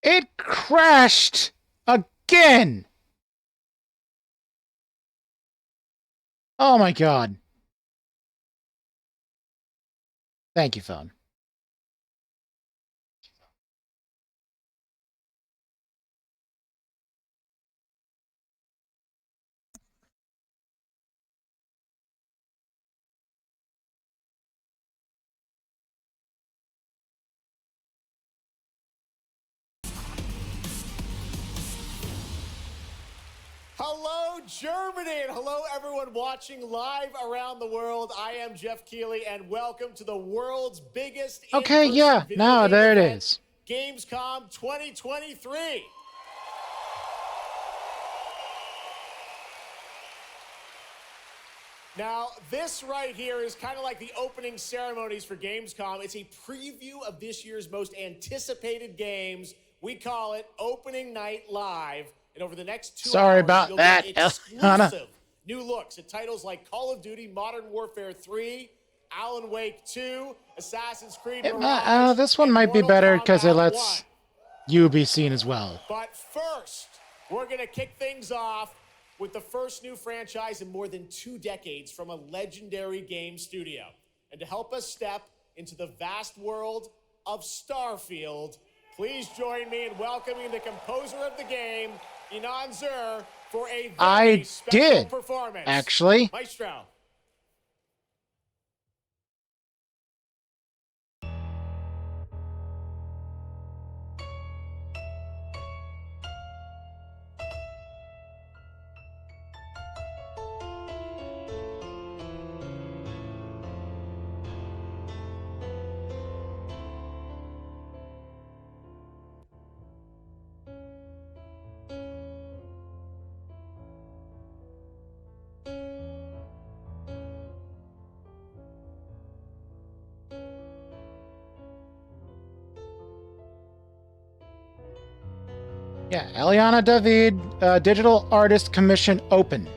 It crashed again. Oh my god. Thank you, phone. Hello, Germany, and hello, everyone watching live around the world. I am Jeff Keighley, and welcome to the world's biggest Okay, in-person yeah. video Now game there it event, is. Gamescom 2023. Now, this right here is kind of like the opening ceremonies for Gamescom. It's a preview of this year's most anticipated games. We call it Opening Night Live. And over the next 2 Sorry hours, about you'll that, get Eliana. exclusive new looks at titles like Call of Duty, Modern Warfare 3, Alan Wake 2, Assassin's Creed Mirage, This one and might be Mortal better because it Kombat lets 1. you be seen as well. But first, we're going to kick things off with the first new franchise in more than 2 decades from a legendary game studio. And to help us step into the vast world of Starfield, please join me in welcoming the composer of the game, Inan Zur, for a very special performance. Actually. Maestro. Yeah, Eliana David, Digital Artist Commission Open.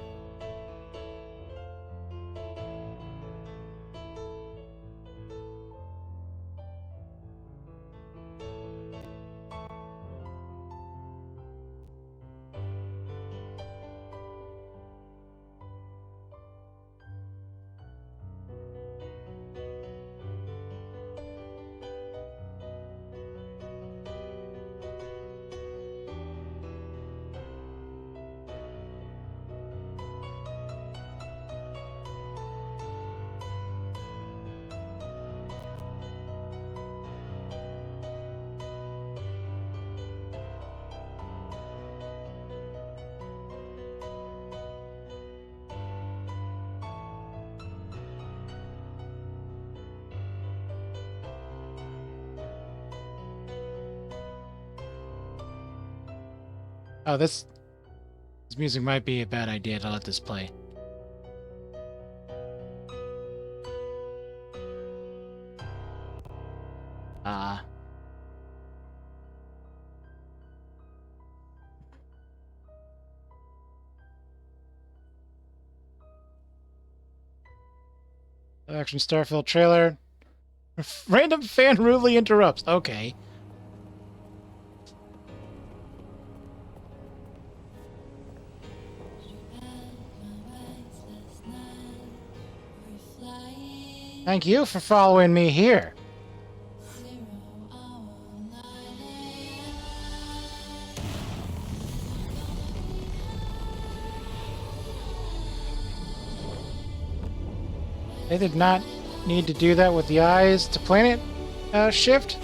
Oh, this music might be a bad idea to let this play. Action Starfield trailer. Random fan rudely interrupts. Okay. Thank you for following me here. They did not need to do that with the eyes to planet shift.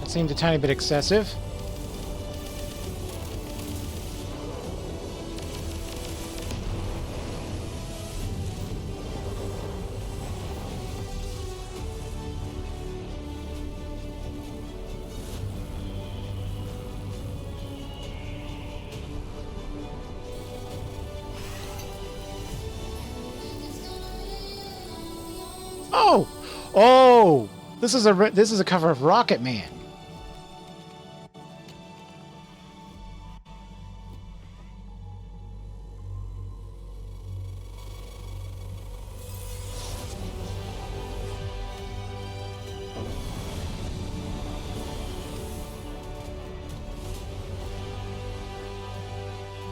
That seemed a tiny bit excessive. Oh, oh! This is a cover of Rocket Man.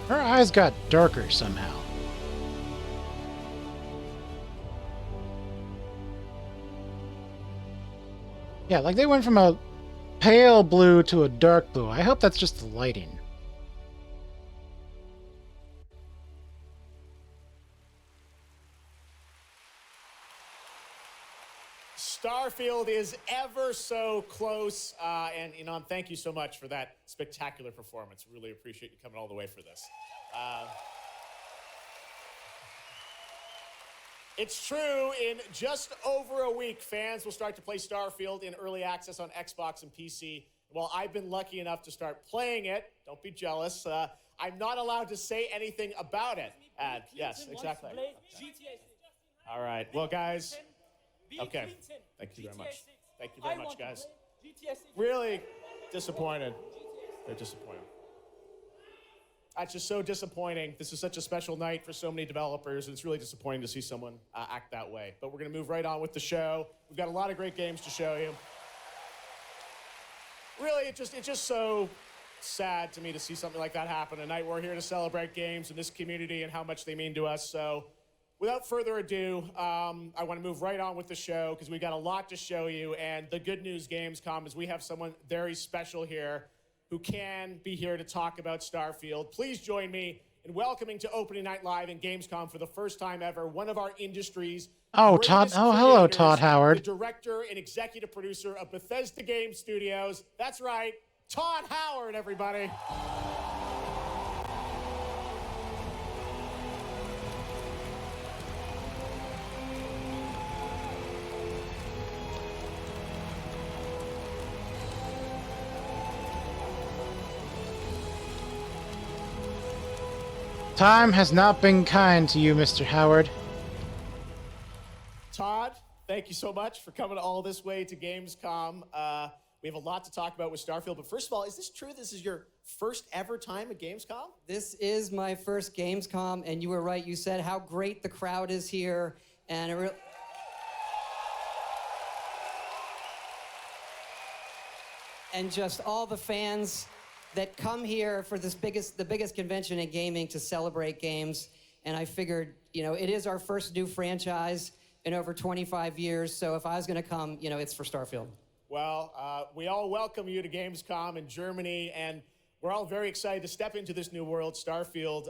Her eyes got darker somehow. Yeah, like they went from a pale blue to a dark blue. I hope that's just the lighting. Starfield is ever so close, and thank you so much for that spectacular performance. Really appreciate you coming all the way for this. It's true, in just over a week, fans will start to play Starfield in early access on Xbox and PC. Well, I've been lucky enough to start playing it. Don't be jealous. I'm not allowed to say anything about it. Yes, exactly. Okay. All right. Well, guys. Okay. Thank you very much. Thank you very much, guys. Really disappointed. They're disappointed. It's just so disappointing. This is such a special night for so many developers, and it's really disappointing to see someone act that way. But we're going to move right on with the show. We've got a lot of great games to show you. Really, it's just so sad to me to see something like that happen. Tonight, we're here to celebrate games in this community and how much they mean to us. So, without further ado, I want to move right on with the show because we've got a lot to show you. And the good news, Gamescom, is we have someone very special here who can be here to talk about Starfield. Please join me in welcoming to Opening Night Live in Gamescom for the first time ever, one of our industry's Todd. Oh, hello, Todd Howard. The director and executive producer of Bethesda Game Studios. That's right, Todd Howard, everybody. Time has not been kind to you, Mr. Howard. Todd, thank you so much for coming all this way to Gamescom. We have a lot to talk about with Starfield, but first of all, is this true? This is your first ever time at Gamescom? This is my first Gamescom, and you were right. You said how great the crowd is here, and and just all the fans that come here for the biggest convention in gaming to celebrate games. And I figured, it is our first new franchise in over 25 years. So if I was going to come, it's for Starfield. Well, we all welcome you to Gamescom in Germany, and we're all very excited to step into this new world, Starfield,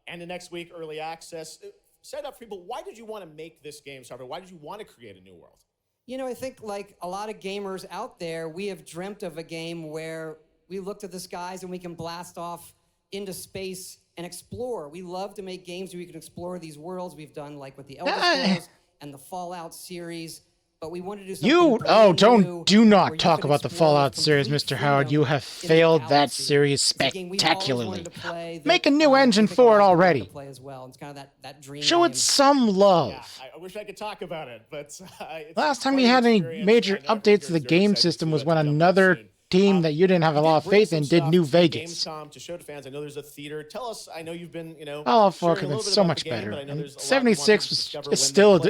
and the next week, early access. Set up for people, why did you want to make this game, Starfield? Why did you want to create a new world? I think like a lot of gamers out there, we have dreamt of a game where we look to the skies and we can blast off into space and explore. We love to make games where we can explore these worlds. We've done like with the Elder Scrolls and the Fallout series, but we wanted to do something do not talk about the Fallout series, Mr. Howard. You have failed that series spectacularly. Make a new engine for it already. It's kind of that dream. Show it some love. Yeah, I wish I could talk about it, but last time you had any major updates to the game system was when another team that you didn't have a lot of faith in did New Vegas. Gamescom to show to fans. I know there's a theater. Tell us. I know you've been, Fallout 4 is so much better. And 76 is still a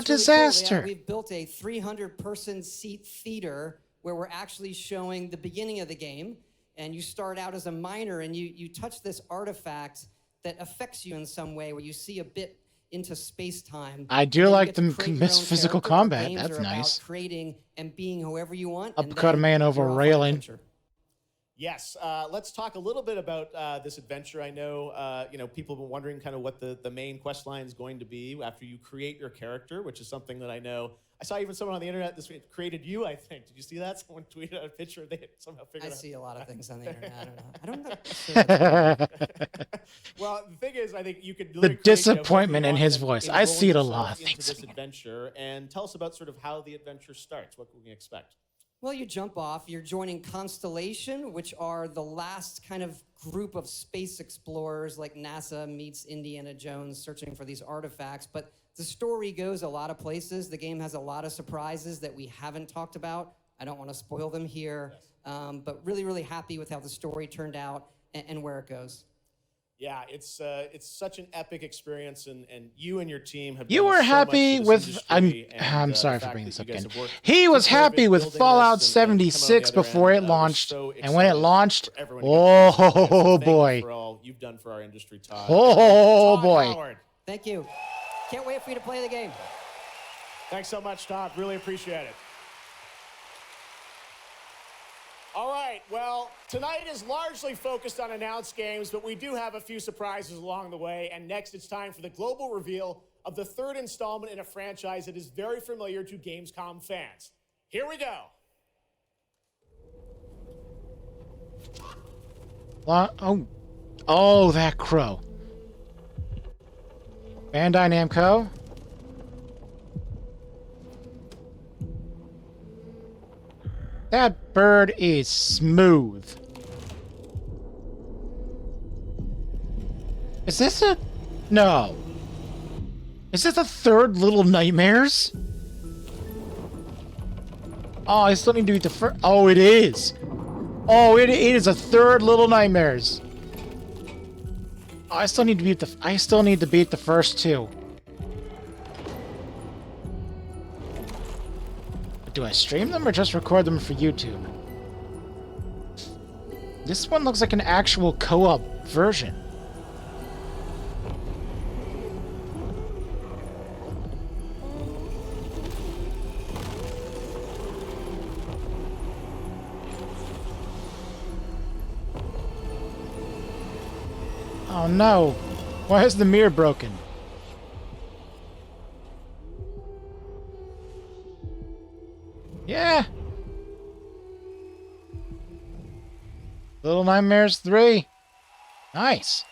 disaster. Cool. We've built a 300-person seat theater where we're actually showing the beginning of the game, and you start out as a miner and you touch this artifact that affects you in some way, where you see a bit into space-time. I do like the physical combat. That's nice. Creating and being whoever you want. Uppercut a man over a railing. Yes, let's talk a little bit about this adventure. I know, people have been wondering kind of what the main quest line is going to be after you create your character, which is something that I know. I saw even someone on the internet this week created you, I think. Did you see that? Someone tweeted out a picture. They somehow figured out. I see a lot of things on the internet. I don't know. Well, the thing is, I think you could the disappointment in his voice. I see it a lot of things. This adventure, and tell us about sort of how the adventure starts. What can we expect? Well, you jump off. You're joining Constellation, which are the last kind of group of space explorers, like NASA meets Indiana Jones searching for these artifacts. But the story goes a lot of places. The game has a lot of surprises that we haven't talked about. I don't want to spoil them here, but really, really happy with how the story turned out and where it goes. Yeah, it's such an epic experience, and you and your team have You done were so much happy for this with. industry, I'm and sorry the for fact bringing that this you up guys again. have worked He through was happy COVID, with building this, Fallout and coming out the 76 other end. before it We're launched, so and when it excited launched, for everyone to get a chance to play it. So oh thank you boy, for all you've done for our industry, Todd. oh Todd boy. Howard. Thank you. Can't wait for you to play the game. Thanks so much, Todd. Really appreciate it. All right, well, tonight is largely focused on announced games, but we do have a few surprises along the way. And next, it's time for the global reveal of the third installment in a franchise that is very familiar to Gamescom fans. Here we go. Oh, that crow. Bandai Namco. That bird is smooth. Is this a... No. Is this the third Little Nightmares? Oh, I still need to beat the first... Oh, it is. Oh, it is a third Little Nightmares. Oh, I still need to beat the... I still need to beat the first two. Do I stream them or just record them for YouTube? This one looks like an actual co-op version. Oh no! Why is the mirror broken? Yeah! Little Nightmares 3. Nice.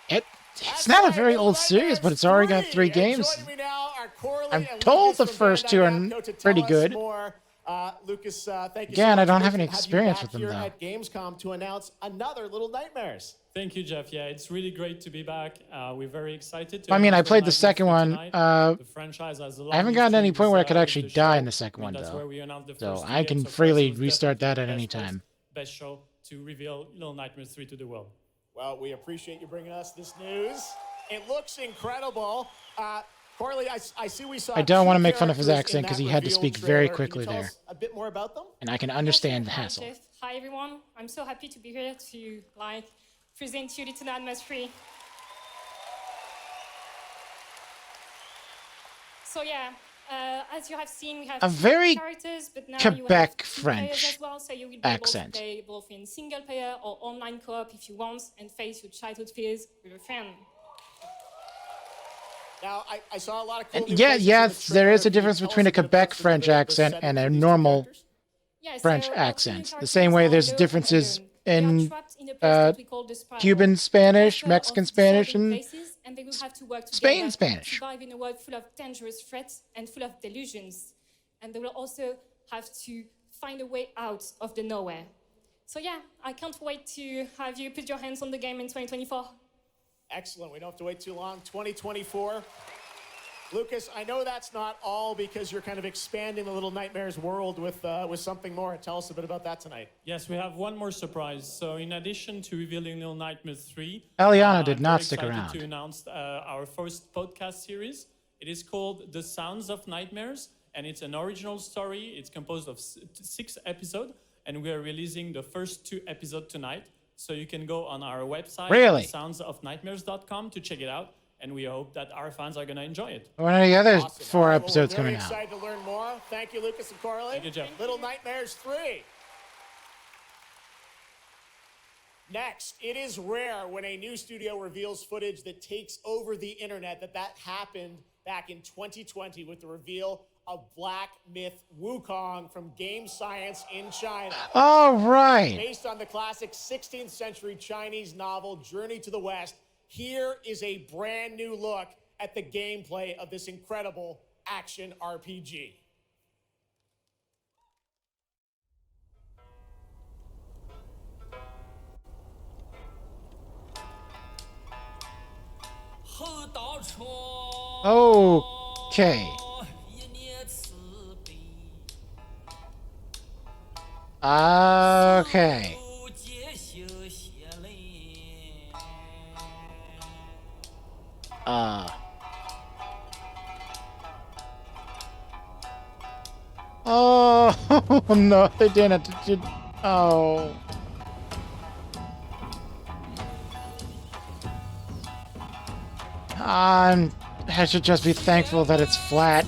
It's not a very old series, but it's already got 3 games. I'm told the first 2 are pretty good. Lucas, thank you Again, so I don't much. have any Great to experience you with them, here though. at Gamescom to announce another Little Nightmares. Thank you, Jeff. Yeah, it's really great to be back. We're very excited. I mean, I announce played the Little second Nightmares one. tonight. The franchise has a long I haven't gotten to any history point where I with, could actually with the die show. in the second one, That's though. where we announced the So first I 2 can games, of freely course, it was restart that definitely at any the best time. Best show to reveal Little Nightmares 3 to the world. Well, we appreciate you bringing us this news. It looks incredible. Corley, I see we saw. I don't want to two make fun of his characters accent in because that he had to reveal speak very trailer. quickly Can you tell there. us a bit more about them? And I can understand the Hi, hassle. Jeff. Hi, everyone. I'm so happy to be here to present you Little Nightmares 3. So yeah, as you have seen, we have A two very characters, but now you Quebec have two French players as well, so you will be accent. able to play both in single player or online co-op if you want, and face your childhood fears with a friend. Now, I saw a lot of cool And new yeah, faces yeah, in the there is trailer. a difference Can you tell between us a bit about Quebec some of French the accent settings and of a these two normal characters? Yeah, French so accent. our The same way characters there's are differences alone. They are in trapped in a place that we call the Spiral. Cuban Spanish, A cluster of Mexican Spanish, dissolving and places, and they will have to work Spain together Spanish. to survive in a world full of dangerous threats and full of delusions. And they will also have to find a way out of the nowhere. So yeah, I can't wait to have you put your hands on the game in 2024. Excellent. We don't have to wait too long. 2024. Lucas, I know that's not all because you're kind of expanding the Little Nightmares world with something more. Tell us a bit about that tonight. Yes, we have one more surprise. So in addition to revealing Little Nightmares 3, Eliana did I'm not very stick excited around. to announce our first podcast series. It is called The Sounds of Nightmares, and it's an original story. It's composed of 6 episodes, and we are releasing the first 2 episodes tonight. So you can go on our website, Really? soundsofnightmares.com, to check it out, and we hope that our fans are going to enjoy it. When are the other Awesome. 4 All right, episodes well, we're coming very out? excited to learn more. Thank you, Lucas and Corley. Thank you, Jeff. Little Nightmares 3. Next, it is rare when a new studio reveals footage that takes over the internet. That happened back in 2020 with the reveal of Black Myth Wukong from Game Science in China. All right. Based on the classic 16th century Chinese novel Journey to the West, here is a brand new look at the gameplay of this incredible action RPG. Okay. Okay. Oh, no, they didn't. Oh. I should just be thankful that it's flat.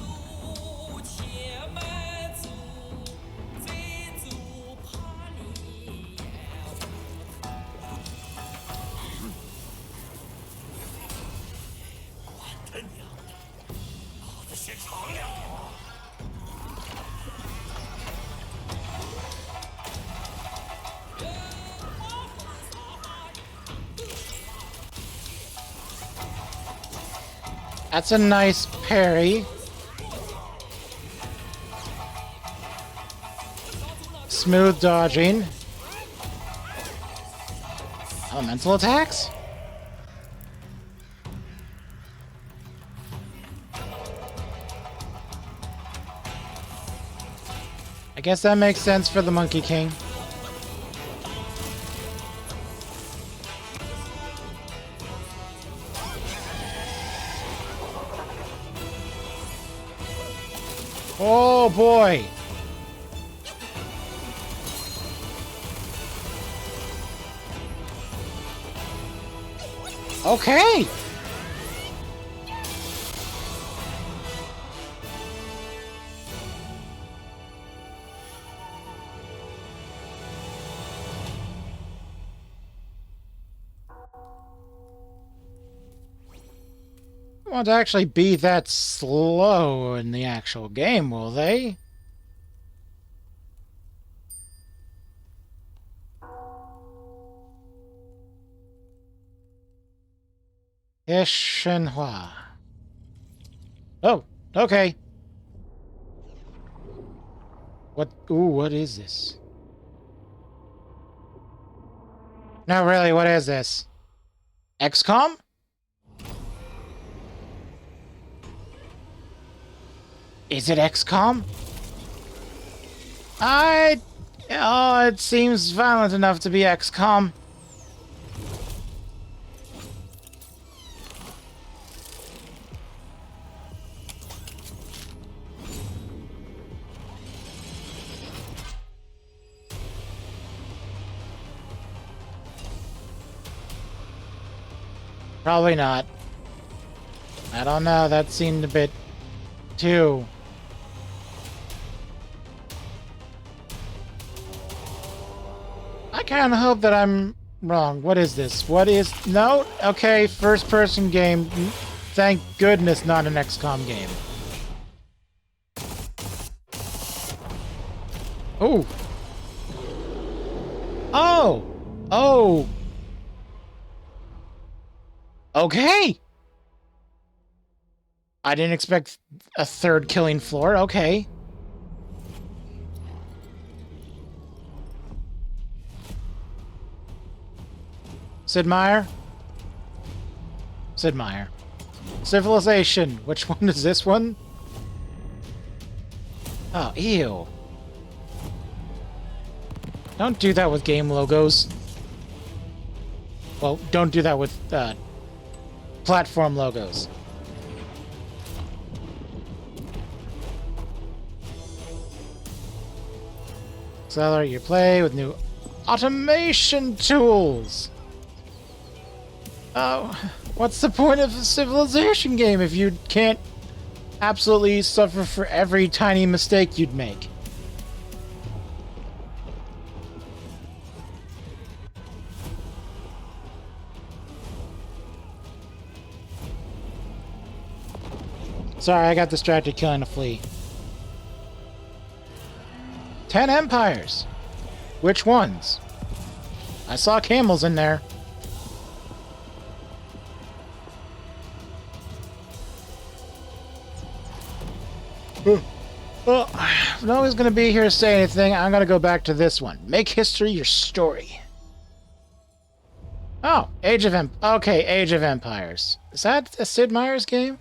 That's a nice parry. Smooth dodging. Elemental attacks? I guess that makes sense for the Monkey King. Oh boy! Okay! Won't actually be that slow in the actual game, will they? Ishinhua. Oh, okay. What? Ooh, what is this? No, really, what is this? XCOM? Is it XCOM? Oh, it seems violent enough to be XCOM. Probably not. I don't know, that seemed a bit too... I kind of hope that I'm wrong. What is this? What is... No? Okay, first-person game. Thank goodness not an XCOM game. Oh! Oh! Oh! Okay! I didn't expect a third killing floor. Okay. Sid Meier? Sid Meier. Civilization. Which one is this one? Oh, ew. Don't do that with game logos. Well, don't do that with platform logos. Accelerate your play with new automation tools. Oh, what's the point of a civilization game if you can't absolutely suffer for every tiny mistake you'd make? Sorry, I got distracted killing a flea. 10 empires. Which ones? I saw camels in there. Well, if no one's going to be here to say anything, I'm going to go back to this one. Make history your story. Oh, Age of Okay, Age of Empires. Is that a Sid Meier's game?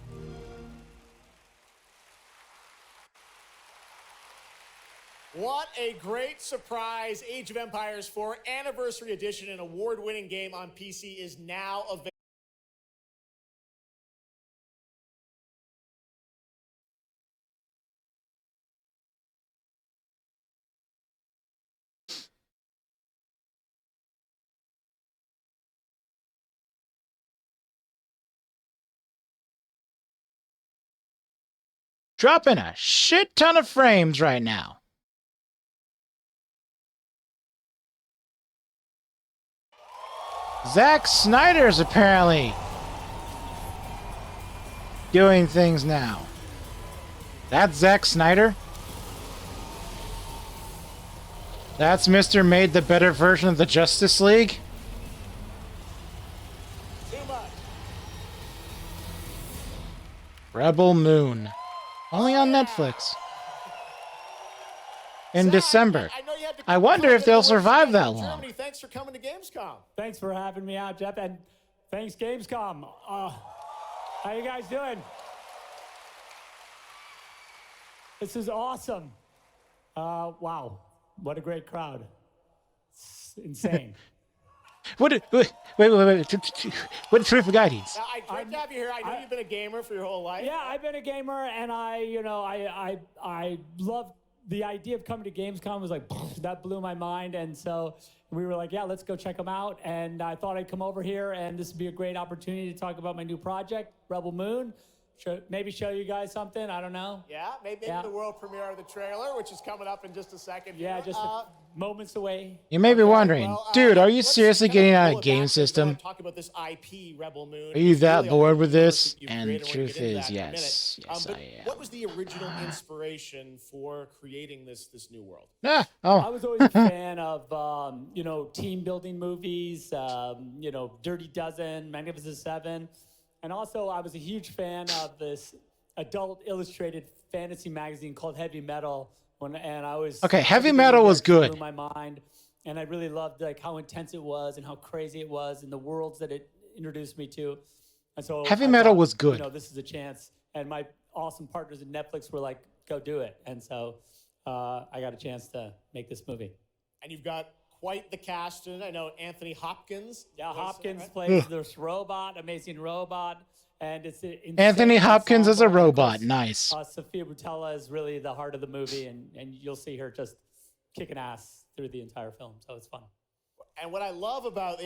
What a great surprise. Age of Empires 4 Anniversary Edition, an award-winning game on PC, is now available. dropping a shit ton of frames right now. Zack Snyder's apparently doing things now. That's Zack Snyder? That's Mr. Made the better version of the Justice League? Too much. Rebel Moon. Only on Netflix. In Zach, December. I know you had to I wonder come if they'll all the way survive from that long. Germany. Thanks for coming to Gamescom. Thanks for having me out, Jeff, and thanks, Gamescom. How you guys doing? This is awesome. Wow, what a great crowd. It's insane. Wait. What a terrific ideas. Now, great to have you here. I know you've been a gamer for your whole life. Yeah, I've been a gamer, and I love the idea of coming to Gamescom. Was like, that blew my mind, and so we were like, yeah, let's go check them out. And I thought I'd come over here, and this would be a great opportunity to talk about my new project, Rebel Moon. Maybe show you guys something. I don't know. Yeah, maybe the world premiere of the trailer, which is coming up in just a second. Yeah, just moments away. You may be wondering, dude, are you seriously getting out a game system? Talk about this IP, Rebel Moon. Are you that really bored with this? you've And the created. We're gonna truth get into is, that in a yes. minute. Yes, But I am. what was the original inspiration for creating this new world? Ah, I oh, was always a fan of, team building movies, Dirty Dozen, Magnificent Seven. And also I was a huge fan of this adult illustrated fantasy magazine called Heavy Metal. And I was okay, Heavy Metal was good. Blew my mind. And I really loved like how intense it was and how crazy it was and the worlds that it introduced me to. And so Heavy I Metal thought, was good. This is a chance. And my awesome partners at Netflix were like, go do it. And so I got a chance to make this movie. And you've got quite the cast in it. I know Anthony Hopkins. Yeah, Hopkins right? plays this robot, amazing robot. And it's insane Anthony Hopkins is a ensemble. robot. Nice. Sophia Boutella is really the heart of the movie, and you'll see her just kicking ass through the entire film. So it's fun. And what I love about,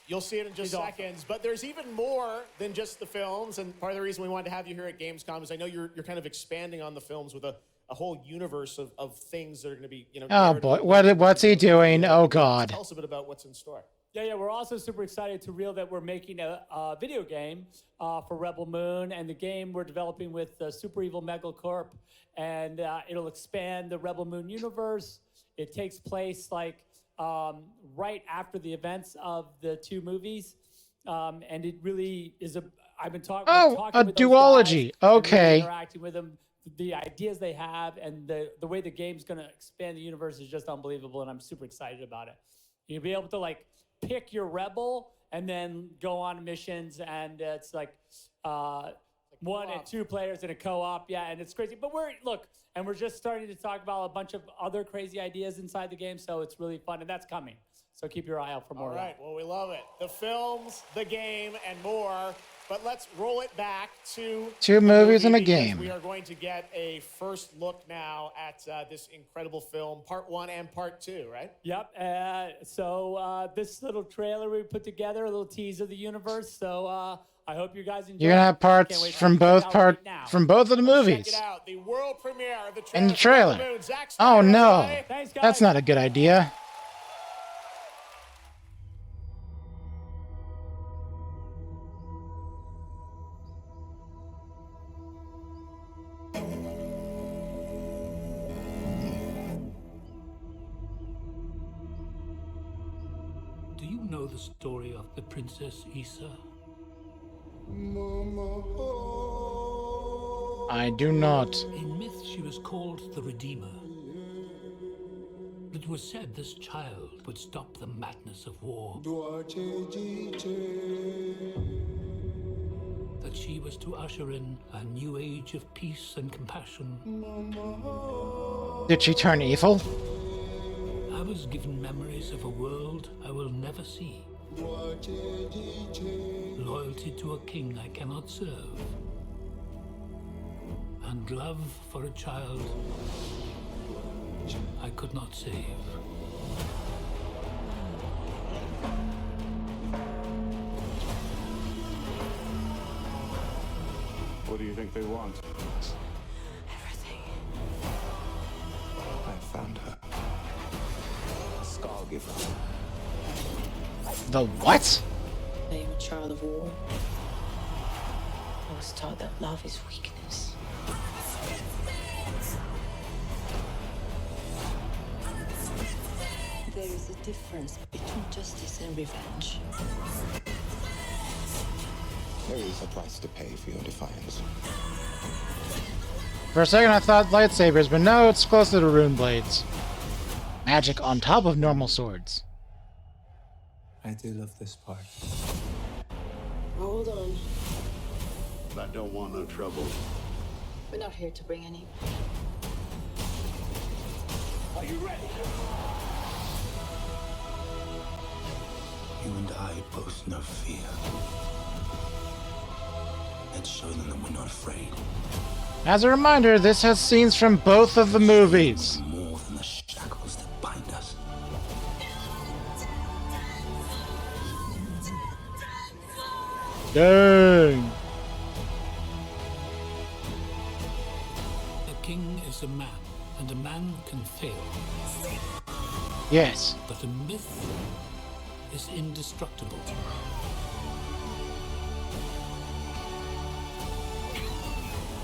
you'll see it in just He's awesome. seconds, but there's even more than just the films. And part of the reason we wanted to have you here at Gamescom is I know you're kind of expanding on the films with a whole universe of things that are going to be, Oh boy, what's he doing? Oh God. Tell us a bit about what's in store. Yeah, we're also super excited to reveal that we're making a video game for Rebel Moon, and the game we're developing with Super Evil Megacorp, and it'll expand the Rebel Moon universe. It takes place like right after the events of the two movies, and it really is I've been talking. Oh, a with those duology. guys and Okay. really interacting with them. The ideas they have and the way the game's going to expand the universe is just unbelievable, and I'm super excited about it. You'll be able to like pick your rebel and then go on missions, and it's like one and two players in a co-op. Yeah, and it's crazy. But we're just starting to talk about a bunch of other crazy ideas inside the game, so it's really fun, and that's coming. So keep your eye out for more. All right, well, we love it. The films, the game, and more. But let's roll it back to Two movies and a because game. We are going to get a first look now at this incredible film, part 1 and part 2, right? Yep. So this little trailer we put together, a little tease of the universe. So I hope you guys enjoy. You're gonna have Can't wait parts to from check it both out right now. of the movies. Check it out. The world premiere of the trailer. And the trailer. for Moon. Zack Oh Snyder, no, everybody. Thanks, guys. that's not a good idea. Do you know the story of the Princess Issa? I do not. In myth, she was called the Redeemer. It was said this child would stop the madness of war. That she was to usher in a new age of peace and compassion. Did she turn evil? I was given memories of a world I will never see. Loyalty to a king I cannot serve. And love for a child I could not save. What do you think they want? lawgiver. The what? I am a child of war. I was taught that love is weakness. There is a difference between justice and revenge. There is a price to pay for your defiance. For a second I thought lightsabers, but no, it's closer to rune blades. Magic on top of normal swords. I do love this part. Hold on. I don't want no trouble. We're not here to bring any. Are you ready? You and I both know fear. Let's show them that we're not afraid. As a reminder, this has scenes from both of the movies. More than the shackles that bind us. Dang. A king is a man, and a man can fail. Yes. But a myth is indestructible.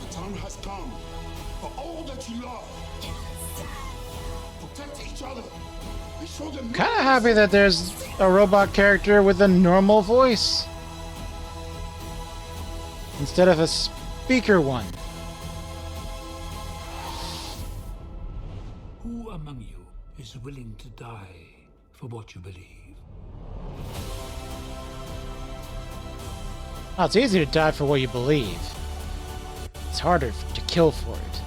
The time has come for all that you love. Protect each other. And show them Kinda happy that there's a robot character with a normal voice. Instead of a speaker one. Who among you is willing to die for what you believe? Oh, it's easy to die for what you believe. It's harder to kill for it.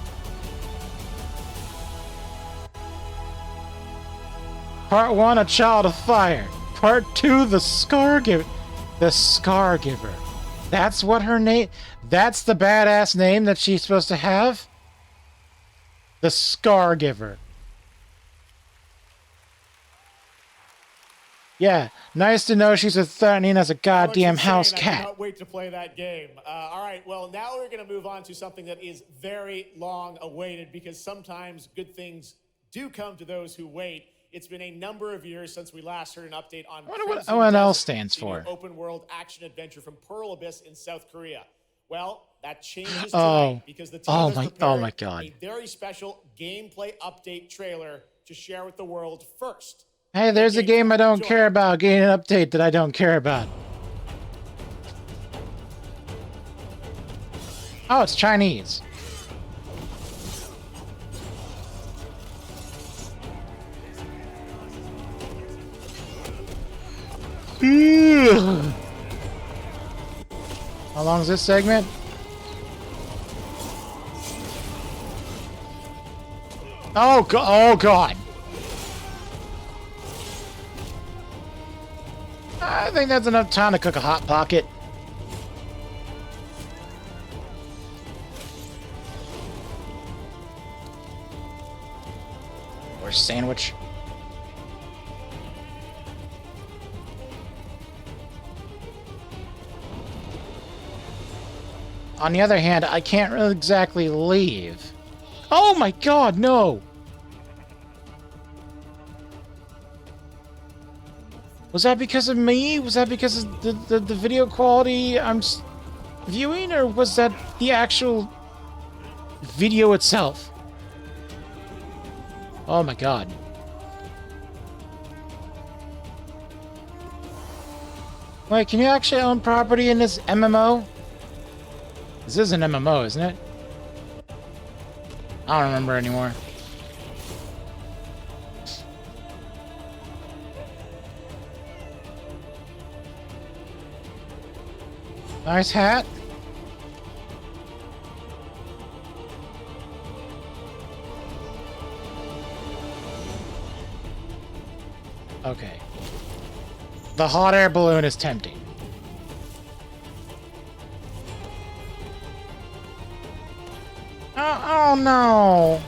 Part 1, A Child of Fire. Part 2, The Scar Giver. The Scar Giver. That's what her name... That's the badass name that she's supposed to have? The Scar Giver. Yeah, nice to know she's as threatening as a goddamn house I cat. cannot wait to play that game. All right, well, now we're going to move on to something that is very long awaited because sometimes good things do come to those who wait. It's been a number of years since we last heard an update on I wonder what Crimson ONL Desert, stands the new for. open world action adventure from Pearl Abyss in South Korea. Well, that changes Oh. tonight because the team Oh has my- prepared oh my God. a very special gameplay update trailer to share with the world first. Hey, there's a game I don't care about getting an update that I don't care about. Oh, it's Chinese. Ugh. How long is this segment? Oh, oh God. I think that's enough time to cook a Hot Pocket. Or sandwich. On the other hand, I can't really exactly leave. Oh my God, no! Was that because of me? Was that because of the video quality I'm viewing? Or was that the actual video itself? Oh my God. Wait, can you actually own property in this MMO? This is an MMO, isn't it? I don't remember anymore. Nice hat. Okay. The hot air balloon is tempting. Oh no!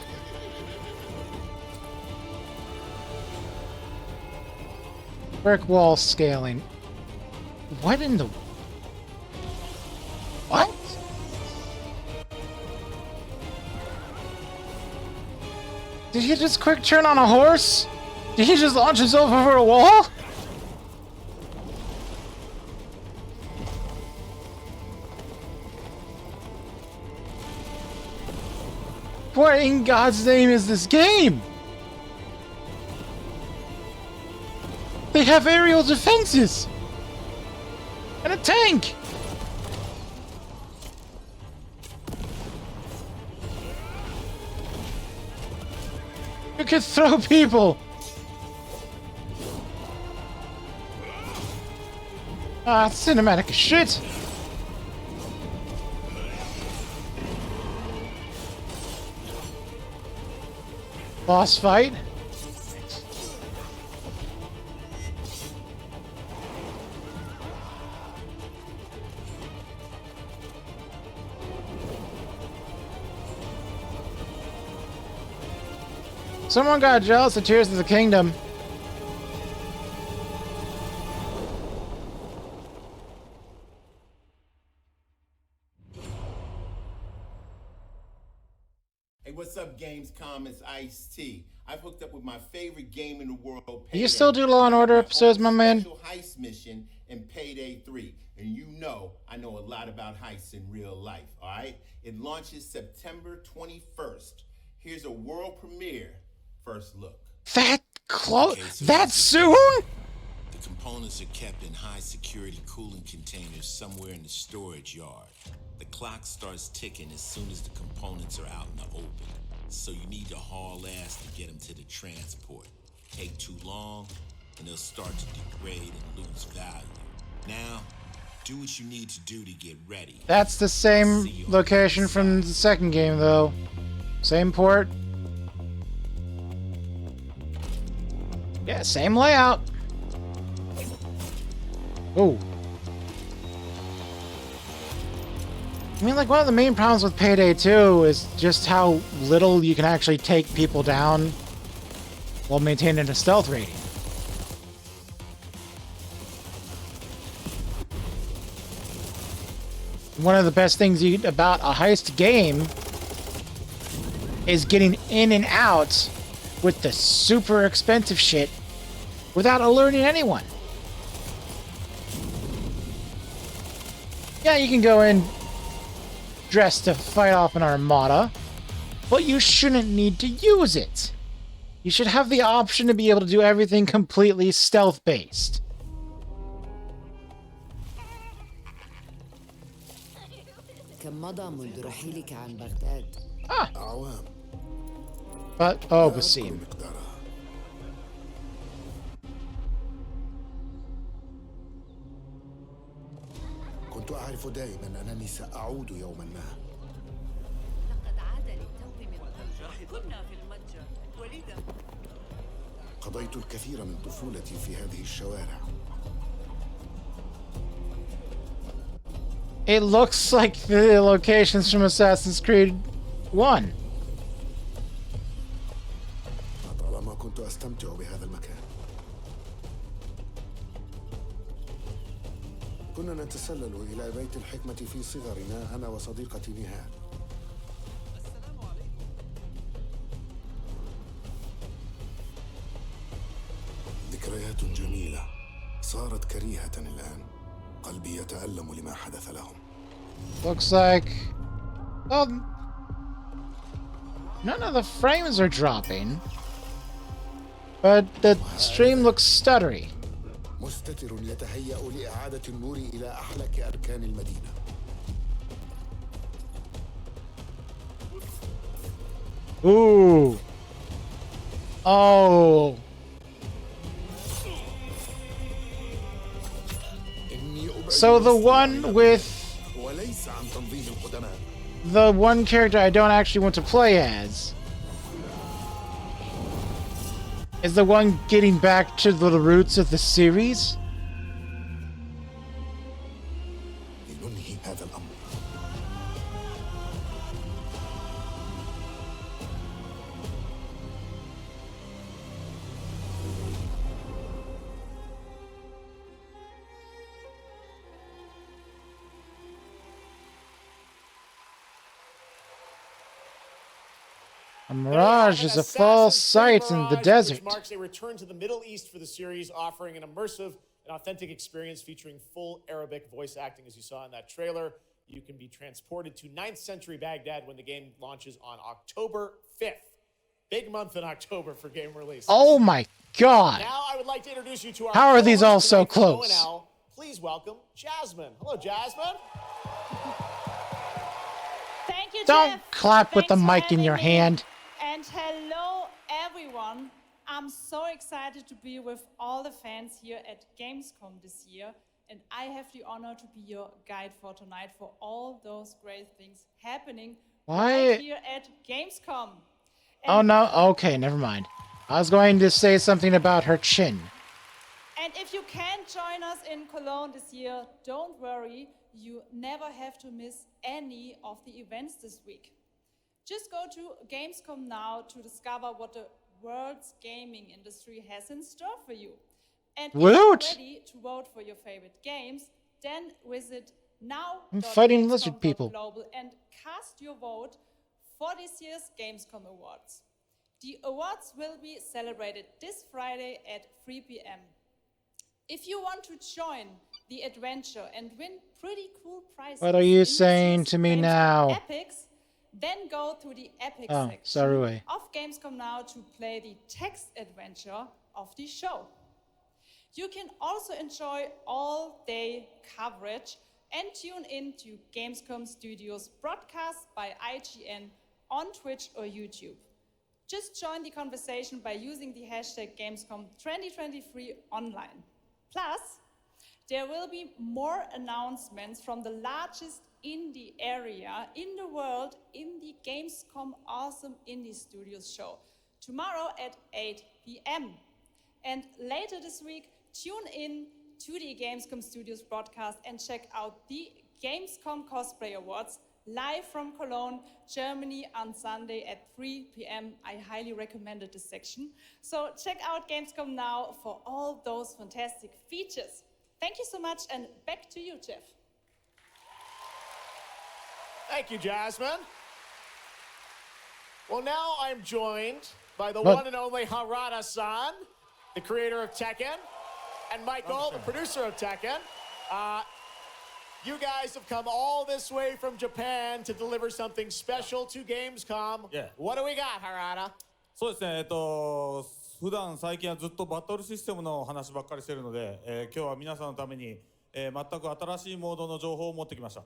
Brick wall scaling. What in the... What? Did he just quick turn on a horse? Did he just launch himself over a wall? What in God's name is this game? They have aerial defenses! And a tank! You can throw people! Ah, cinematic as shit! Boss fight? Someone got jealous of Tears of the Kingdom. Hey, what's up, Gamescom? It's Ice-T. I've hooked up with my favorite game in the world, Do you still do Law and Order episodes, my man? Special heist mission in Payday 3. And you know I know a lot about heists in real life, all right? It launches September 21st. Here's a world premiere first look. That close? Okay, so that this is soon? The components are kept in high-security cooling containers somewhere in the storage yard. The clock starts ticking as soon as the components are out in the open. So you need to haul ass to get them to the transport. Take too long, and they'll start to degrade and lose value. Now, do what you need to do to get ready. That's the same location from the second game, though. Same port. Yeah, same layout. Oh. I mean, like, one of the main problems with Payday 2 is just how little you can actually take people down while maintaining a stealth rating. One of the best things about a heist game is getting in and out with the super expensive shit without alerting anyone. Yeah, you can go in dressed to fight off an armada, but you shouldn't need to use it. You should have the option to be able to do everything completely stealth-based. كم مضى منذ رحيلك عن بغداد؟ أعوام. But, oh, Basim. كنت أعرف دائما أنني سأعود يوما ما. لقد عاد للتو من المتجر. كنا في المتجر ولذا قضيت الكثير من طفولتي في هذه الشوارع. It looks like the locations from Assassin's Creed 1. طالما كنت أستمتع بهذا المكان. كنا نتسلل إلى بيت الحكمة في صغرنا أنا وصديقتي نهاد. ذكريات جميلة صارت كريهة الآن. قلبي يتألم لما حدث لهم. Looks like... well, none of the frames are dropping. But the stream looks stuttery. مستتر يتهيأ لإعادة النور إلى أحلك أركان المدينة. Ooh. Oh. So the one with وليس عن تنظيم القدماء. the one character I don't actually want to play as is the one getting back to the roots of the series. لننهي هذا الأمر. A mirage is a false sight in the desert. Which marks a return to the Middle East for the series, offering an immersive and authentic experience featuring full Arabic voice acting, as you saw in that trailer. You can be transported to 9th century Baghdad when the game launches on October 5th. Big month in October for game release. Oh my god. Now I would like to introduce you to our How are these all co-host so tonight from close? ONL. Please welcome Jasmine. Hello, Jasmine. Thank you, Don't Jeff. clap with the Thanks for mic in your having me. hand. And hello, everyone. I'm so excited to be with all the fans here at Gamescom this year. And I have the honor to be your guide for tonight for all those great things happening Why? right here at Gamescom. Oh no, okay, never mind. I was going to say something about her chin. And if you can't join us in Cologne this year, don't worry. You never have to miss any of the events this week. Just go to Gamescom now to discover what the world's gaming industry has in store for you. And if you're Woot! ready to vote for your favorite games, then visit now. I'm fighting lizard people. Global and cast your vote for this year's Gamescom Awards. The awards will be celebrated this Friday at 3 p.m. If you want to join the adventure and win pretty cool prizes, What are you in this saying year's to me Gamescom now? Epics, then go to the Epics Oh, section sorry. of Gamescom now to play the text adventure of the show. You can also enjoy all-day coverage and tune in to Gamescom Studios broadcast by IGN on Twitch or YouTube. Just join the conversation by using the hashtag Gamescom 2023 online. Plus, there will be more announcements from the largest indie area in the world in the Gamescom Awesome Indie Studios show tomorrow at 8 p.m. And later this week, tune in to the Gamescom Studios broadcast and check out the Gamescom Cosplay Awards live from Cologne, Germany on Sunday at 3 p.m. I highly recommended this section. So check out Gamescom now for all those fantastic features. Thank you so much, and back to you, Jeff. Thank you, Jasmine. Well, now I'm joined by the What? one and only Harada-san, the creator of Tekken, and Michael, the producer of Tekken. You guys have come all this way from Japan to deliver something special to Gamescom. Yeah. What do we got, Harada? そうですね、普段最近はずっとバトルシステムの話ばっかりしてるので、今日は皆さんのために、全く新しいモードの情報を持ってきました。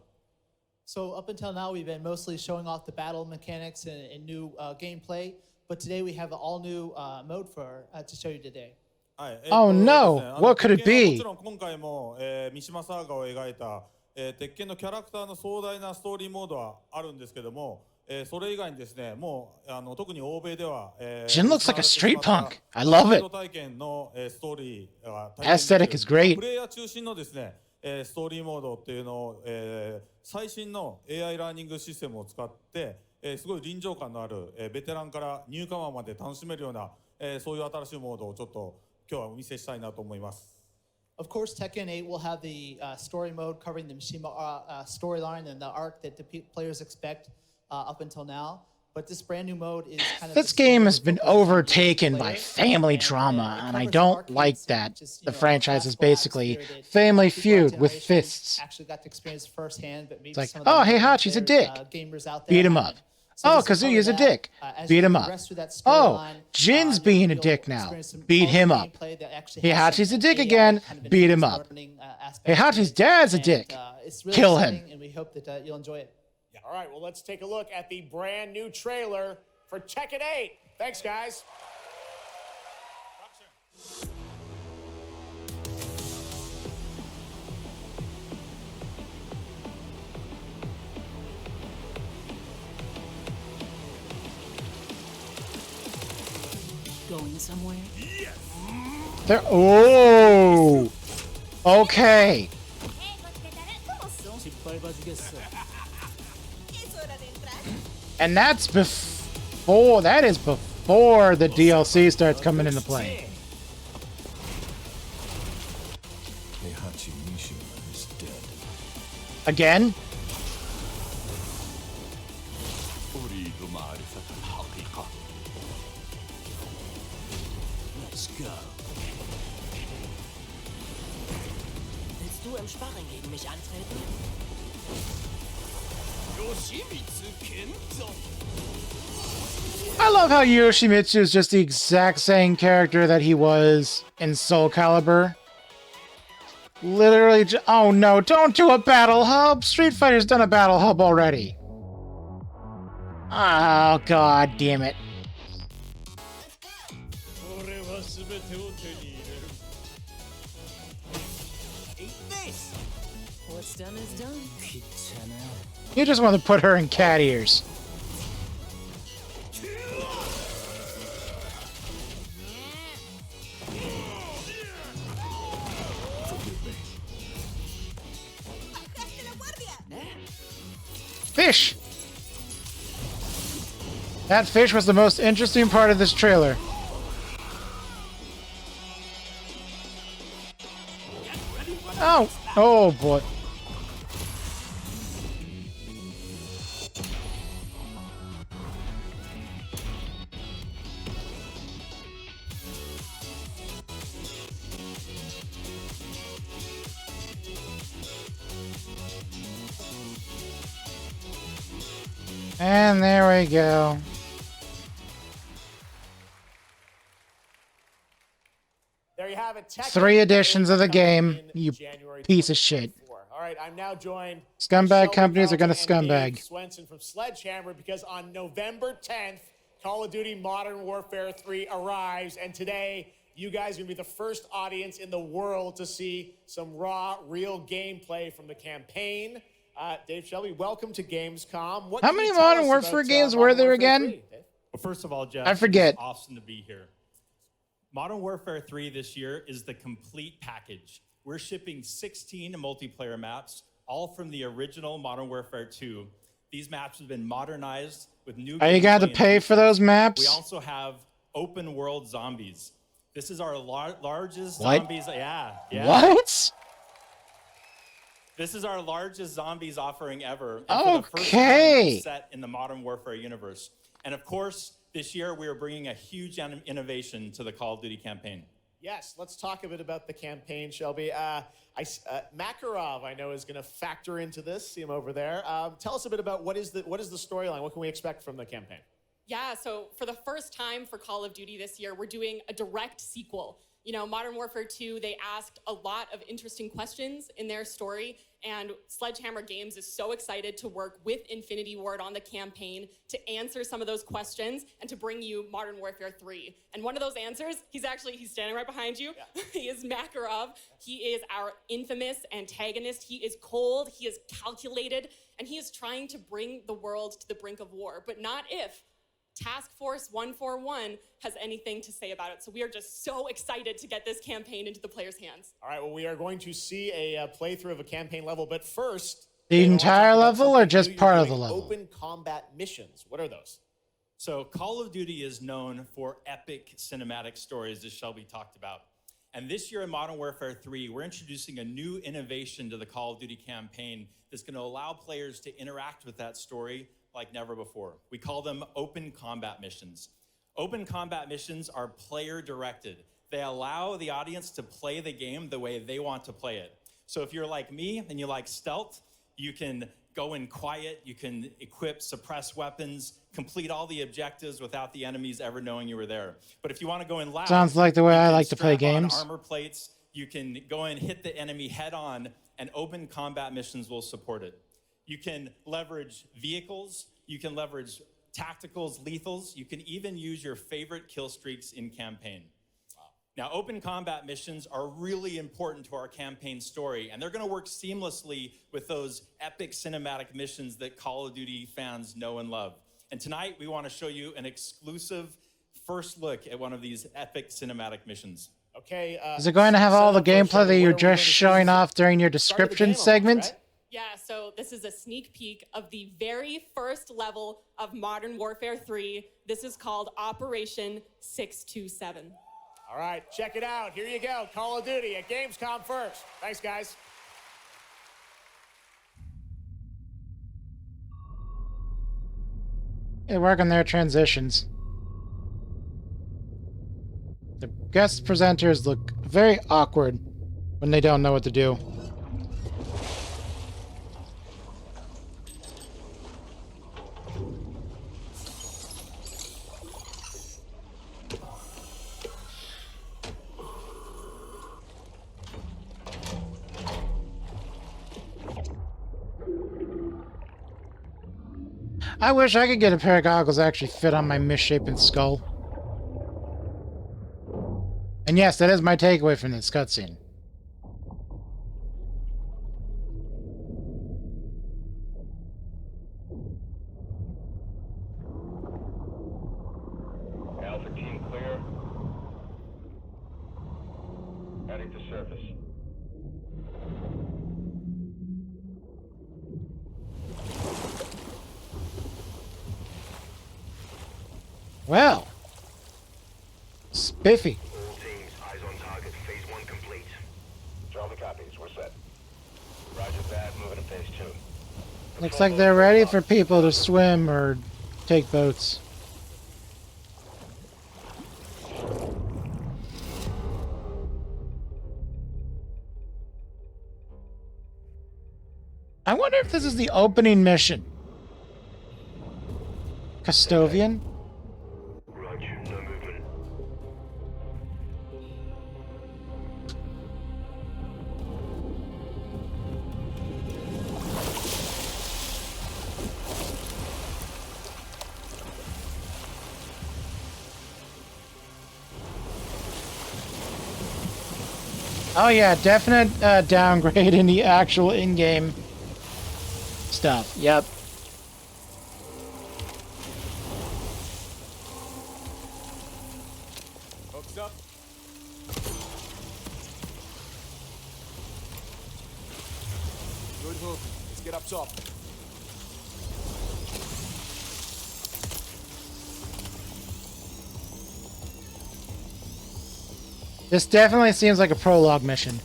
So up until now, we've been mostly showing off the battle mechanics and new gameplay, but today we have an all-new mode to show you today. はい、Oh no! ですね What could it 鉄拳は be? もちろん今回も、三島サーガを描いた、鉄拳のキャラクターの壮大なストーリーモードはあるんですけども、それ以外にですね、もう特に欧米では、Jin looks like a street punk. I love it. 体験の、ストーリーが Aesthetic is great. プレイヤー中心のですね、ストーリーモードっていうのを、最新の AI ラーニングシステムを使って、すごい臨場感のある、ベテランからニューカマーまで楽しめるような、そういう新しいモードをちょっと今日はお見せしたいなと思います。Of course, Tekken 8 will have the story mode covering the Mishima storyline and the arc that the players expect up until now. But this brand new mode is kind of... This game has been overtaken by family drama, and I don't like that. The franchise is basically Family Feud with fists. Actually got to experience firsthand, but maybe It's like, some of the oh, Heihachi's a dick. Gamers out there Beat him haven't. up. So Oh, this will Kazuya's a cover that. dick. As Beat you him up. progress through that Oh, storyline, Jin's you'll being a dick now. experience some Beat him up. gameplay that actually has Heihachi's a some dick AI again. kind of Beat him enhanced up. learning, aspects to Heihachi's it. dad's a And, dick. It's really Kill exciting, him. and we hope that you'll enjoy it. All right, well, let's take a look at the brand new trailer for Tekken 8. Thanks, guys. Going somewhere? There. Oh. Okay. And that's before. That is before the DLC starts coming into play. Heihachi Mishima is dead. Again. أريد معرفة الحقيقة. Go. Willst du im Sparring gegen mich antreten? I love how Yoshimitsu is just the exact same character that he was in Soul Calibur. Literally, oh no, don't do a battle hub! Street Fighter's done a battle hub already. Oh, god damn it. What's done is done. You just want to put her in cat ears. Fish! That fish was the most interesting part of this trailer. Oh! Oh boy. And there we go. There you have it. 3 editions of the game, you piece of shit. All right, I'm now joined. Scumbag companies are gonna scumbag. Swenson from Sledgehammer, because on November 10th, Call of Duty Modern Warfare 3 arrives, and today you guys are gonna be the first audience in the world to see some raw, real gameplay from the campaign. Dave Shelby, welcome to Gamescom. What How can many you tell Modern us Warfare about, games Modern were there Warfare again? 3, Dave? Well, first of all, Jeff, I forget. it's awesome to be here. Modern Warfare 3 this year is the complete package. We're shipping 16 multiplayer maps, all from the original Modern Warfare 2. These maps have been modernized with new. Are you gonna have to pay for those maps? We also have open world zombies. This is our largest What? zombies. Yeah. What? This is our largest zombies offering ever. And Okay. for the first time set in the Modern Warfare universe. And of course, this year we are bringing a huge innovation to the Call of Duty campaign. Yes, let's talk a bit about the campaign, Shelby. Makarov, I know, is going to factor into this. See him over there. Tell us a bit about what is the storyline? What can we expect from the campaign? Yeah, so for the first time for Call of Duty this year, we're doing a direct sequel. You know, Modern Warfare 2, they asked a lot of interesting questions in their story, and Sledgehammer Games is so excited to work with Infinity Ward on the campaign to answer some of those questions and to bring you Modern Warfare 3. And one of those answers, he's standing right behind you. Yeah. He is Makarov. He is our infamous antagonist. He is cold, he is calculated, and he is trying to bring the world to the brink of war, but not if Task Force 141 has anything to say about it. So we are just so excited to get this campaign into the players' hands. All right, well, we are going to see a playthrough of a campaign level, but first... The entire level or just part of the level? Open combat missions. What are those? So Call of Duty is known for epic cinematic stories, as Shelby talked about. And this year in Modern Warfare 3, we're introducing a new innovation to the Call of Duty campaign that's going to allow players to interact with that story like never before. We call them open combat missions. Open combat missions are player directed. They allow the audience to play the game the way they want to play it. So if you're like me and you like stealth, you can go in quiet, you can equip, suppress weapons, complete all the objectives without the enemies ever knowing you were there. But if you want to go in loud, Sounds like the way I like to play strap on games. armor plates, you can go and hit the enemy head on, and open combat missions will support it. You can leverage vehicles, you can leverage tacticals, lethals, you can even use your favorite kill streaks in campaign. Now, open combat missions are really important to our campaign story, and they're gonna work seamlessly with those epic cinematic missions that Call of Duty fans know and love. And tonight, we wanna show you an exclusive first look at one of these epic cinematic missions. Okay. Is it going to have all the gameplay that you're just showing off during your description segment? Yeah, so this is a sneak peek of the very first level of Modern Warfare 3. This is called Operation 627. All right, check it out. Here you go. Call of Duty at Gamescom first. Thanks, guys. They work on their transitions. They're guest presenters look very awkward when they don't know what to do. I wish I could get a pair of goggles that actually fit on my misshapen skull. And yes, that is my takeaway from this cutscene. Alpha team clear. Heading to surface. Well, spiffy. All teams, eyes on target. Phase 1 complete. Charlie copies. We're set. Roger that. Moving to phase 2. Looks like they're ready for people to swim or take boats. I wonder if this is the opening mission. Custodian? Roger, no movement. Oh yeah, definite downgrade in the actual in-game stuff. Yep. Hooks up. Good hook. Let's get up top. This definitely seems like a prologue mission.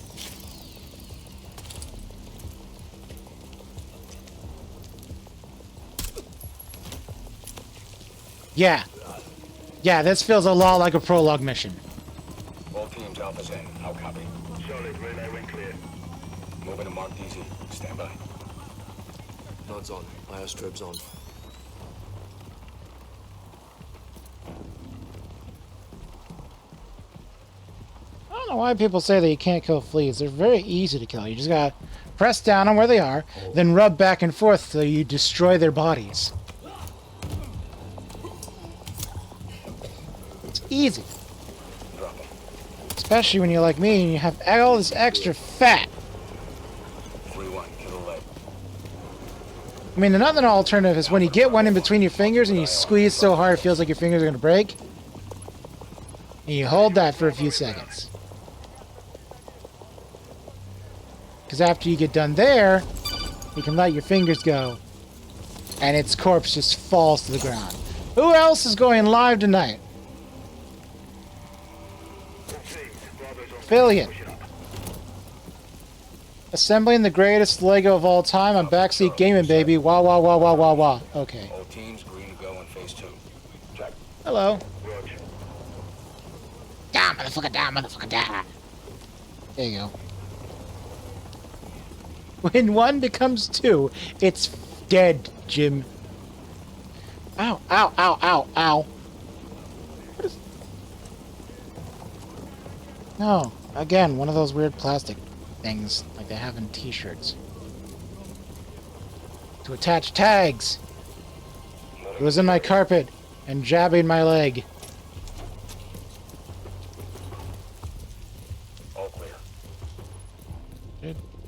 Yeah. Yeah, this feels a lot like a prologue mission. All teams, Alpha's in. How copy? Solid. Relay ring clear. Moving to Mark DZ. Stand by. Nods on. Iostrobes on. I don't know why people say that you can't kill fleas. They're very easy to kill. You just gotta press down on where they are, then rub back and forth so you destroy their bodies. It's easy. Especially when you're like me and you have all this extra fat. 3-1. Kill the leg. I mean, another alternative is when you get one in between your fingers and you squeeze so hard it feels like your fingers are going to break. And you hold that for a few seconds. Because after you get done there, you can let your fingers go. And its corpse just falls to the ground. Who else is going live tonight? Billion. Assembling the greatest Lego of all time on backseat gaming, baby. Wah, wah, wah, wah, wah, wah. Okay. All teams green to go in phase 2. Check. Hello. Roger. Down, motherfucker, down, motherfucker, down. There you go. When one becomes two, it's dead, Jim. Ow, ow, ow, ow, ow. What is... No, again, one of those weird plastic things like they have in t-shirts. To attach tags. It was in my carpet and jabbing my leg. All clear.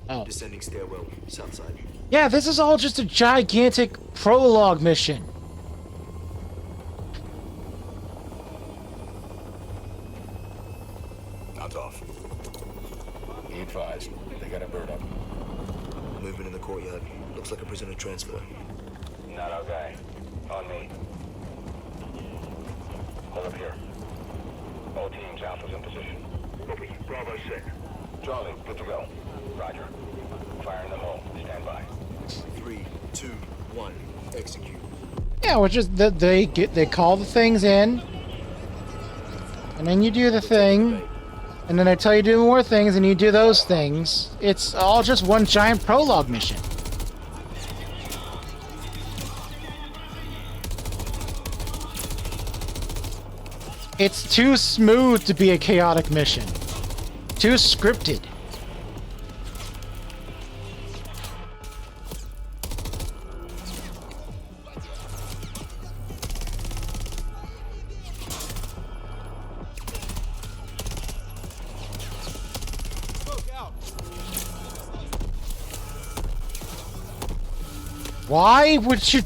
Oh. Descending stairwell, south side. Yeah, this is all just a gigantic prologue mission. Nods off. Be advised. They got a bird up. Movement in the courtyard. Looks like a prisoner transfer. Not our guy. On me. Hold up here. All teams, Alpha's in position. Copy. Bravo set. Charlie, good to go. Roger. Fire in the hole. Stand by. 3, 2, 1. Execute. Yeah, which is that they call the things in, And then you do the thing, and then I tell you to do more things, and you do those things. It's all just one giant prologue mission. It's too smooth to be a chaotic mission. Too scripted. Why would you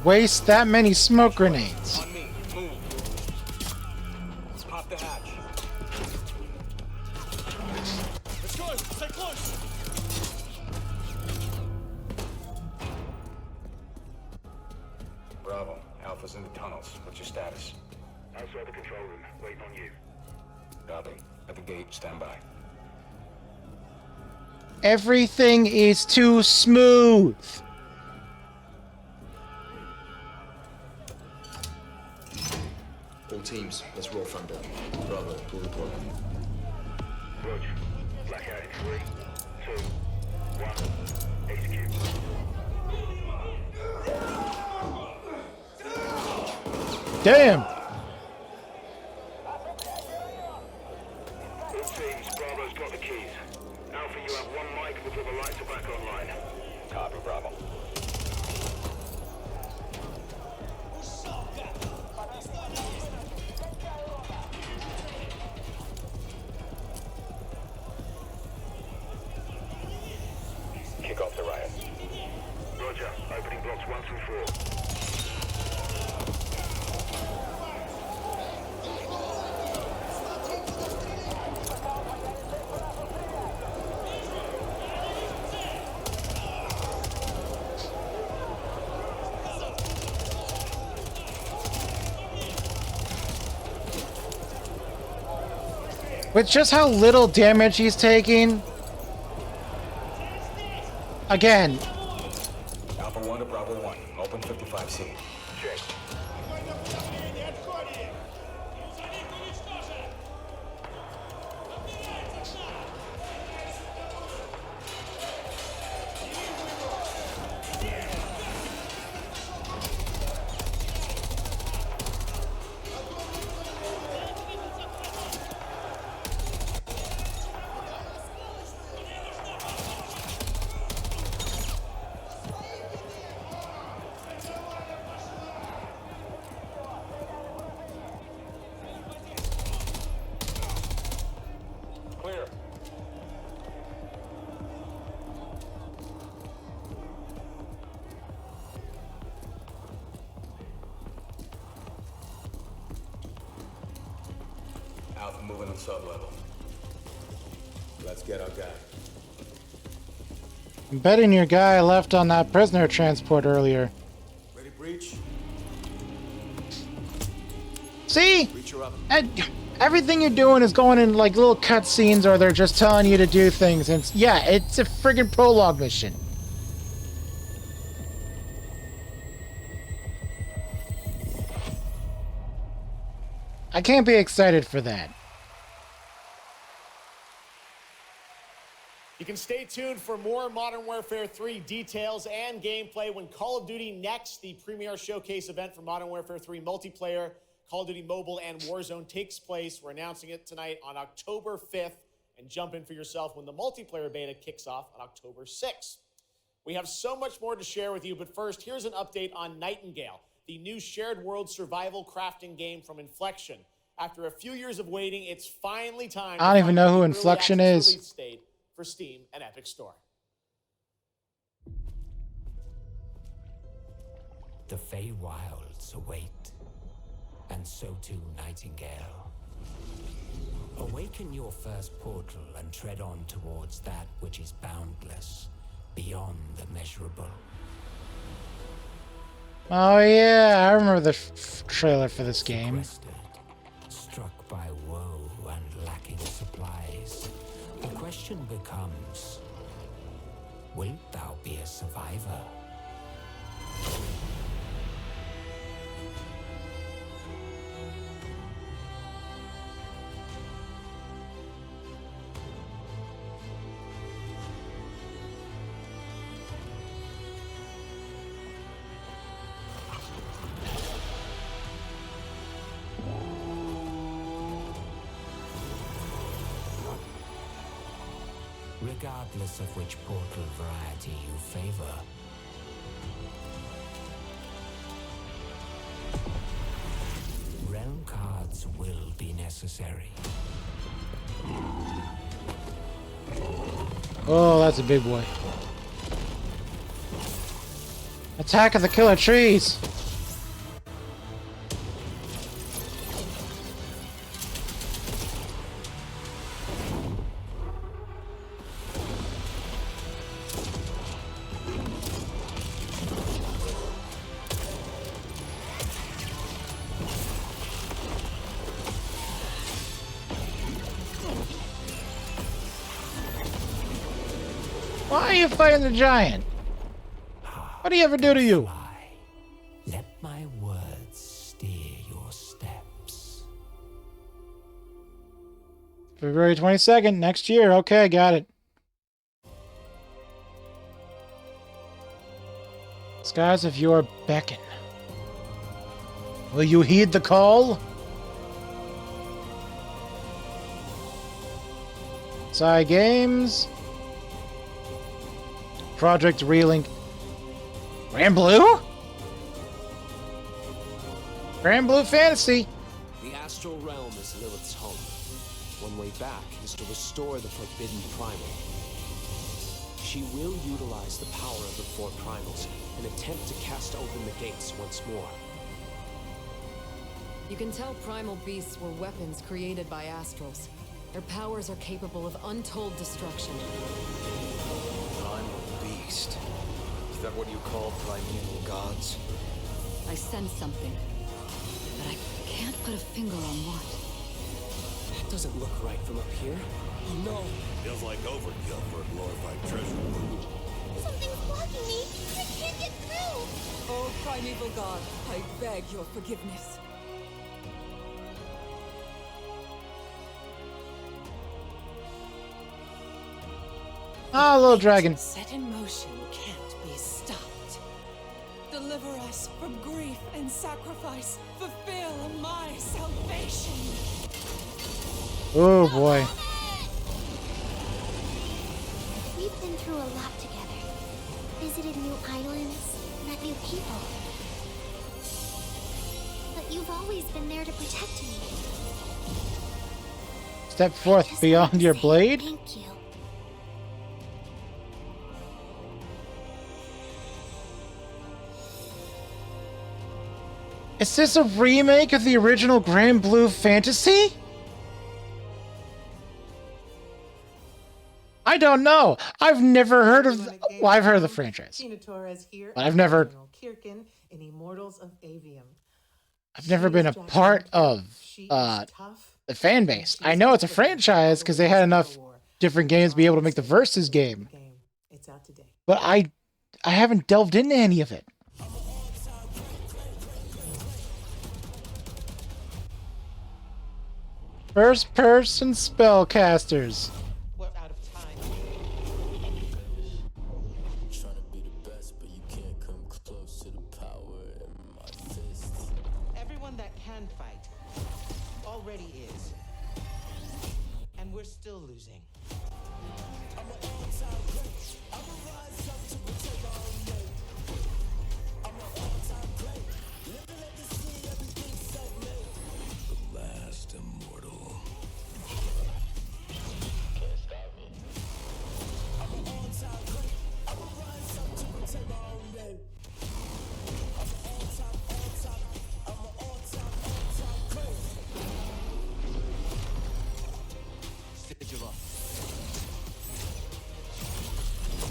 waste that many smoke grenades? On me. Move. Pop the hatch. Let's go. Stay close. Bravo. Alpha's in the tunnels. What's your status? Outside the control room. Waiting on you. Copy. At the gate. Stand by. Everything is too smooth. All teams, let's roll thunder. Bravo, pull report. Roger. Blackout in 3, 2, 1. Execute. Damn. All teams, Bravo's got the keys. Alpha, you have 1 mic before the lights are back online. Copy, Bravo. Kick off the riot. Roger. Opening blocks 1 through 4. With just how little damage he's taking. Again. Alpha 1 to Bravo 1. Open 55C. Check. Clear. Alpha moving on sub-level. Let's get our guy. I'm betting your guy left on that prisoner transport earlier. Ready, breach? See? Breach her up. Everything you're doing is going in like little cutscenes, or they're just telling you to do things. And it's a friggin' prologue mission. I can't be excited for that. You can stay tuned for more Modern Warfare 3 details and gameplay when Call of Duty Next, the premier showcase event for Modern Warfare 3 multiplayer, Call of Duty Mobile, and Warzone takes place. We're announcing it tonight on October 5th, and jump in for yourself when the multiplayer beta kicks off on October 6th. We have so much more to share with you, but first, here's an update on Nightingale, the new shared world survival crafting game from Inflection. After a few years of waiting, it's finally time. I don't even know who Inflection is. Release date for Steam and Epic Store. The Feywilds await, and so too Nightingale. Awaken your first portal and tread on towards that which is boundless, beyond the measurable. Oh yeah, I remember the trailer for this game. Struck by woe and lacking supplies, the question becomes, wilt thou be a survivor? regardless of which portal variety you favor. Realm cards will be necessary. Oh, that's a big boy. Attack of the killer trees! Why are you fighting the giant? What do he ever do to you? Let my words steer your steps. February 22nd, next year. Okay, got it. Skies of your beckon. Will you heed the call? Side Games. Project Relink. Grand Blue? Grand Blue Fantasy. The astral realm is Lilith's home. One way back is to restore the forbidden primal. She will utilize the power of the four primals and attempt to cast open the gates once more. You can tell primal beasts were weapons created by astrals. Their powers are capable of untold destruction. Primal beast. Is that what you call primeval gods? I sense something, but I can't put a finger on what. That doesn't look right from up here. Oh no! Feels like overkill for a glorified treasure. Something's blocking me! I can't get through! Oh, primeval god, I beg your forgiveness. Ah, little dragon. Set in motion can't be stopped. Deliver us from grief and sacrifice. Fulfill my salvation. Oh boy. We've been through a lot together. Visited new islands, met new people. But you've always been there to protect me. Step forth beyond your blade? Thank you. Is this a remake of the original Grand Blue Fantasy? I don't know. I've never heard of. Well, I've heard of the franchise, but I've never. I've never been a part of the fan base. I know it's a franchise because they had enough different games to be able to make the Versus game. But I haven't delved into any of it. First-person spellcasters. We're out of time. Trying to be the best, but you can't come close to the power in my fists. Everyone that can fight already is. And we're still losing. The last immortal.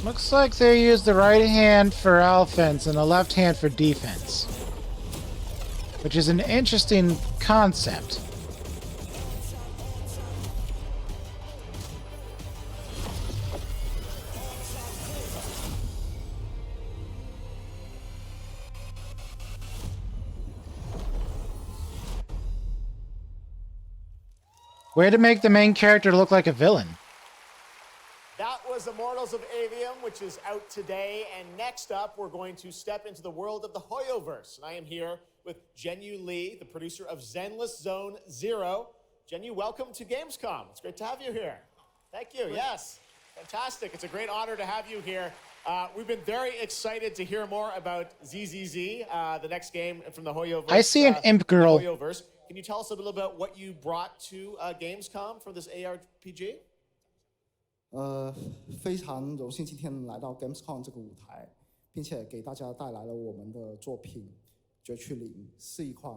Looks like they use the right hand for offense and the left hand for defense, which is an interesting concept. Way to make the main character look like a villain. That was Immortals of Avium, which is out today. And next up, we're going to step into the world of the Hoyoverse. And I am here with Jenyu Lee, the producer of Zenless Zone Zero. Jenyu, welcome to Gamescom. It's great to have you here. Thank you, yes. Fantastic. It's a great honor to have you here. We've been very excited to hear more about ZZZ, the next game from the Hoyoverse. I see an imp girl. Hoyoverse. Can you tell us a little about what you brought to Gamescom for this ARPG? 非常荣幸今天来到 gamescom 这个舞台，并且给大家带来了我们的作品《绝区零》，是一款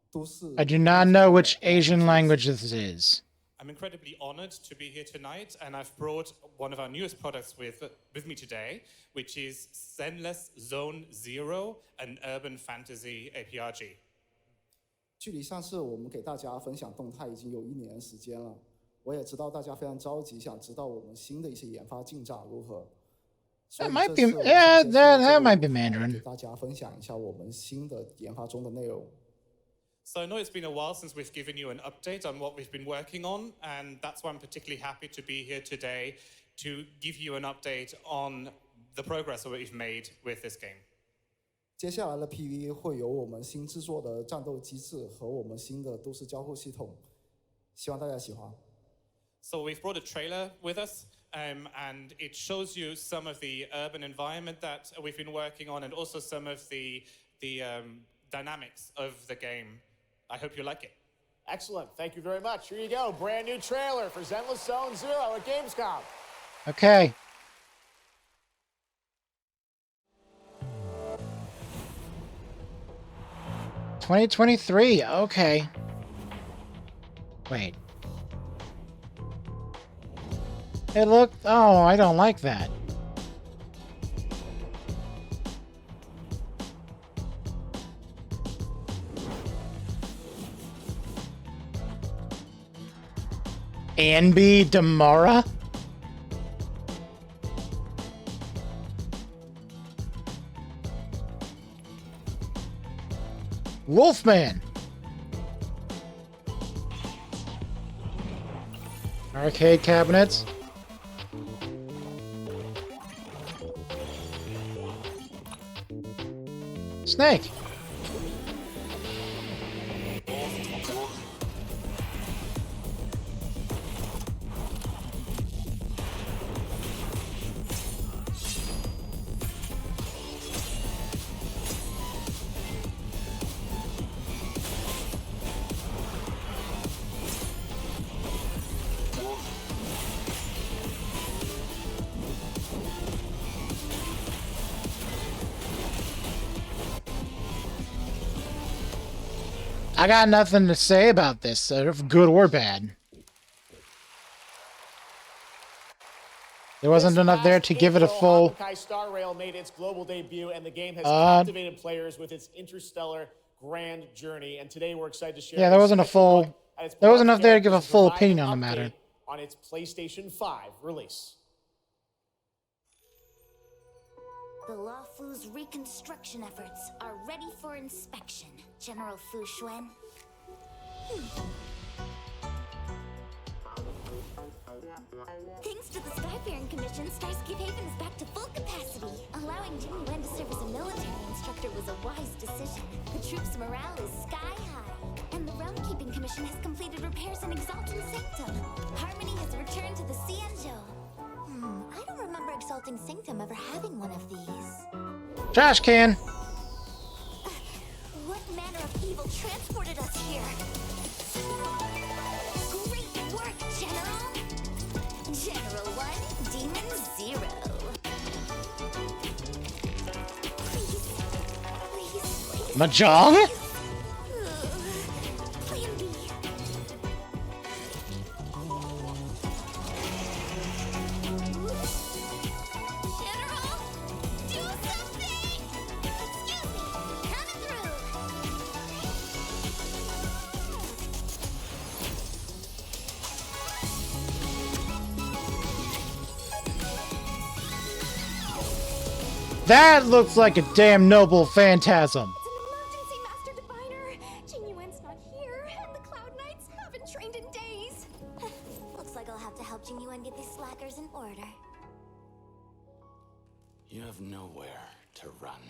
都市。I do not know which Asian language this is. I'm incredibly honored to be here tonight, and I've brought one of our newest products with me today, which is Zenless Zone Zero, an urban fantasy APRG. 距离上次我们给大家分享动态已经有1年的时间了，我也知道大家非常着急，想知道我们新的一些研发进展如何。That might be, yeah, that might be Mandarin. 给大家分享一下我们新的研发中的内容。 So I know it's been a while since we've given you an update on what we've been working on, and that's why I'm particularly happy to be here today to give you an update on the progress that we've made with this game. 接下来的 PV 会有我们新制作的战斗机制和我们新的都市交互系统，希望大家喜欢。 So we've brought a trailer with us, and it shows you some of the urban environment that we've been working on, and also some of the dynamics of the game. I hope you like it. Excellent. Thank you very much. Here you go. Brand new trailer for Zenless Zone Zero at Gamescom. Okay. $2023. Okay. Wait. It looked... Oh, I don't like that. Anby Damara? Wolfman! Arcade cabinets. Snake! I got nothing to say about this, good or bad. There wasn't enough there to give it a full... Star Rail made its global debut, and the game has captivated players with its interstellar grand journey. And today we're excited to share... Yeah, there wasn't a full... There wasn't enough there to give a full opinion on the matter. On its PlayStation 5 release. The Luofu's reconstruction efforts are ready for inspection, General Fu Xuan. Thanks to the Skyfaring Commission, Starscape Haven is back to full capacity. Allowing Jin Yuan to serve as a military instructor was a wise decision. The troops' morale is sky high. And the Realm-Keeping Commission has completed repairs in Exalting Sanctum. Harmony has returned to the Xianzhou. I don't remember Exalting Sanctum ever having one of these. Trash can! What manner of evil transported us here? Great work, General! General 1, Demon 0. Please. Mahjong? Plan B. General, do something! Excuse me, coming through. That looks like a damn noble phantasm. Emergency, Master Diviner! Jin Yuan's not here, and the Cloud Knights haven't trained in days. Looks like I'll have to help Jin Yuan get these slackers in order. You have nowhere to run.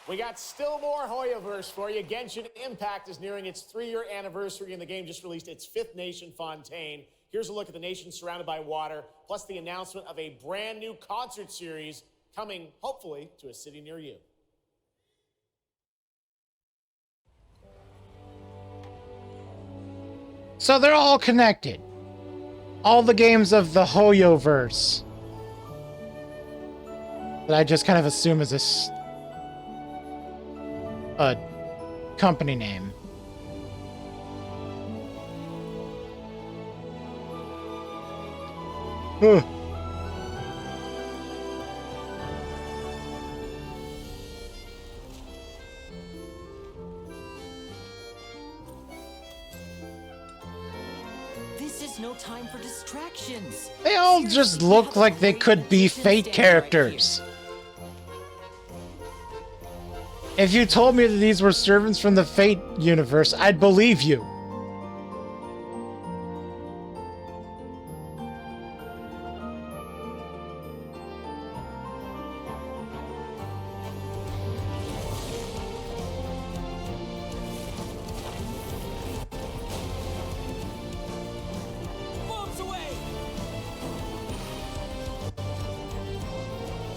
We got still more Hoyoverse for you. Genshin Impact is nearing its 3-year anniversary, and the game just released its 5th nation, Fontaine. Here's a look at the nation surrounded by water, plus the announcement of a brand new concert series coming, hopefully, to a city near you. So they're all connected. All the games of the Hoyoverse. That I just kind of assume is a company name. Huh. This is no time for distractions. They all just look like they could be Fate characters. If you told me that these were servants from the Fate universe, I'd believe you. Bombs away!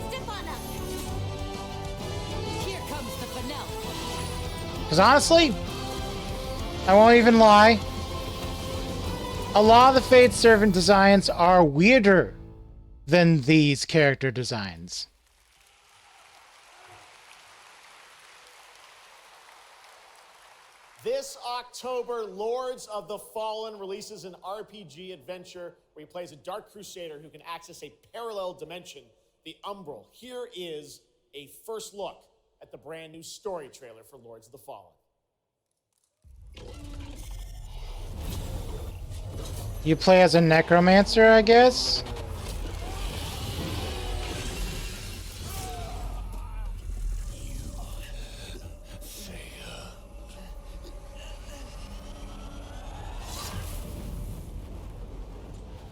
Step on up. Here comes the finale. Because honestly, I won't even lie. A lot of the Fate servant designs are weirder than these character designs. This October, Lords of the Fallen releases an RPG adventure where he plays a Dark Crusader who can access a parallel dimension, the Umbral. Here is a first look at the brand new story trailer for Lords of the Fallen. You play as a necromancer, I guess?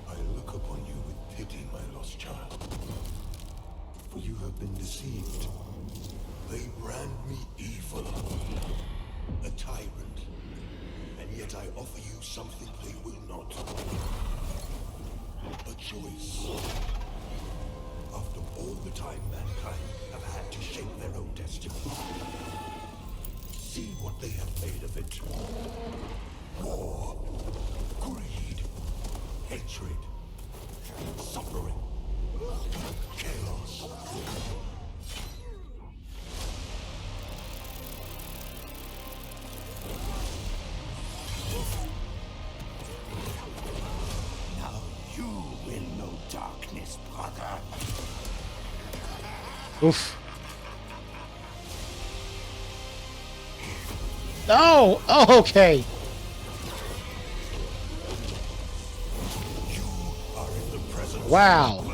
I look upon you with pity, my lost child. For you have been deceived. They brand me evil. A tyrant. And yet I offer you something they will not. A choice. After all the time mankind have had to shape their own destiny. See what they have made of it. War. Greed. Hatred. Suffering. Chaos. Now you will know darkness, brother. Oof. No! Oh, okay. Wow.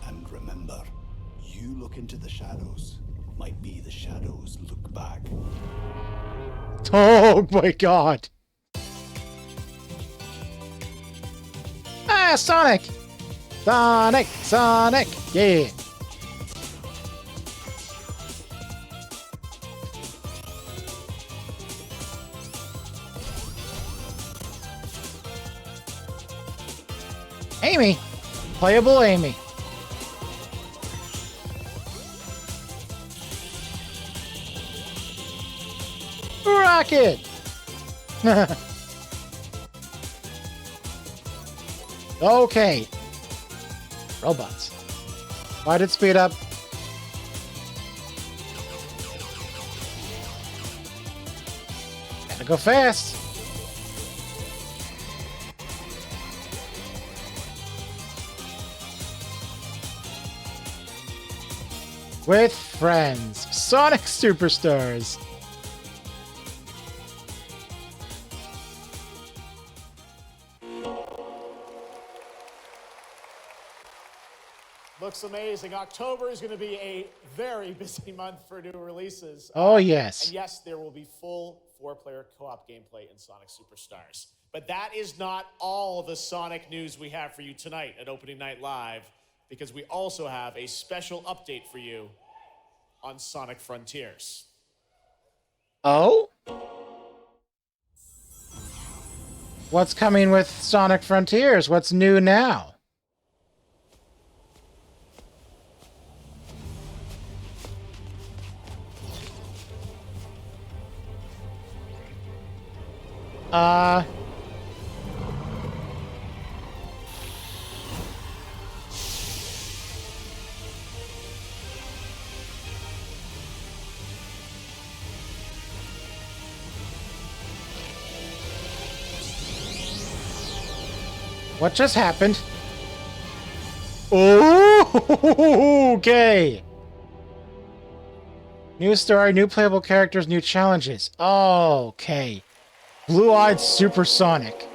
And remember, you look into the shadows, might be the shadows look back. Oh my god. Ah, Sonic! Sonic! Sonic! Yeah! Amy! Playable Amy. Rocket! Okay. Robots. Why did speed up? Gotta go fast. With friends. Sonic Superstars. Looks amazing. October is going to be a very busy month for new releases. Oh, yes. And yes, there will be full 4-player co-op gameplay in Sonic Superstars. But that is not all the Sonic news we have for you tonight at Opening Night Live. because we also have a special update for you on Sonic Frontiers. Oh? What's coming with Sonic Frontiers? What's new now? What just happened? Oh, okay. New story, new playable characters, new challenges. Okay. Blue-eyed supersonic.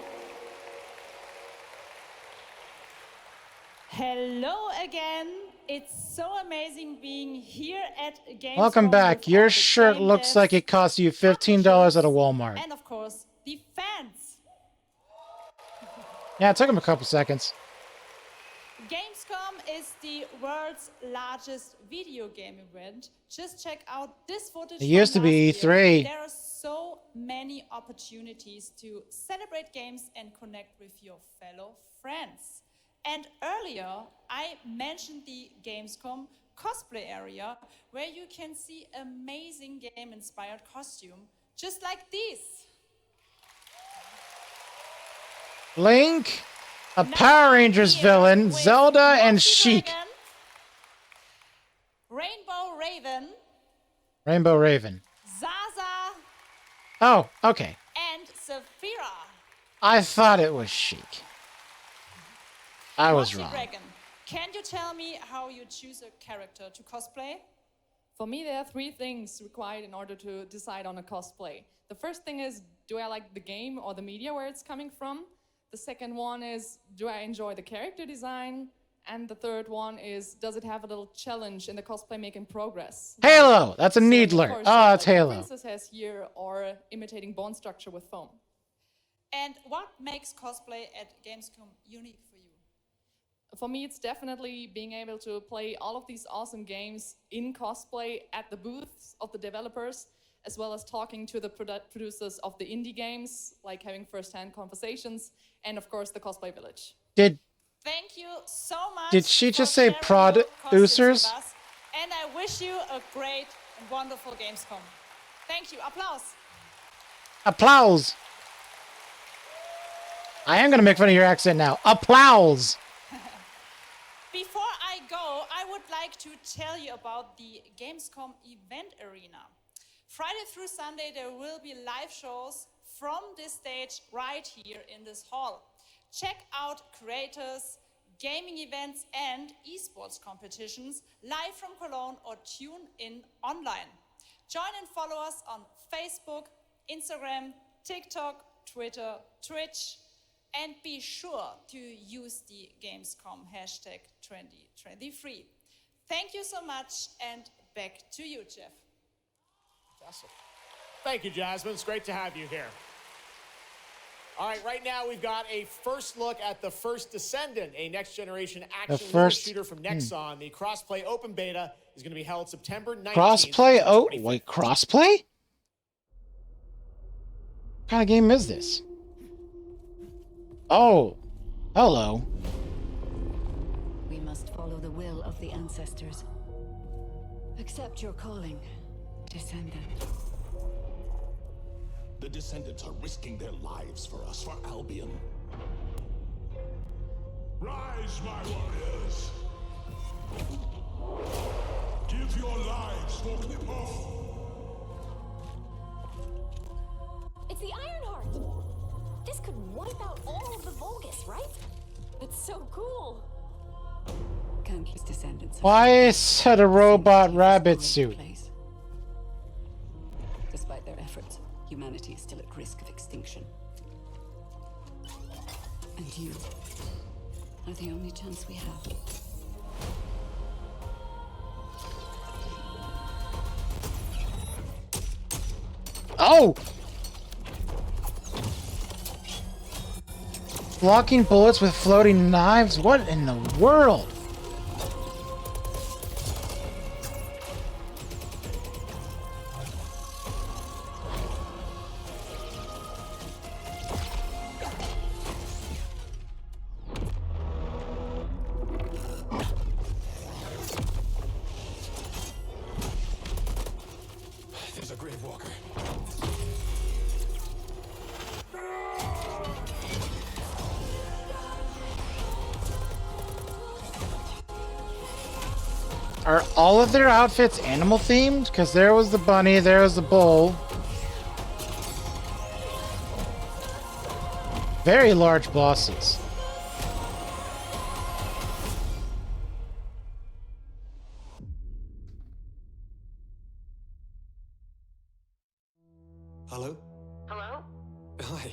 Hello again. It's so amazing being here at gamescom. Welcome back. Your shirt looks like it cost you $15 at a Walmart. And of course, the fans. Yeah, it took him a couple seconds. Gamescom is the world's largest video game event. Just check out this footage. It used to be E3. There are so many opportunities to celebrate games and connect with your fellow friends. And earlier, I mentioned the Gamescom cosplay area, where you can see amazing game-inspired costume, just like these. Link, a Power Rangers villain, Zelda, and Sheik. Rainbow Raven. Rainbow Raven. Zaza. Oh, okay. And Saphira. I thought it was Sheik. I was wrong. Dragon, can you tell me how you choose a character to cosplay? For me, there are 3 things required in order to decide on a cosplay. The first thing is, do I like the game or the media where it's coming from? The second one is, do I enjoy the character design? And the third one is, does it have a little challenge in the cosplay making progress? Halo! That's a Needler. Oh, it's Halo. Princess has here, or imitating bone structure with foam. And what makes cosplay at Gamescom unique for you? For me, it's definitely being able to play all of these awesome games in cosplay at the booths of the developers, as well as talking to the producers of the indie games, like having first-hand conversations, and of course the cosplay village. Thank you so much. Did she just say producers? And I wish you a great and wonderful Gamescom. Thank you. Applause. Applause. I am going to make fun of your accent now. Applause. Before I go, I would like to tell you about the Gamescom event arena. Friday through Sunday, there will be live shows from this stage right here in this hall. Check out creators, gaming events, and esports competitions live from Cologne, or tune in online. Join and follow us on Facebook, Instagram, TikTok, Twitter, Twitch, and be sure to use the Gamescom hashtag 2023. Thank you so much, and back to you, Jeff. Awesome. Thank you, Jasmine. It's great to have you here. All right, right now we've got a first look at the first Descendant, a next-generation action shooter from Nexon. The Crossplay Open Beta is going to be held September 19th. Crossplay? Oh, wait, crossplay? What kind of game is this? Oh, hello. We must follow the will of the ancestors. Accept your calling, Descendant. The Descendants are risking their lives for us, for Albion. Rise, my warriors! Give your lives for Clipoff! It's the Ironheart! This could wipe out all of the Vulgus, right? It's so cool! Countless descendants. Why is it a robot rabbit suit? Despite their efforts, humanity is still at risk of extinction. And you are the only chance we have. Oh! Blocking bullets with floating knives? What in the world? Are all of their outfits animal themed? Because there was the bunny, there was the bull. Very large bosses. Hello? Hello? Hi.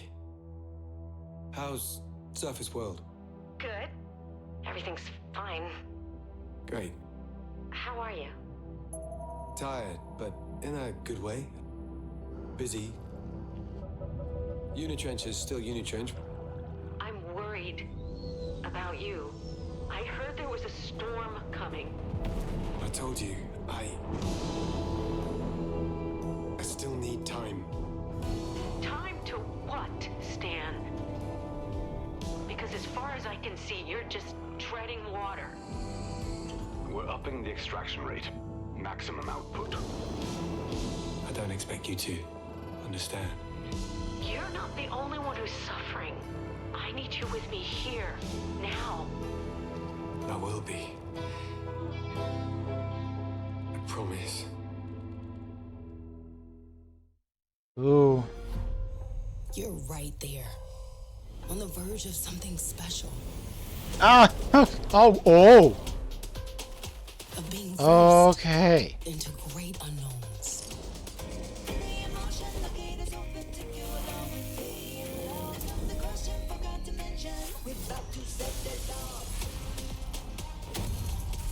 How's Surface World? Good. Everything's fine. Great. How are you? Tired, but in a good way. Busy. Unitrench is still Unitrench. I'm worried about you. I heard there was a storm coming. I told you, I still need time. Time to what, Stan? Because as far as I can see, you're just treading water. We're upping the extraction rate. Maximum output. I don't expect you to understand. You're not the only one who's suffering. I need you with me here, now. I will be. I promise. Ooh. You're right there. On the verge of something special. Ah! Oh! Of being Okay. into great unknowns.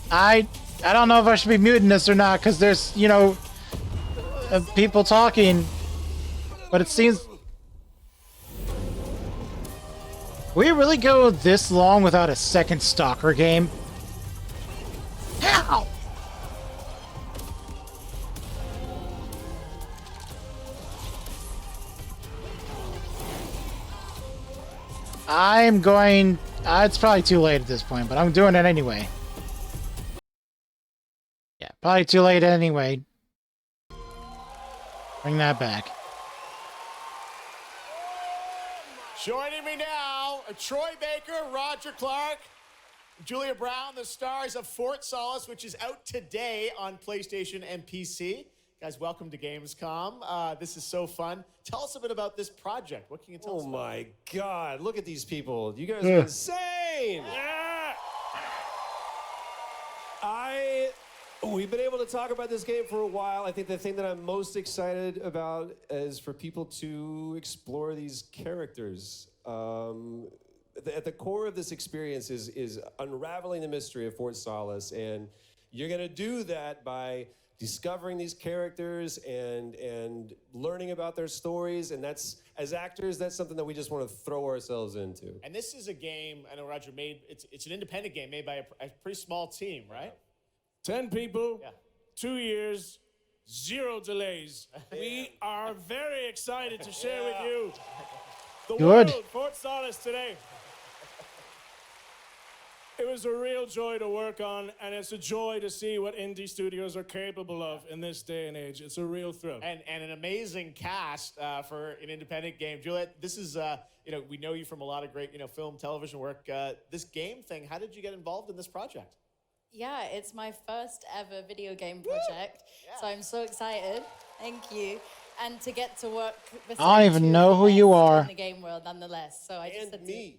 I don't know if I should be muting this or not, because there's, you know, people talking, but it seems... We really go this long without a second Stalker game? How? I'm going... it's probably too late at this point, but I'm doing it anyway. Yeah, probably too late anyway. Bring that back. Joining me now, Troy Baker, Roger Clark, Julia Brown, the stars of Fort Solace, which is out today on PlayStation and PC. Guys, welcome to Gamescom. This is so fun. Tell us a bit about this project. What can you tell us about? Oh my God, look at these people. You guys are insane. Yeah. We've been able to talk about this game for a while. I think the thing that I'm most excited about is for people to explore these characters. At the core of this experience is unraveling the mystery of Fort Solace, and you're gonna do that by discovering these characters and learning about their stories, and that's, as actors, that's something that we just want to throw ourselves into. And this is a game, I know Roger made, it's an independent game made by a pretty small team, right? 10 people, 2 years, 0 delays. We are very excited to share with you the Good. world, Fort Solace today. It was a real joy to work on, and it's a joy to see what indie studios are capable of in this day and age. It's a real thrill. And an amazing cast for an independent game. Juliet, this is, we know you from a lot of great, film, television work. This game thing, how did you get involved in this project? Yeah, it's my first ever video game project, so I'm so excited. Thank you. And to get to work beside I don't even know who you are. in the game world nonetheless. So I just had to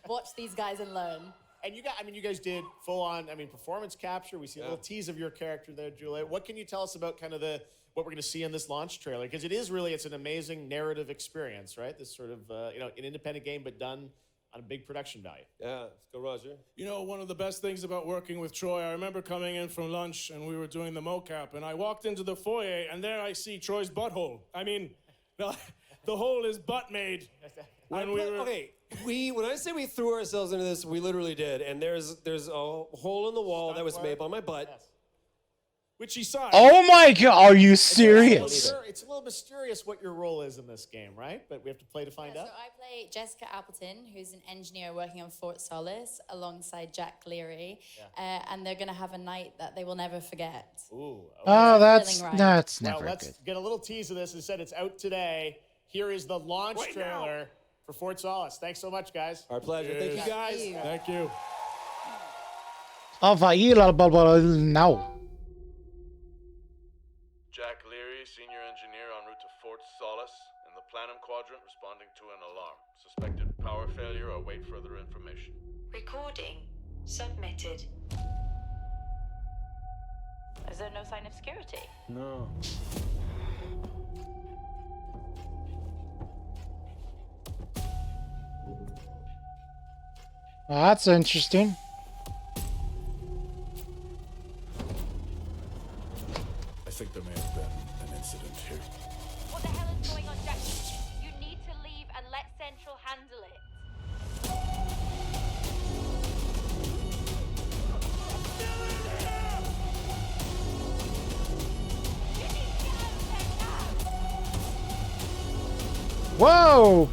watch these guys and learn. And you guys did full on, performance capture. We see a little tease of your character there, Juliet. What can you tell us about kind of what we're going to see in this launch trailer? Because it's an amazing narrative experience, right? This sort of, an independent game, but done on a big production value. Yeah, let's go, Roger. You know, one of the best things about working with Troy, I remember coming in from lunch and we were doing the mocap, and I walked into the foyer and there I see Troy's butthole. I mean, the hole is butt made. When I say we threw ourselves into this, we literally did. And there's a hole in the wall that was made by my butt. Yes. Which he signed. Oh my God, are you serious? It's a little mysterious what your role is in this game, right? But we have to play to find out. So I play Jessica Appleton, who's an engineer working on Fort Solace alongside Jack Leary. And they're going to have a night that they will never forget. Ooh. Oh, that's Well, never let's good. get a little tease of this. It said it's out today. Here is the launch trailer for Fort Solace. Thanks so much, guys. Our pleasure. Thank you, guys. Thank you. Now. Jack Leary, senior engineer en route to Fort Solace, in the Planum Quadrant, responding to an alarm. Suspected power failure. Await further information. Recording submitted. Is there no sign of security? No. Well, that's interesting. I think there may have been an incident here. What the hell is going on, Jack? You need to leave and let Central handle it. Whoa!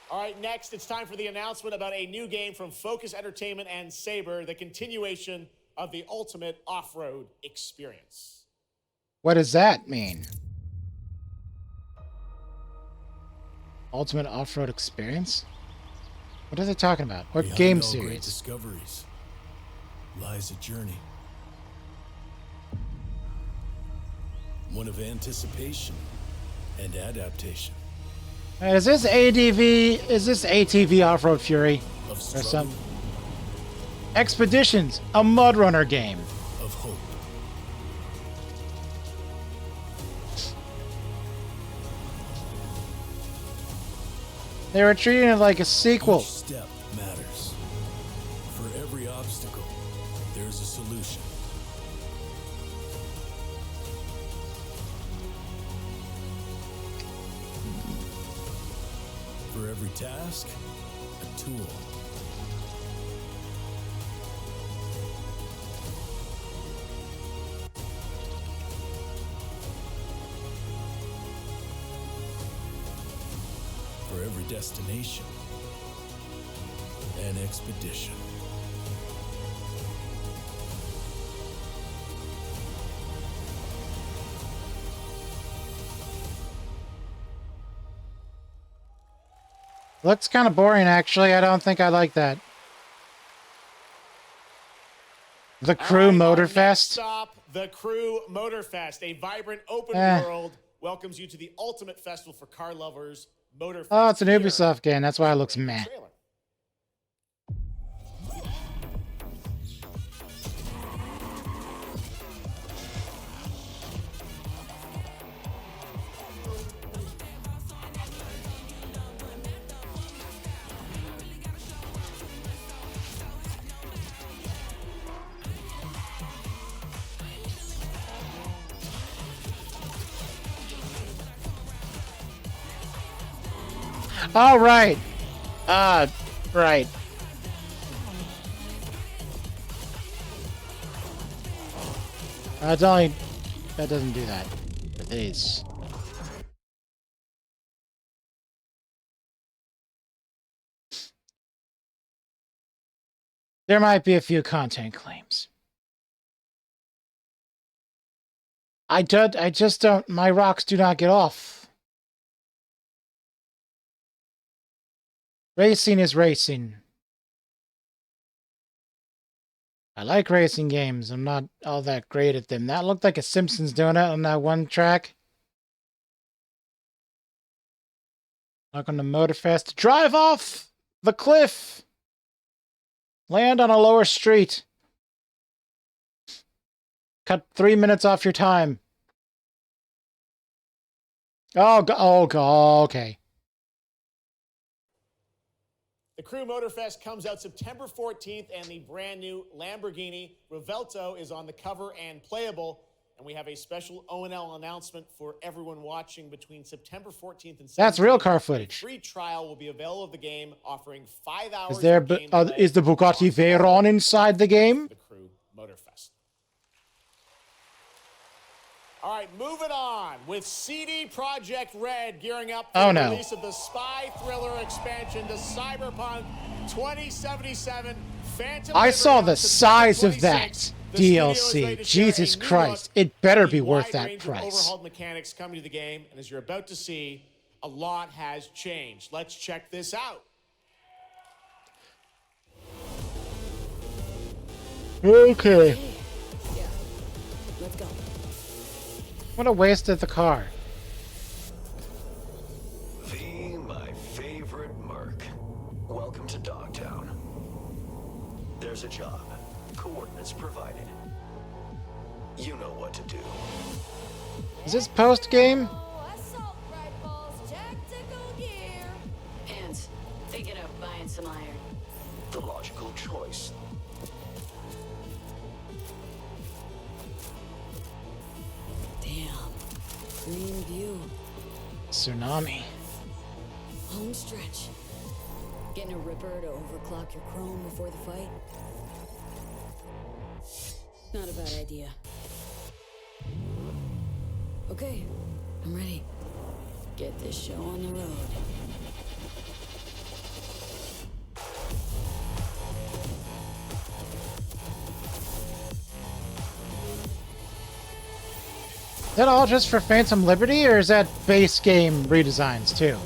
All right, next, it's time for the announcement about a new game from Focus Entertainment and Saber, the continuation of the ultimate off-road experience. What does that mean? Ultimate off-road experience? What are they talking about? What Behind game all great series? discoveries lies a journey. One of anticipation and adaptation. Is this ADV? Is this ATV Off-Road Fury? Of Or struggle, some Expeditions, a Mud Runner game. of hope. They were treating it like a sequel. Each step matters. For every obstacle, there's a solution. For every task, a tool. For every destination, an expedition. Looks kind of boring, actually. I don't think I like that. The Crew Motorfest. Stop, the Crew Motorfest, a vibrant open world, welcomes you to the ultimate festival for car lovers, Motorfest. Oh, it's an Here. Ubisoft game. That's why it looks meh. Trailer. All right. Right. That's only... That doesn't do that. With these. There might be a few content claims. I just don't... My rocks do not get off. Racing is racing. I like racing games. I'm not all that great at them. That looked like a Simpsons donut on that one track. Welcome to Motorfest. Drive off the cliff. Land on a lower street. Cut 3 minutes off your time. Okay. The Crew Motorfest comes out September 14th, and the brand new Lamborghini Revelto is on the cover and playable. And we have a special O&L announcement for everyone watching between September 14th and 17th. That's real car footage. A free trial will be available of the game, offering 5 hours Is there of game play. is the Bugatti Veyron inside the game? The Crew Motorfest. All right, moving on with CD Projekt Red gearing up for Oh, the no. release of the spy thriller expansion to Cyberpunk 2077. Phantom I saw Liberty the on September size of 26th. that The studio is ready DLC. to share a Jesus new Christ. look It better at be the worth wide that range of price. overhauled mechanics coming to the game, and as you're about to see, a lot has changed. Let's check this out. Okay. Yeah. Let's go. What a waste of the car. V, my favorite merc. Welcome to Dogtown. There's a job. Coordinates provided. You know what to do. Is this post-game? Assault rifles, tactical gear. Hands, thinking of buying some iron. The logical choice. Damn. Green view. Tsunami. Home stretch. Getting a ripper to overclock your chrome before the fight? Not a bad idea. Okay, I'm ready. Get this show on the road. Is that all just for Phantom Liberty, or is that base game redesigns too?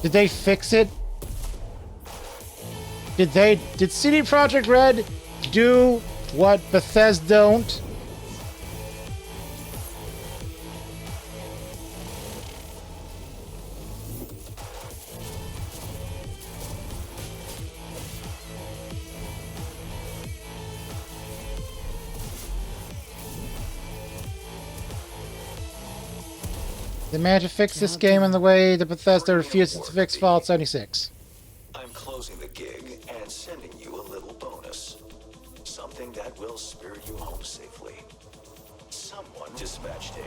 Did they fix it? Did CD Projekt Red do what Bethesda don't? They managed to fix this game in the way that Bethesda refuses to fix Fallout 76. I'm closing the gig and sending you a little bonus. Something that will spirit you home safely. Someone dispatched a...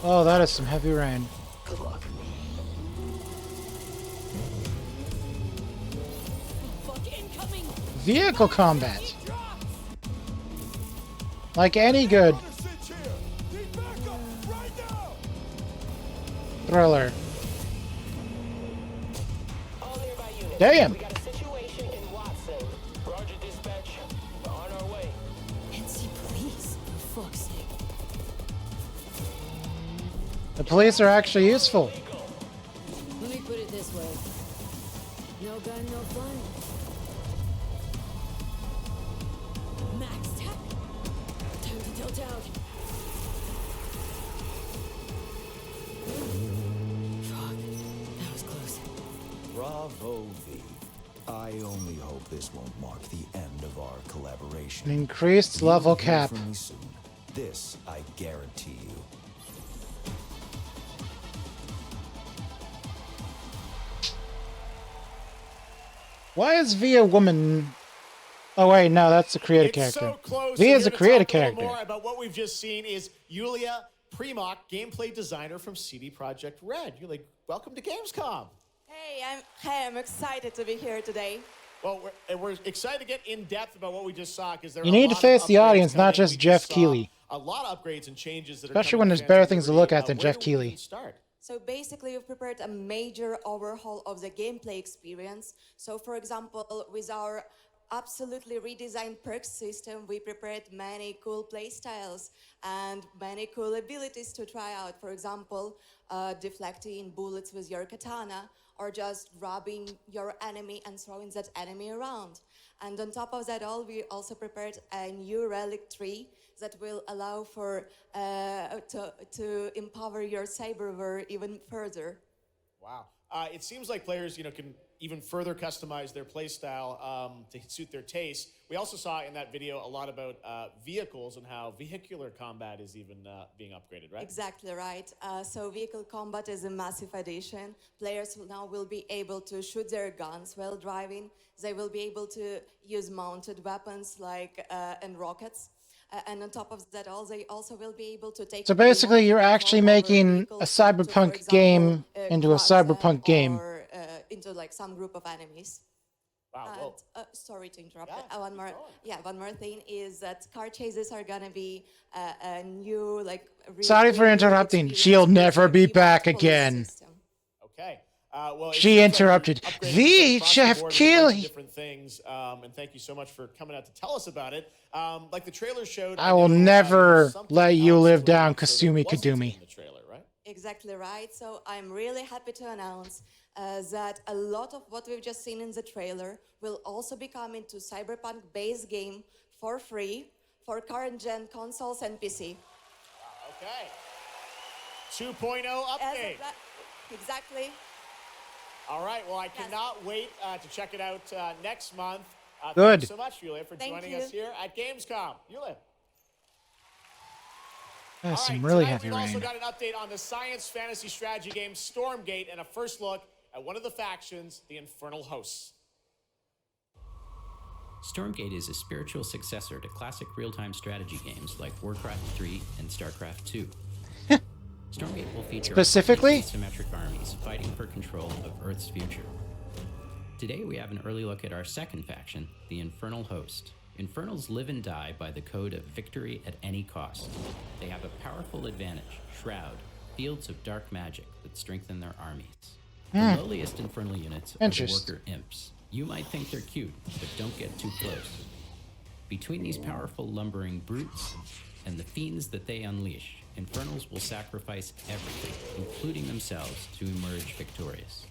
Oh, that is some heavy rain. Good luck. Vehicle combat. Like any good thriller. Damn! NC police, for fuck's sake. The police are actually useful. Let me put it this way. No gun, no fun. Max tech. Time to tilt out. Fuck. That was close. Bravo, V. I only hope this won't mark the end of our collaboration. An increased level cap. From me soon. This I guarantee you. Why is V a woman? Oh wait, no, that's a creative It's character. so close. V and is here a to creative talk a little character. more about what we've just seen is Yulia Primok, gameplay designer from CD Projekt Red. You're like, welcome to Gamescom. Hey, I'm excited to be here today. Well, we're excited to get in depth about what we just saw because there You are a need to lot of face the upgrades audience, not coming. just We Jeff saw Keighley. A lot of upgrades and changes that Especially are when coming there's to better Phantom things to Liberty. look at than Where Jeff do we Keighley. even start? So basically, we've prepared a major overhaul of the gameplay experience. So for example, with our absolutely redesigned perks system, we prepared many cool playstyles and many cool abilities to try out. For example, deflecting bullets with your katana, or just grabbing your enemy and throwing that enemy around. And on top of that all, we also prepared a new relic tree that will allow for to empower your cyberware even further. Wow. It seems like players, can even further customize their playstyle to suit their taste. We also saw in that video a lot about vehicles and how vehicular combat is even being upgraded, right? Exactly right. So vehicle combat is a massive addition. Players now will be able to shoot their guns while driving. They will be able to use mounted weapons like and rockets. And on top of that all, they also will be able to take... So basically, you're actually making a cyberpunk game into a cyberpunk game. Or into like some group of enemies. Wow. And, sorry to interrupt. Yeah, One more. Yeah, one more thing is that car chases are gonna be a new, like. Sorry for really interrupting. experience She'll with never a be revamped back police again. system. Okay. Well, it She seems like you're interrupted. upgrading The across Chef board with a bunch of Keely. different things, and thank you so much for coming out to tell us about it. Like the trailer showed, I will know, you never have something let you else live coming down, up, so that Kasumi wasn't Kadumi. in the trailer, right? Exactly right. So I'm really happy to announce that a lot of what we've just seen in the trailer will also be coming to Cyberpunk base game for free for current gen consoles and PC. Okay. 2.0 update. Exactly. All right. Well, I cannot wait to check it out next month. Good. Thank you so much, Yulia, for Thank joining you. us here at Gamescom. Yulia. That's All some right, really tonight heavy we've also rain. got an update on the science fantasy strategy game Stormgate and a first look at one of the factions, the Infernal Hosts. Stormgate is a spiritual successor to classic real-time strategy games like Warcraft 3 and StarCraft 2. Stormgate will feature Specifically? asymmetric armies fighting for control of Earth's future. Today we have an early look at our second faction, the Infernal Host. Infernals live and die by the code of victory at any cost. They have a powerful advantage, Shroud, fields of dark magic that strengthen their armies. The lowliest Infernal units are the Worker Imps. You might think they're cute, but don't get too close. Between these powerful lumbering brutes and the fiends that they unleash, Infernals will sacrifice everything, including themselves, to emerge victorious.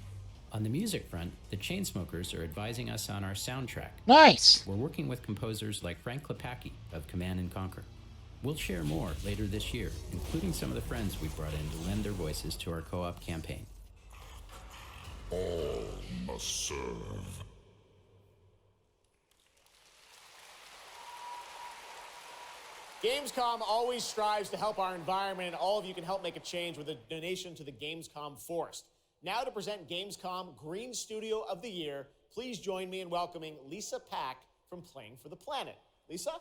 On the music front, the Chainsmokers are advising us on our soundtrack. Nice! We're working with composers like Frank Klepacki of Command & Conquer. We'll share more later this year, including some of the friends we brought in to lend their voices to our co-op campaign. All must serve. Gamescom always strives to help our environment, and all of you can help make a change with a donation to the Gamescom Forest. Now to present Gamescom Green Studio of the Year, please join me in welcoming Lisa Pack from Playing for the Planet. Lisa?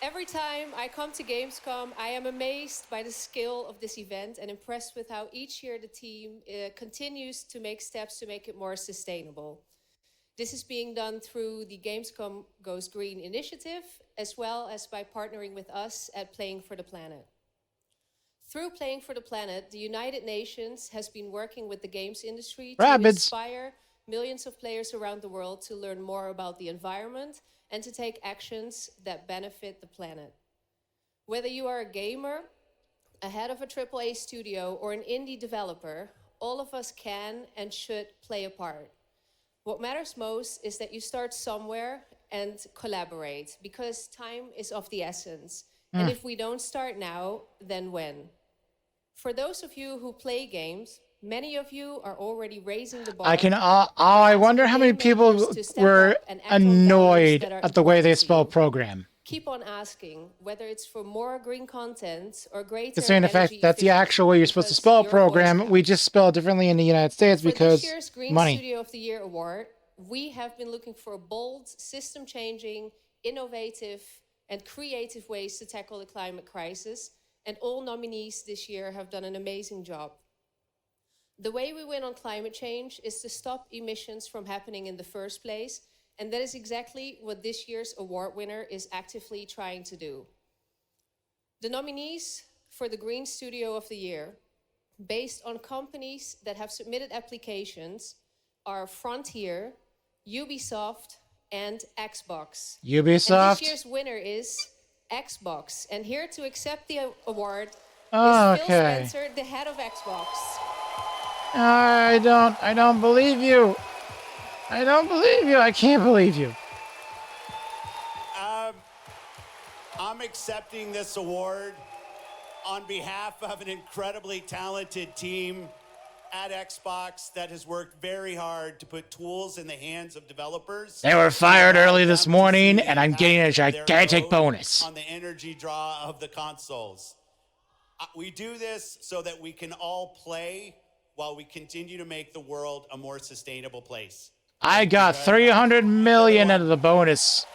Every time I come to Gamescom, I am amazed by the scale of this event and impressed with how each year the team continues to make steps to make it more sustainable. This is being done through the Gamescom Goes Green initiative, as well as by partnering with us at Playing for the Planet. Through Playing for the Planet, the United Nations has been working with the games industry to inspire millions of players around the world to learn more about the environment and to take actions that benefit the planet. Whether you are a gamer, a head of a AAA studio, or an indie developer, all of us can and should play a part. What matters most is that you start somewhere and collaborate, because time is of the essence. And if we don't start now, then when? For those of you who play games, many of you are already raising the bar. I wonder how many people were annoyed at the way they spell program. Keep on asking, whether it's for more green content or greater Considering the fact that's the actual way you're supposed to spell a program, we just spell it differently in the United States because this year's Green money. Studio of the Year award, we have been looking for bold, system-changing, innovative, and creative ways to tackle the climate crisis, and all nominees this year have done an amazing job. The way we win on climate change is to stop emissions from happening in the first place, and that is exactly what this year's award winner is actively trying to do. The nominees for the Green Studio of the Year, based on companies that have submitted applications, are Frontier, Ubisoft, and Xbox. Ubisoft? And this year's winner is Xbox. And here to accept the award is Phil Spencer, the head of Xbox. I don't believe you. I don't believe you. I can't believe you. I'm accepting this award on behalf of an incredibly talented team at Xbox that has worked very hard to put tools in the hands of developers. They were fired early this morning, and I'm getting a gigantic bonus. On the energy draw of the consoles. We do this so that we can all play while we continue to make the world a more sustainable place. I got 300 million out of the bonus.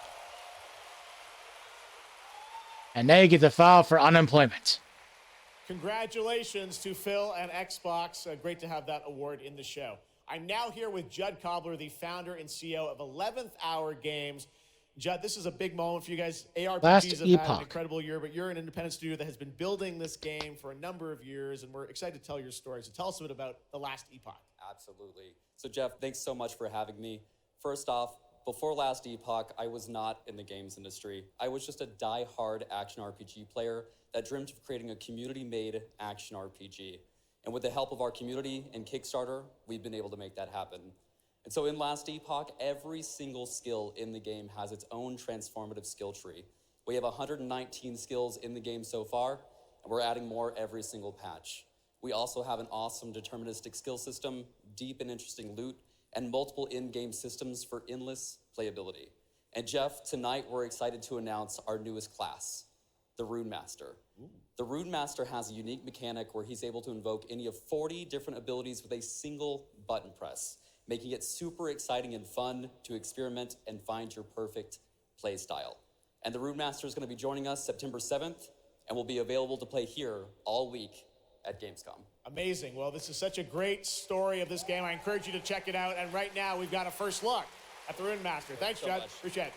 And they get to file for unemployment. Congratulations to Phil and Xbox. Great to have that award in the show. I'm now here with Judd Cobbler, the founder and CEO of 11th Hour Games. Judd, this is a big moment for you guys. ARPGs Last have had Epoch. an incredible year, but you're an independent studio that has been building this game for a number of years, and we're excited to tell your story. So tell us a bit about the Last Epoch. Absolutely. So Jeff, thanks so much for having me. First off, before Last Epoch, I was not in the games industry. I was just a die-hard action RPG player that dreamt of creating a community-made action RPG. And with the help of our community and Kickstarter, we've been able to make that happen. And so in Last Epoch, every single skill in the game has its own transformative skill tree. We have 119 skills in the game so far, and we're adding more every single patch. We also have an awesome deterministic skill system, deep and interesting loot, and multiple in-game systems for endless playability. And Jeff, tonight we're excited to announce our newest class, the Rune Master. The Rune Master has a unique mechanic where he's able to invoke any of 40 different abilities with a single button press, making it super exciting and fun to experiment and find your perfect play style. And the Rune Master is going to be joining us September 7th and will be available to play here all week at Gamescom. Amazing. Well, this is such a great story of this game. I encourage you to check it out. And right now, we've got a first look at the Rune Master. Thanks, Judd. Appreciate it.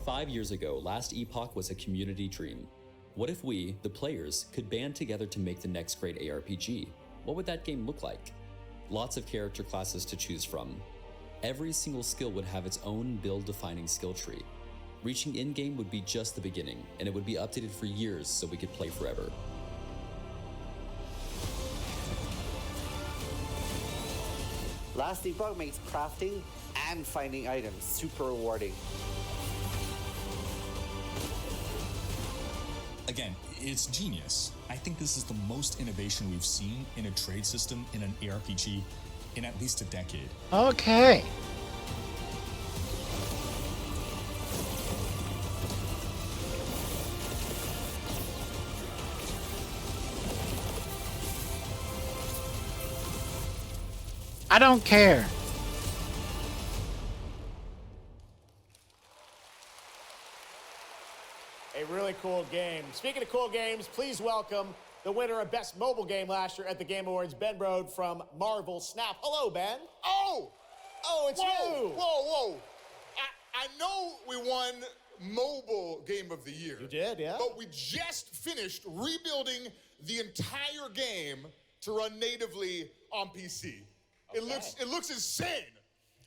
5 years ago, Last Epoch was a community dream. What if we, the players, could band together to make the next great ARPG? What would that game look like? Lots of character classes to choose from. Every single skill would have its own build-defining skill tree. Reaching in-game would be just the beginning, and it would be updated for years so we could play forever. Last Epoch makes crafting and finding items super rewarding. Again, it's genius. I think this is the most innovation we've seen in a trade system in an ARPG in at least a decade. Okay. I don't care. A really cool game. Speaking of cool games, please welcome the winner of Best Mobile Game last year at the Game Awards, Ben Brode from Marvel Snap. Hello, Ben. Oh, it's whoa, you. Whoa. I know we won Mobile Game of the Year. You did, yeah. But we just finished rebuilding the entire game to run natively on PC. Okay. It looks insane.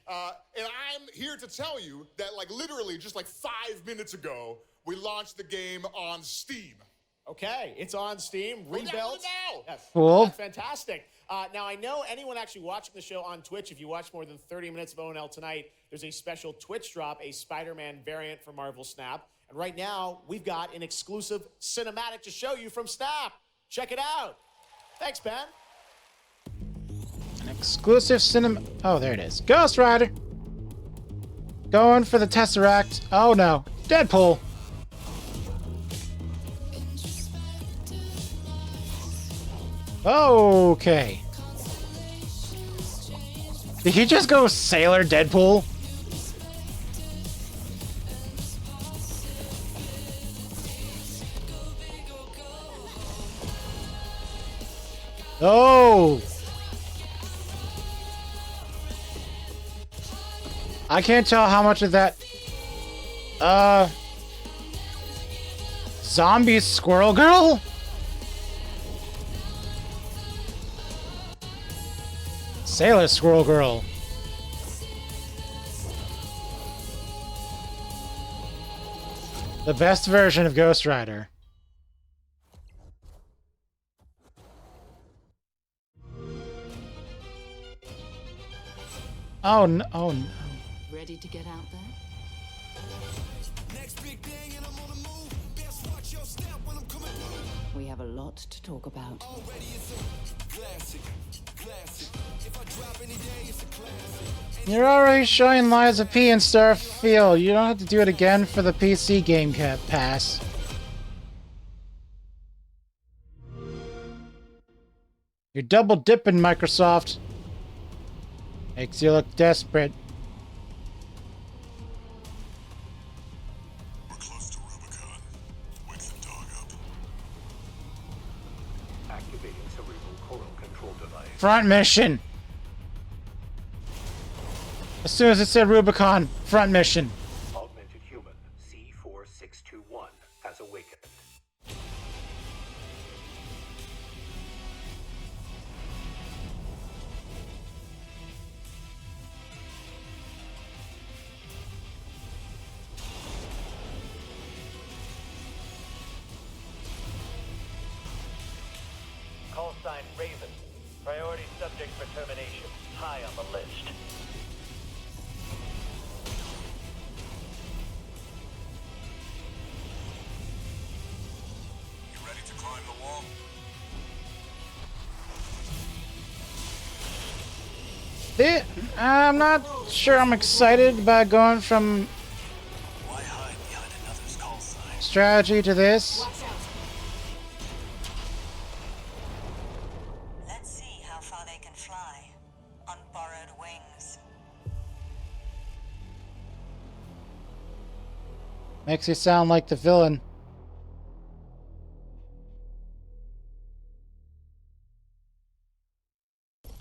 And I'm here to tell you that literally just 5 minutes ago, we launched the game on Steam. Okay, it's on Steam, Go download rebuilt. it now. Yes. Cool. That's fantastic. Now, I know anyone actually watching the show on Twitch, if you watch more than 30 minutes of ONL tonight, there's a special Twitch drop, a Spider-Man variant for Marvel Snap. And right now, we've got an exclusive cinematic to show you from Snap. Check it out. Thanks, Ben. An exclusive cinema. Oh, there it is. Ghost Rider. Going for the Tesseract. Oh no. Deadpool. Okay. Did he just go Sailor Deadpool? Oh! I can't tell how much of that... Zombie Squirrel Girl? Sailor Squirrel Girl. The best version of Ghost Rider. Oh no, oh no. Ready to get out there? We have a lot to talk about. You're already showing Liza P in Starfield. You don't have to do it again for the PC Game Pass. You're double dipping, Microsoft. Makes you look desperate. We're close to Rubicon. Wake the dog up. Activating cerebral coral control. Front mission. As soon as it said Rubicon, front mission. Augmented human C4621 has awakened. Call sign Raven. Priority subject for termination. High on the list. You ready to climb the wall? I'm not sure I'm excited about going from strategy to this. Let's see how far they can fly on borrowed wings. Makes you sound like the villain.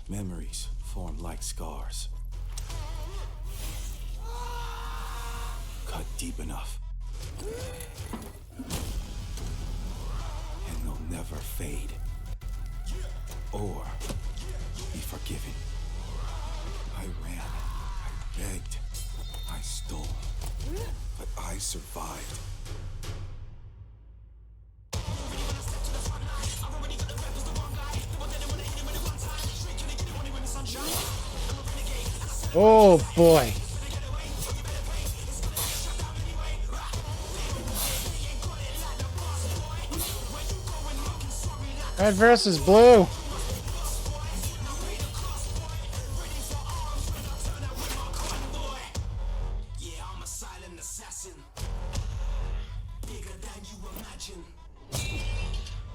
Memories form like scars. Cut deep enough. And they'll never fade. Or be forgiven. I ran. I begged. I stole. But I survived. Oh boy. Red versus blue.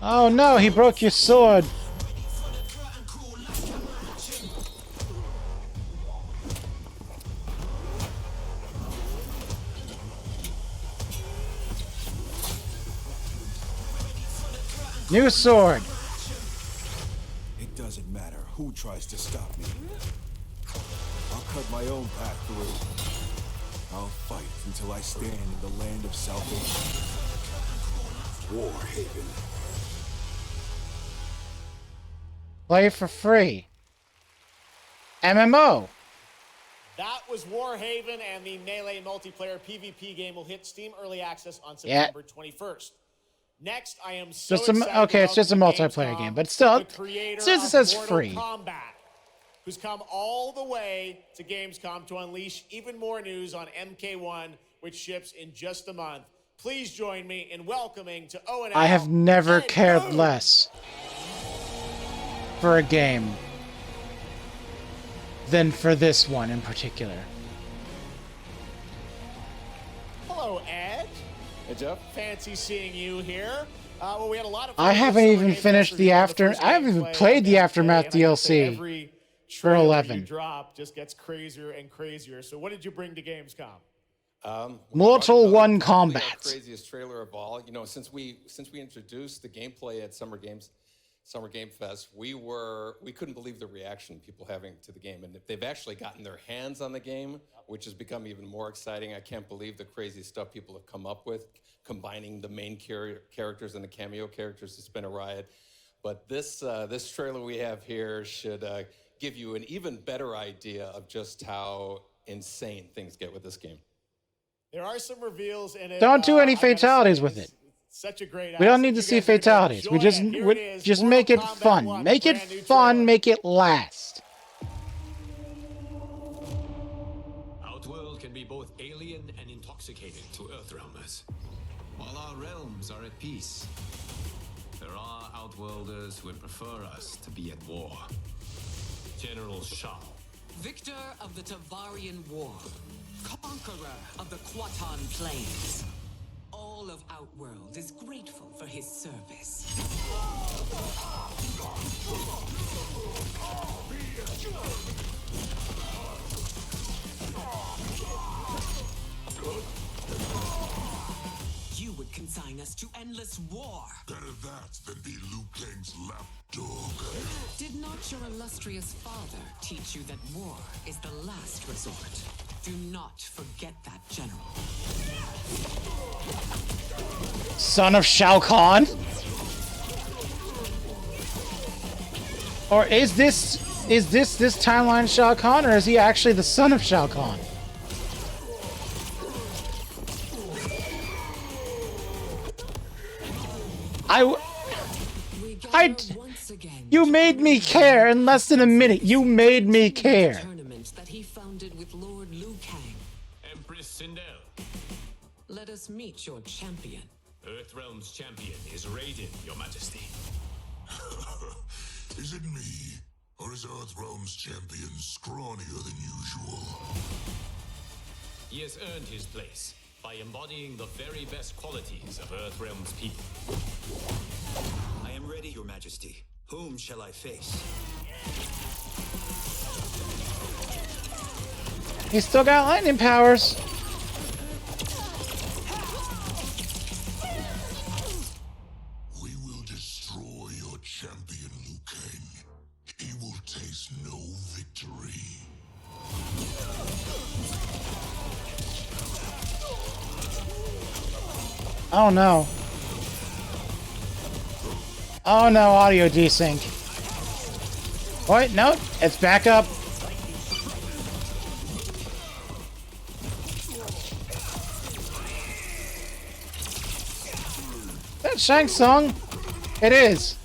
Oh no, he broke your sword. New sword. It doesn't matter who tries to stop me. I'll cut my own path through. I'll fight until I stand in the land of salvation. Warhaven. Play for free. MMO. That was Warhaven, and the Melee multiplayer PvP game will hit Steam Early Access on Yeah. September 21st. Next, I am so Just excited okay, it's just a welcome to multiplayer Gamescom, game, but still, the creator as soon as it of says Mortal free. Kombat, who's come all the way to Gamescom to unleash even more news on MK1, which ships in just a month. Please join me in welcoming to O&L. I have never and cared Boom. less for a game than for this one in particular. Hello, Ed. Hey, Jeff. Fancy seeing you here. Well, we had a lot of. I haven't even finished the after. I haven't even played the Aftermath DLC Every for trailer 11. you drop just gets crazier and crazier. So, what did you bring to Gamescom? Mortal One Combat. Craziest trailer of all. You know, since we introduced the gameplay at Summer Game Fest, we couldn't believe the reaction people having to the game, and they've actually gotten their hands on the game, which has become even more exciting. I can't believe the crazy stuff people have come up with, combining the main characters and the cameo characters. It's been a riot. But this trailer we have here should give you an even better idea of just how insane things get with this game. There are some reveals in it. Don't do any I gotta fatalities say, with it's it. Such a great. We don't asset. need to You see guys are gonna fatalities. We enjoy it. Here it is, just Mortal make it Kombat fun. 1, Make it brand new fun. trailer. Make it last. Outworld can be both alien and intoxicating to Earthrealmers. While our realms are at peace, there are Outworlders who would prefer us to be at war. General Shao. Victor of the Tavarian War. Conqueror of the Quatan Plains. All of Outworld is grateful for his service. You would consider consign us to endless war. Better that than be Liu Kang's lapdog. Did not your illustrious father teach you that war is the last resort? Do not forget that, General. Son of Shao Kahn? Or is this timeline Shao Kahn, or is he actually the son of Shao Kahn? You made me care in less than a minute. You made me care. Tournament that he founded with Lord Liu Kang. Empress Sindel. Let us meet your champion. Earthrealm's champion is Raiden, Your Majesty. Is it me, or is Earthrealm's champion scrawnier than usual? He has earned his place by embodying the very best qualities of Earthrealm's people. I am ready, Your Majesty. Whom shall I face? He's still got lightning powers. We will destroy your champion, Liu Kang. He will taste no victory. Oh no. Oh no, audio desync. Wait, no, it's back up. That Shang Tsung? It is.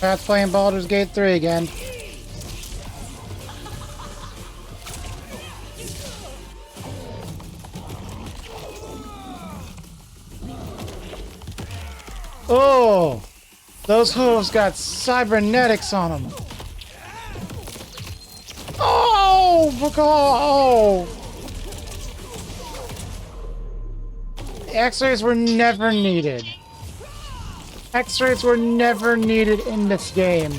Pat's playing Baldur's Gate 3 again. Oh! Those hooves got cybernetics on them. Oh! Oh! X-rays were never needed. X-rays were never needed in this game.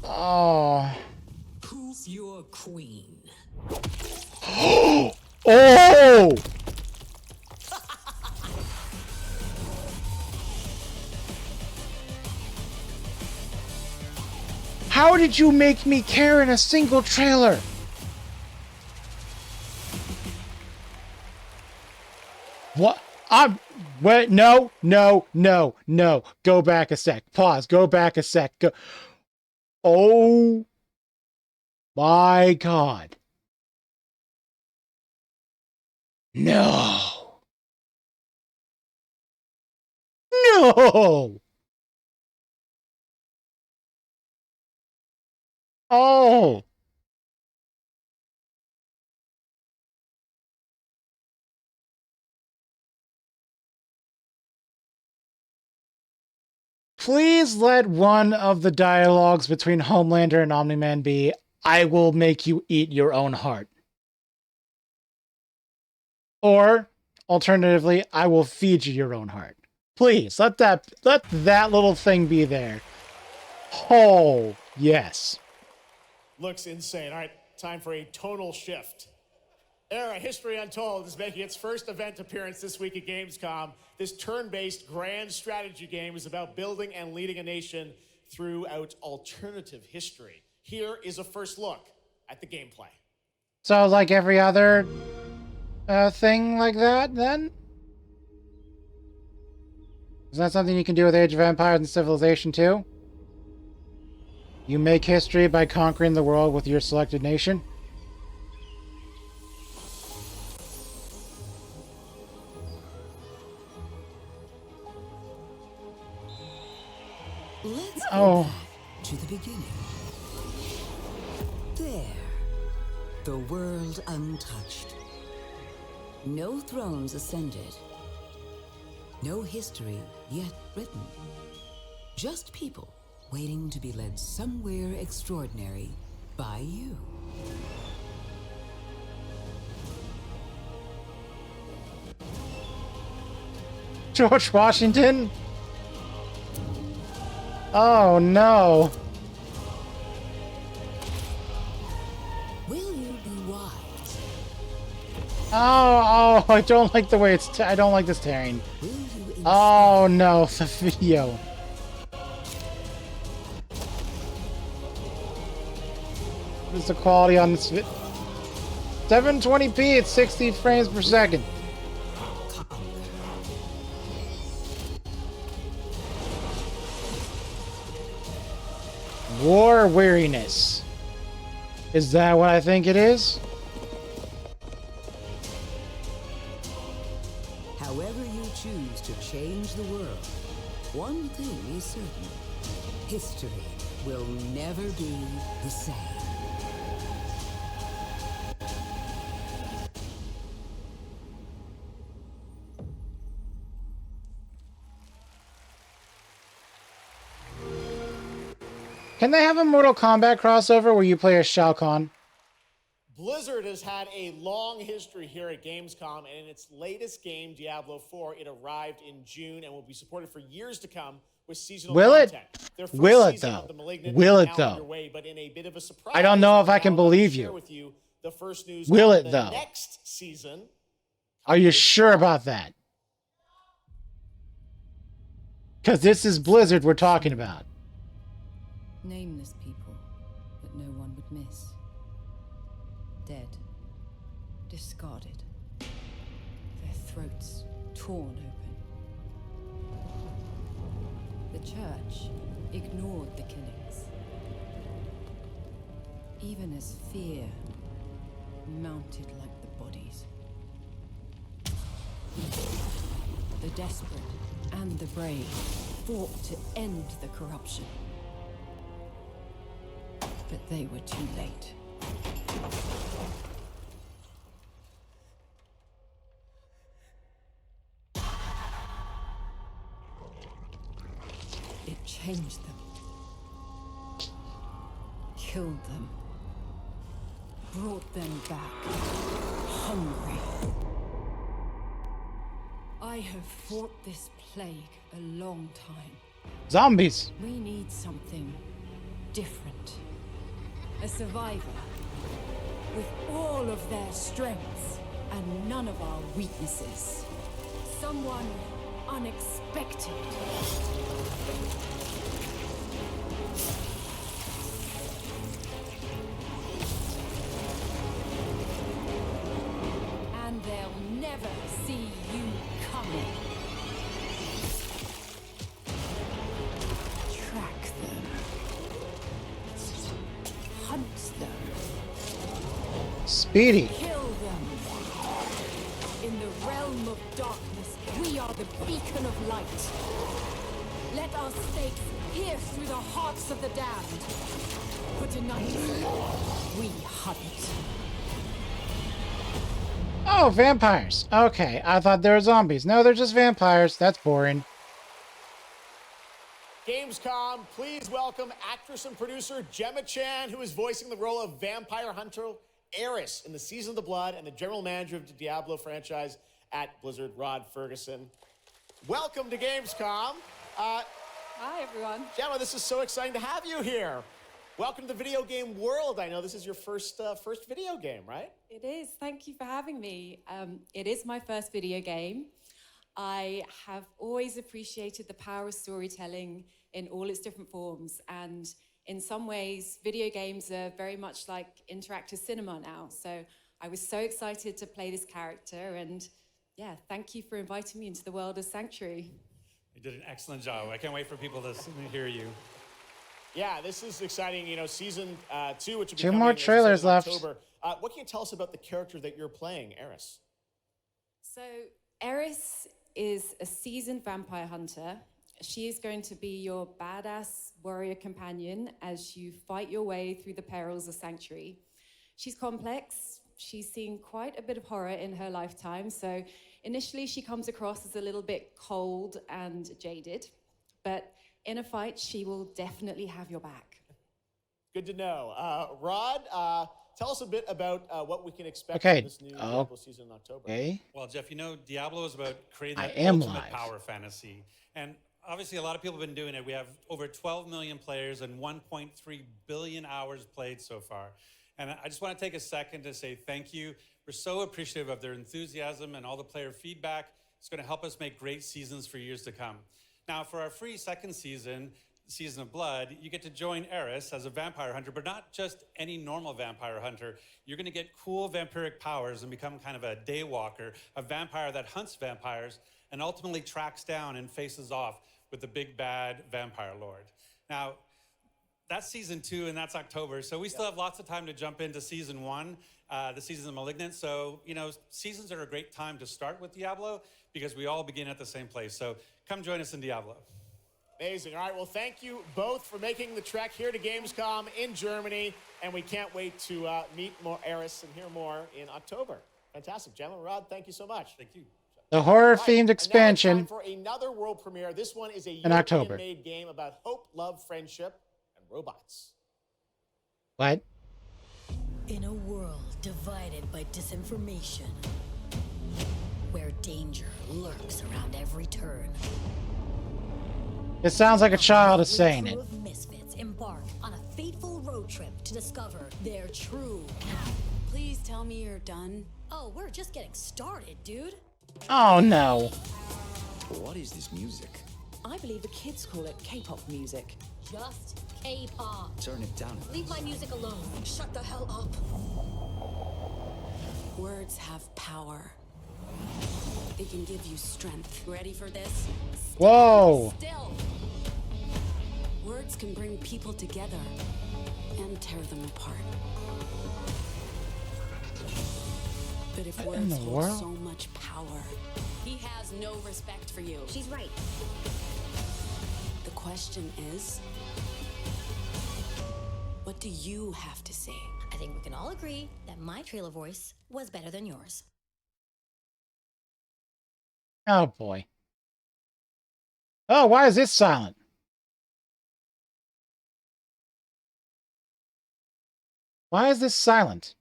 Oh. Who's your queen? Oh! How did you make me care in a single trailer? What? Wait, no. Go back a sec. Pause. Go back a sec. Go. Oh my God. No. No. Oh. Please let one of the dialogues between Homelander and Omni-Man be, "I will make you eat your own heart." Or, alternatively, "I will feed you your own heart." Please, let that little thing be there. Oh, yes. Looks insane. All right, time for a tonal shift. Era History Untold is making its first event appearance this week at Gamescom. This turn-based grand strategy game is about building and leading a nation throughout alternative history. Here is a first look at the gameplay. So, like every other thing like that, then? Is that something you can do with Age of Empires and Civilization too? You make history by conquering the world with your selected nation? Let's go back to the beginning. There. The world untouched. No thrones ascended. No history yet written. Just people waiting to be led somewhere extraordinary by you. George Washington? Oh no. Will you be wise? Oh, I don't like the way it's. I don't like this terrain. Oh no, the video. What is the quality on this? 720p at 60 frames per second. War weariness. Is that what I think it is? However you choose to change the world, one thing is certain. History will never be the same. Can they have a Mortal Kombat crossover where you play as Shao Kahn? Blizzard has had a long history here at Gamescom, and in its latest game, Diablo 4, it arrived in June and will be supported for years to come with seasonal content. Their first Will it season though? of The Malignant Will is it now though? underway, but in a bit of a surprise, I don't know if I can now let me believe share you. with you the first news Will on it the though? next season. Are you sure about that? Because this is Blizzard we're talking about. Nameless people that no one would miss. Dead. Discarded. Their throats torn open. The church ignored the killings. Even as fear mounted like the bodies. The desperate and the brave fought to end the corruption. But they were too late. It changed them. Killed them. Brought them back. Hungry. I have fought this plague a long time. Zombies. We need something different. A survivor with all of their strengths and none of our weaknesses. Someone unexpected. And they'll never see you coming. Track them. Hunt them. Speedy. Kill them. In the realm of darkness, we are the beacon of light. Let our stakes pierce through the hearts of the damned. For tonight, we hunt. Oh, vampires. Okay, I thought they were zombies. No, they're just vampires. That's boring. Gamescom, please welcome actress and producer Gemma Chan, who is voicing the role of vampire hunter Eris in the Season of the Blood, and the general manager of the Diablo franchise at Blizzard, Rod Ferguson. Welcome to Gamescom. Hi, everyone. Gemma, this is so exciting to have you here. Welcome to the video game world. I know this is your first video game, right? It is. Thank you for having me. It is my first video game. I have always appreciated the power of storytelling in all its different forms. And in some ways, video games are very much like interactive cinema now. So I was so excited to play this character. And yeah, thank you for inviting me into the world of Sanctuary. You did an excellent job. I can't wait for people to hear you. Yeah, this is exciting. You know, season 2, which will be Two coming, more as you said, trailers in left. October. What can you tell us about the character that you're playing, Eris? So Eris is a seasoned vampire hunter. She is going to be your badass warrior companion as you fight your way through the perils of Sanctuary. She's complex. She's seen quite a bit of horror in her lifetime. So initially she comes across as a little bit cold and jaded, but in a fight, she will definitely have your back. Good to know. Rod, tell us a bit about what we can expect Okay. from this new Diablo season in October. Okay. Well, Jeff, you know, Diablo is about creating I that am ultimate live. power fantasy. And obviously, a lot of people have been doing it. We have over 12 million players and 1.3 billion hours played so far. And I just want to take a second to say thank you. We're so appreciative of their enthusiasm and all the player feedback. It's going to help us make great seasons for years to come. Now, for our free second season, Season of Blood, you get to join Eris as a vampire hunter, but not just any normal vampire hunter. You're going to get cool vampiric powers and become kind of a daywalker, a vampire that hunts vampires and ultimately tracks down and faces off with the big bad vampire lord. Now, that's season 2 and that's October. So we still have lots of time to jump into season 1, the season of Malignant. So, you know, seasons are a great time to start with Diablo because we all begin at the same place. So come join us in Diablo. Amazing. All right, well, thank you both for making the trek here to Gamescom in Germany, and we can't wait to meet more Eris and hear more in October. Fantastic. Gentlemen, Rod, thank you so much. Thank you. The horror-themed And now it's expansion time for another world premiere. This one is a in October. European-made game about hope, love, friendship, and robots. What? In a world divided by disinformation, where danger lurks around every turn, It sounds like a child is saying it. crew of misfits embark on a fateful road trip to discover their true path. Please tell me you're done. Oh, we're just getting started, dude. Oh no. What is this music? I believe the kids call it K-pop music. Just K-pop. Turn it down. Leave my music alone. Shut the hell up. Words have power. They can give you strength. Ready for this? Whoa. Still. Words can bring people together and tear them apart. But if What in words the hold world? so much power, He has no respect for you. She's right. the question is, what do you have to say? I think we can all agree that my trailer voice was better than yours. Oh boy. Oh, why is this silent? Why is this silent?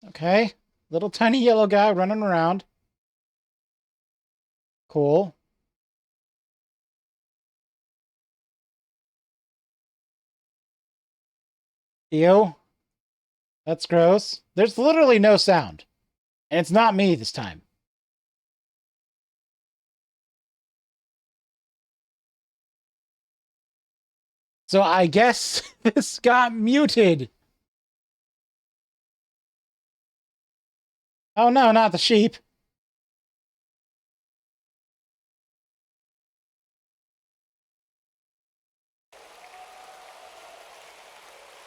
Okay. Little tiny yellow guy running around. Cool. Ew. That's gross. There's literally no sound. And it's not me this time. So I guess this got muted. Oh no, not the sheep.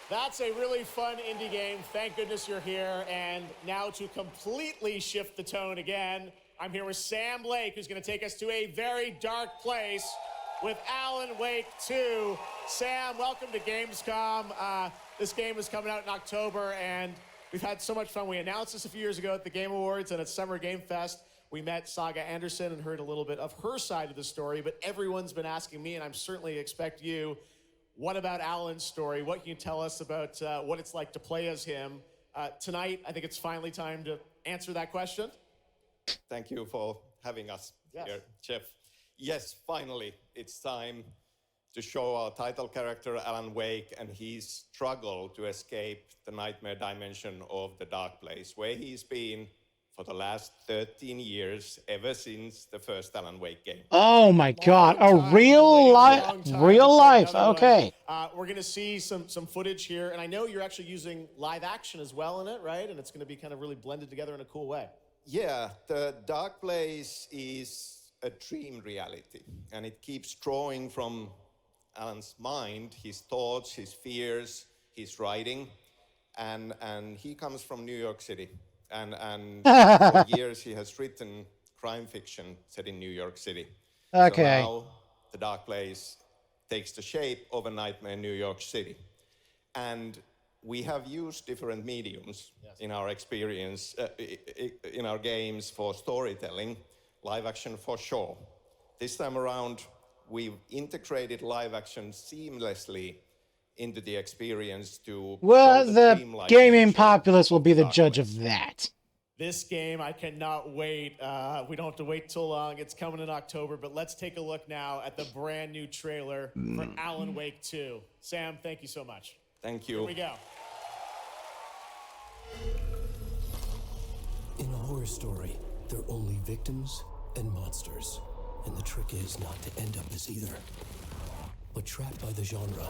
That's a really fun indie game. Thank goodness you're here. And now to completely shift the tone again, I'm here with Sam Lake, who's going to take us to a very dark place with Alan Wake 2. Sam, welcome to Gamescom. This game is coming out in October, and we've had so much fun. We announced this a few years ago at the Game Awards and at Summer Game Fest. We met Saga Anderson and heard a little bit of her side of the story, but everyone's been asking me, and I'm certainly expect you, what about Alan's story? What can you tell us about what it's like to play as him? Tonight, I think it's finally time to answer that question. Thank you for having us here, Jeff. Yes, finally, it's time to show our title character, Alan Wake, and his struggle to escape the nightmare dimension of the dark place, where he's been for the last 13 years, ever since the first Alan Wake game. Oh my god, a real life, okay. We're going to see some footage here, and I know you're actually using live action as well in it, right? And it's going to be kind of really blended together in a cool way. Yeah, the dark place is a dream reality, and it keeps drawing from Alan's mind, his thoughts, his fears, his writing, and he comes from New York City. And for years he has written crime fiction set in New York City. Okay. So now the dark place takes the shape of a nightmare in New York City. And we have used different mediums in our experience, in our games for storytelling. live action for sure. This time around, we've integrated live action seamlessly into the experience to Well, show the the dreamlike gaming nature populace will of be the Dark judge Place. of that. This game, I cannot wait. We don't have to wait too long. It's coming in October, but let's take a look now at the brand new trailer for Alan Wake 2. Sam, thank you so much. Thank you. Here we go. In a horror story, there are only victims and monsters. And the trick is not to end up as either. But trapped by the genre,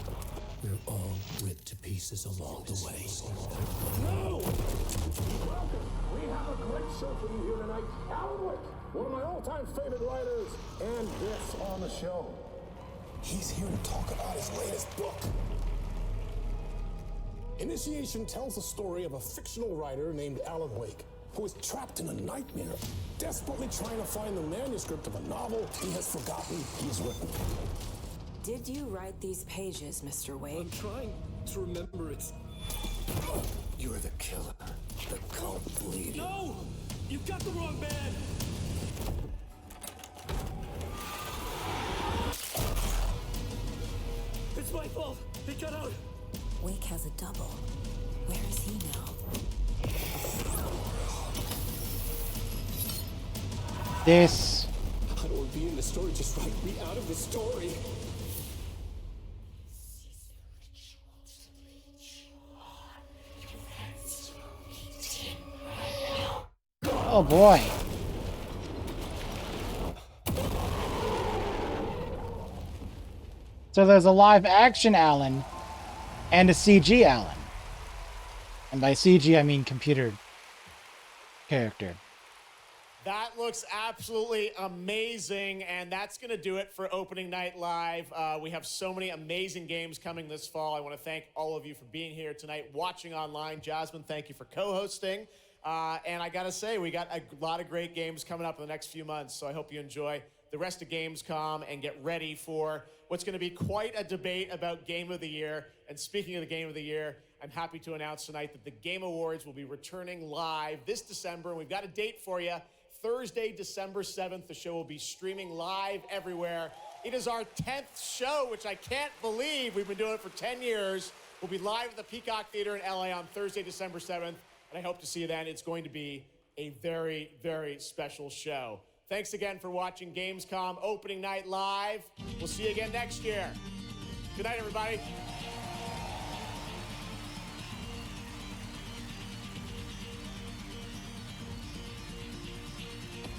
we're all ripped to pieces along the way. No! Welcome! We have a great show for you here tonight. Alan Wake, one of my all-time favorite writers, and this on the show. He's here to talk about his latest book. Initiation tells the story of a fictional writer named Alan Wake, who is trapped in a nightmare, desperately trying to find the manuscript of a novel he has forgotten he's written. Did you write these pages, Mr. Wake? I'm trying to remember it. You're the killer, the cult leader. No! You've got the wrong man! It's my fault! He got out! Wake has a double. Where is he now? This. I don't want to be in the story, just write me out of the story. Oh boy. So there's a live action Alan and a CG Alan. And by CG I mean computer character. That looks absolutely amazing, and that's going to do it for Opening Night Live. We have so many amazing games coming this fall. I want to thank all of you for being here tonight, watching online. Jasmine, thank you for co-hosting. And I got to say, we got a lot of great games coming up in the next few months, so I hope you enjoy the rest of Gamescom and get ready for what's going to be quite a debate about Game of the Year. And speaking of the Game of the Year, I'm happy to announce tonight that the Game Awards will be returning live this December, and we've got a date for you. Thursday, December 7th, the show will be streaming live everywhere. It is our 10th show, which I can't believe. We've been doing it for 10 years. We'll be live at the Peacock Theater in LA on Thursday, December 7th, and I hope to see you then. It's going to be a very, very special show. Thanks again for watching Gamescom Opening Night Live. We'll see you again next year. Good night, everybody.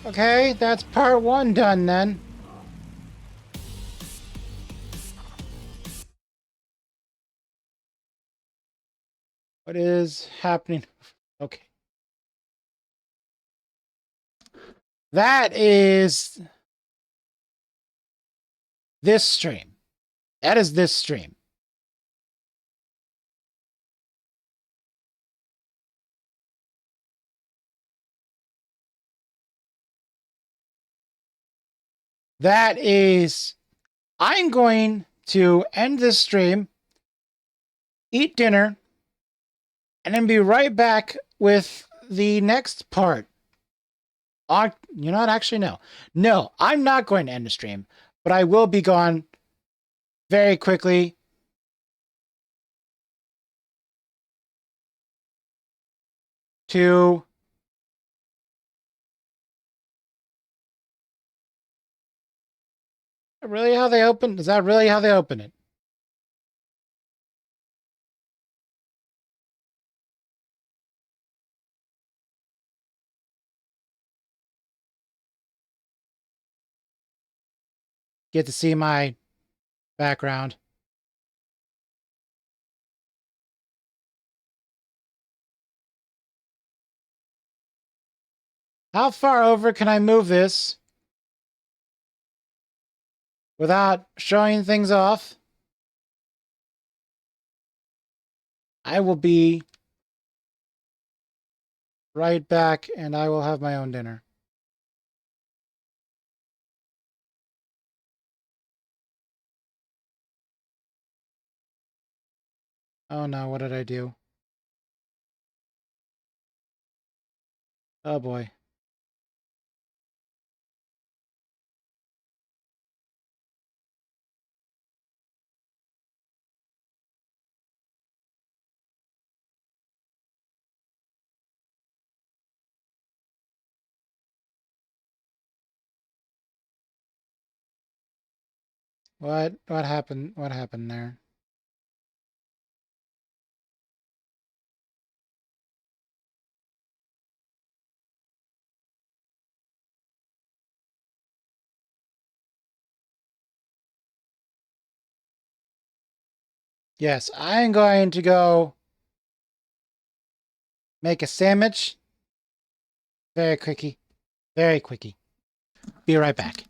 Okay, that's part one done then. What is happening? Okay. That is this stream. That is this stream. That is, I'm going to end this stream, eat dinner, and then be right back with the next part. You know what? Actually, no. No, I'm not going to end the stream, but I will be gone very quickly. To really how they open? Is that really how they open it? Get to see my background. How far over can I move this without showing things off? I will be right back, and I will have my own dinner. Oh no, what did I do? Oh boy. What happened? What happened there? Yes, I'm going to go make a sandwich. Very quickie. Very quickie. Be right back.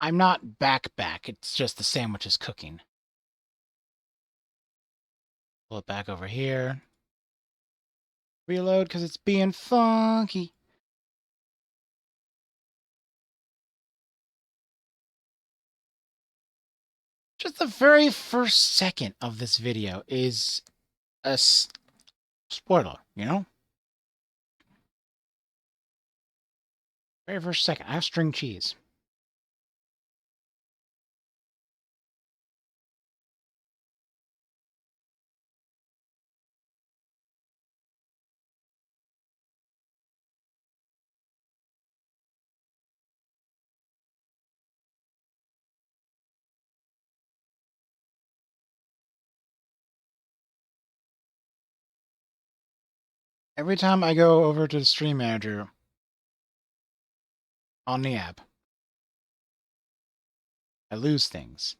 I'm not back. It's just the sandwich is cooking. Pull it back over here. Reload because it's being funky. Just the very first second of this video is a spoiler, you know? Very first second. I have string cheese. Every time I go over to the stream manager on the app, I lose things.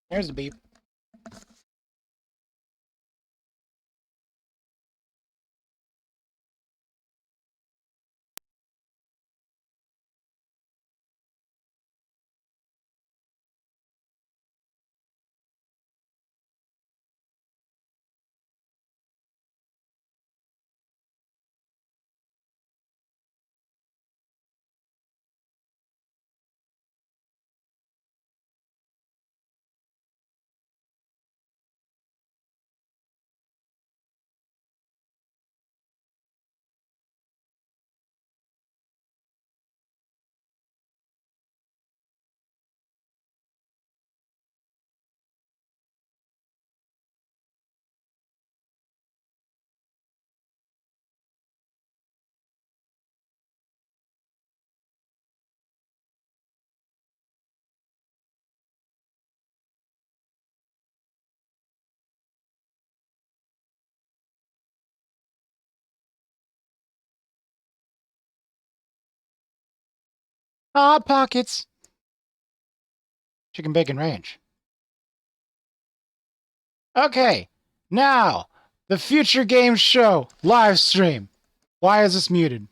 There's the beep. Hot Pockets. Chicken Bacon Ranch. Okay, now, the Future Games Show live stream. Why is this muted?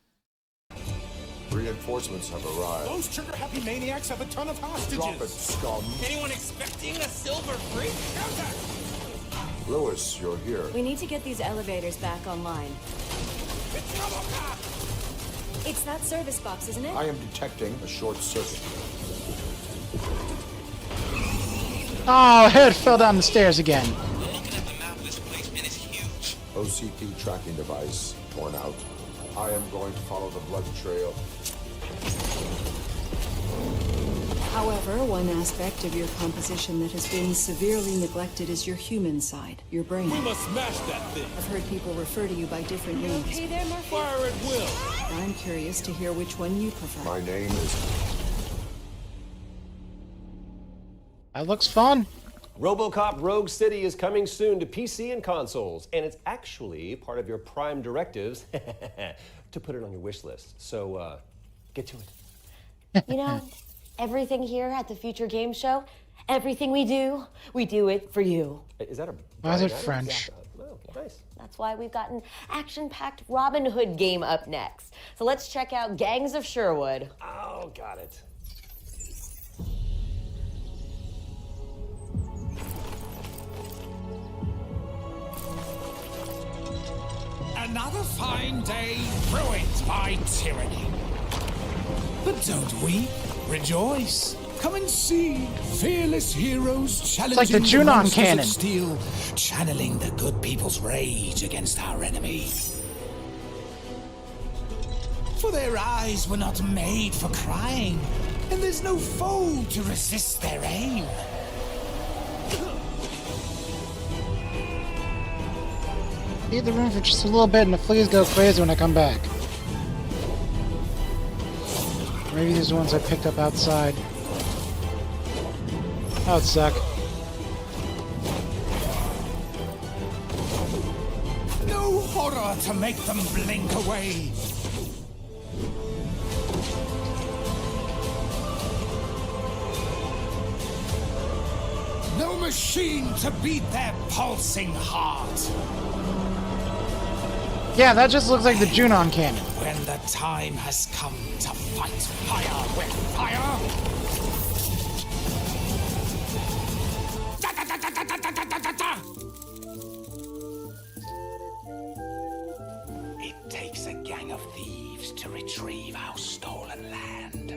Reinforcements have arrived. Those trigger-happy maniacs have a ton of hostages. Drop it, scum. Anyone expecting a silver freak? Lewis, you're here. We need to get these elevators back online. It's that service box, isn't it? I am detecting a short circuit. Oh, head fell down the stairs again. OCP tracking device torn out. I am going to follow the blood trail. However, one aspect of your composition that has been severely neglected is your human side, your brain. We must smash that thing. I've heard people refer to you by different names. Okay there, Murphy? Fire at will. I'm curious to hear which one you prefer. My name is... That looks fun. RoboCop Rogue City is coming soon to PC and consoles, and it's actually part of your Prime directives to put it on your wish list. So, get to it. You know, everything here at the Future Game Show, everything we do it for you. Is that a... Why is it French? Oh, nice. That's why we've got an action-packed Robin Hood game up next. So let's check out Gangs of Sherwood. Oh, got it. Another fine day ruined by tyranny. But don't we rejoice? Come and see fearless heroes challenging like the Junon monsters cannon. of steel, channeling the good people's rage against our enemy. For their eyes were not made for crying, and there's no foe to resist their aim. Leave the room for just a little bit and the fleas go crazy when I come back. Maybe these are the ones I picked up outside. That would suck. No horror to make them blink away. No machine to beat their pulsing heart. Yeah, that just looks like the Junon cannon. When the time has come to fight fire with fire. Da, da, da, da, da, da, da, da, da, da. It takes a gang of thieves to retrieve our stolen land.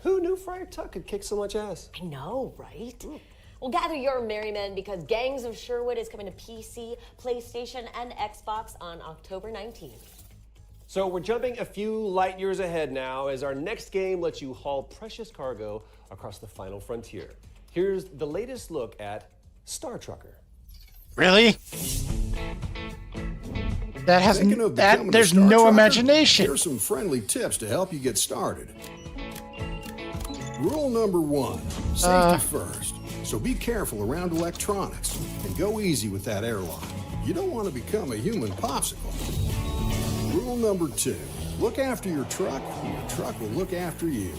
Who knew Friar Tuck could kick so much ass? I know, right? Well, gather your merry men because Gangs of Sherwood is coming to PC, PlayStation, and Xbox on October 19th. So we're jumping a few light years ahead now as our next game lets you haul precious cargo across the final frontier. Here's the latest look at Star Trucker. Really? That has there's no imagination. Here's some friendly tips to help you get started. Rule number 1, safety first. So be careful around electronics and go easy with that airlock. You don't want to become a human popsicle. Rule number 2, look after your truck and your truck will look after you.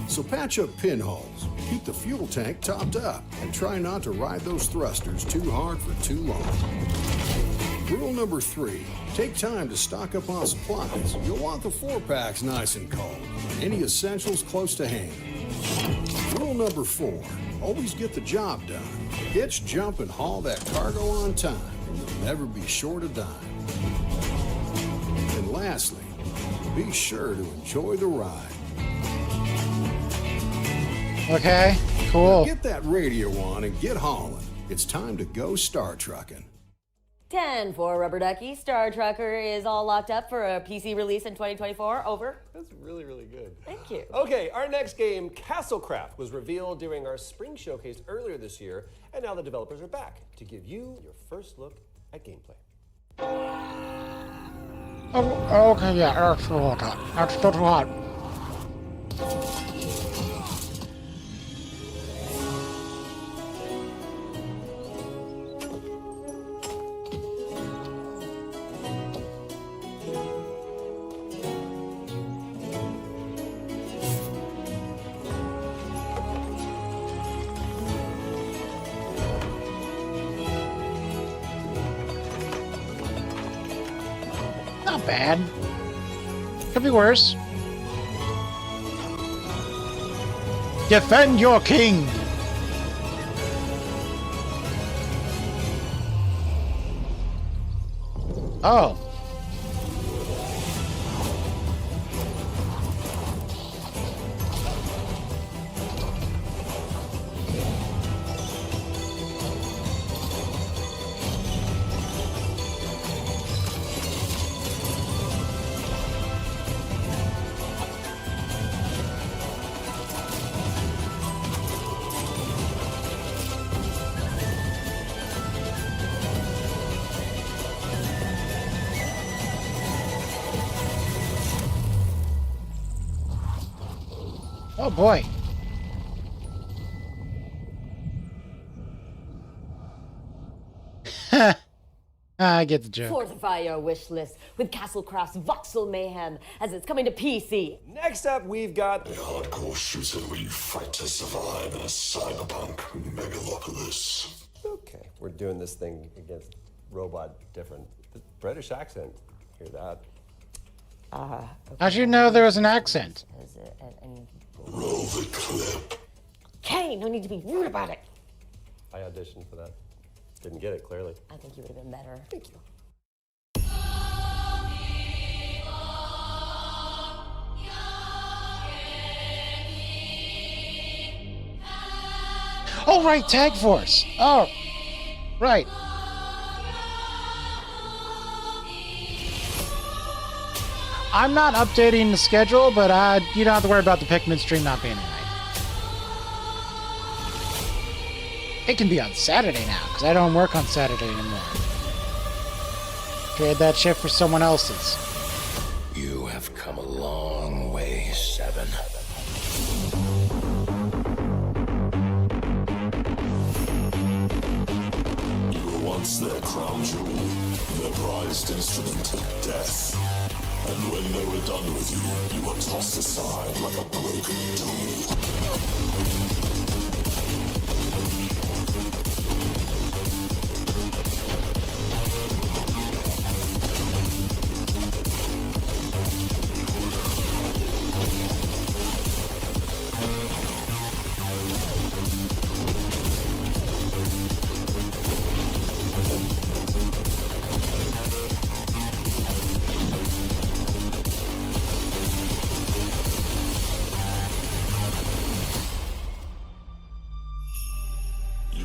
So patch up pinholes, keep the fuel tank topped up, and try not to ride those thrusters too hard for too long. Rule number 3, take time to stock up on supplies. You'll want the 4-packs nice and cold, and any essentials close to hand. Rule number 4, always get the job done. Hitch, jump, and haul that cargo on time, and you'll never be short a dime. And lastly, be sure to enjoy the ride. Okay, cool. Now get that radio on and get hauling. It's time to go Star Trucking. 10 for Rubber Ducky. Star Trucker is all locked up for a PC release in 2024. Over. That's really, really good. Thank you. Okay, our next game, Castlecraft, was revealed during our spring showcase earlier this year, and now the developers are back to give you your first look at gameplay. Oh, okay, yeah, that's too hot. That's too hot. Not bad. Could be worse. Defend your king! Oh. Oh boy. I get the joke. Fortify your wish list with Castlecraft's Voxel Mayhem as it's coming to PC. Next up, we've got a hardcore shooter where you fight to survive in a cyberpunk megalopolis. Okay, we're doing this thing against robot different. The British accent, hear that? Okay. How'd you know there was an accent? Roll the clip. Okay, no need to be rude about it. I auditioned for that. Didn't get it, clearly. I think you would have been better. Thank you. Oh, right, Tag Force. Oh, right. I'm not updating the schedule, but you don't have to worry about the Pikmin stream not being tonight. It can be on Saturday now, because I don't work on Saturday anymore. Trade that shit for someone else's. You have come a long way, Seven. You were once their crown jewel, their prized instrument, death. And when they were done with you, you were tossed aside like a broken doll.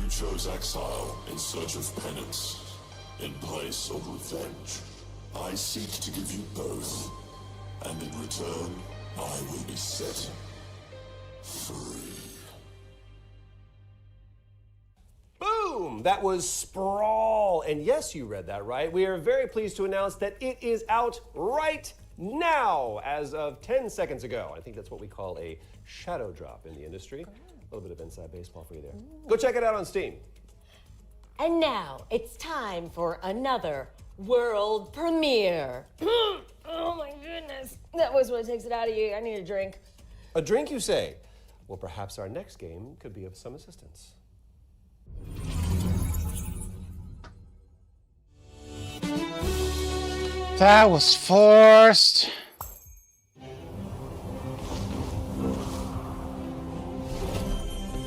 Chose exile in search of penance, in place of revenge. I seek to give you both, And in return, I will be set free. Boom! That was Sprawl. And yes, you read that right. We are very pleased to announce that it is out right now, as of 10 seconds ago. I think that's what we call a shadow drop in the industry. A little bit of inside baseball for you there. Go check it out on Steam. And now it's time for another world premiere. Oh my goodness. That was what takes it out of you. I need a drink. A drink, you say? Well, perhaps our next game could be of some assistance. That was forced.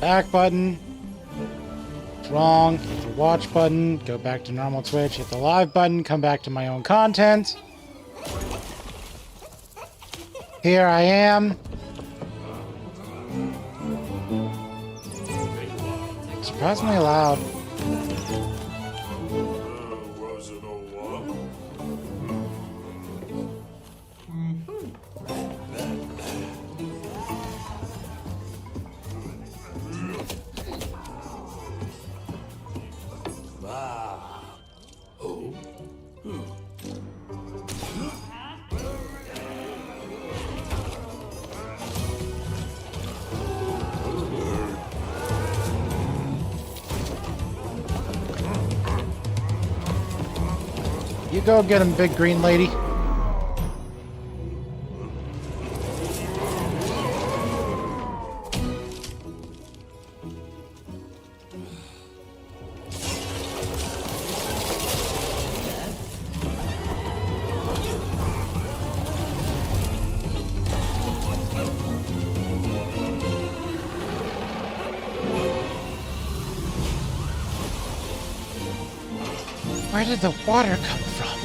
Back button. Wrong. Hit the watch button. Go back to normal Twitch. Hit the live button. Come back to my own content. Here I am. Surprisingly loud. You go get him, big green lady. Where did the water come from?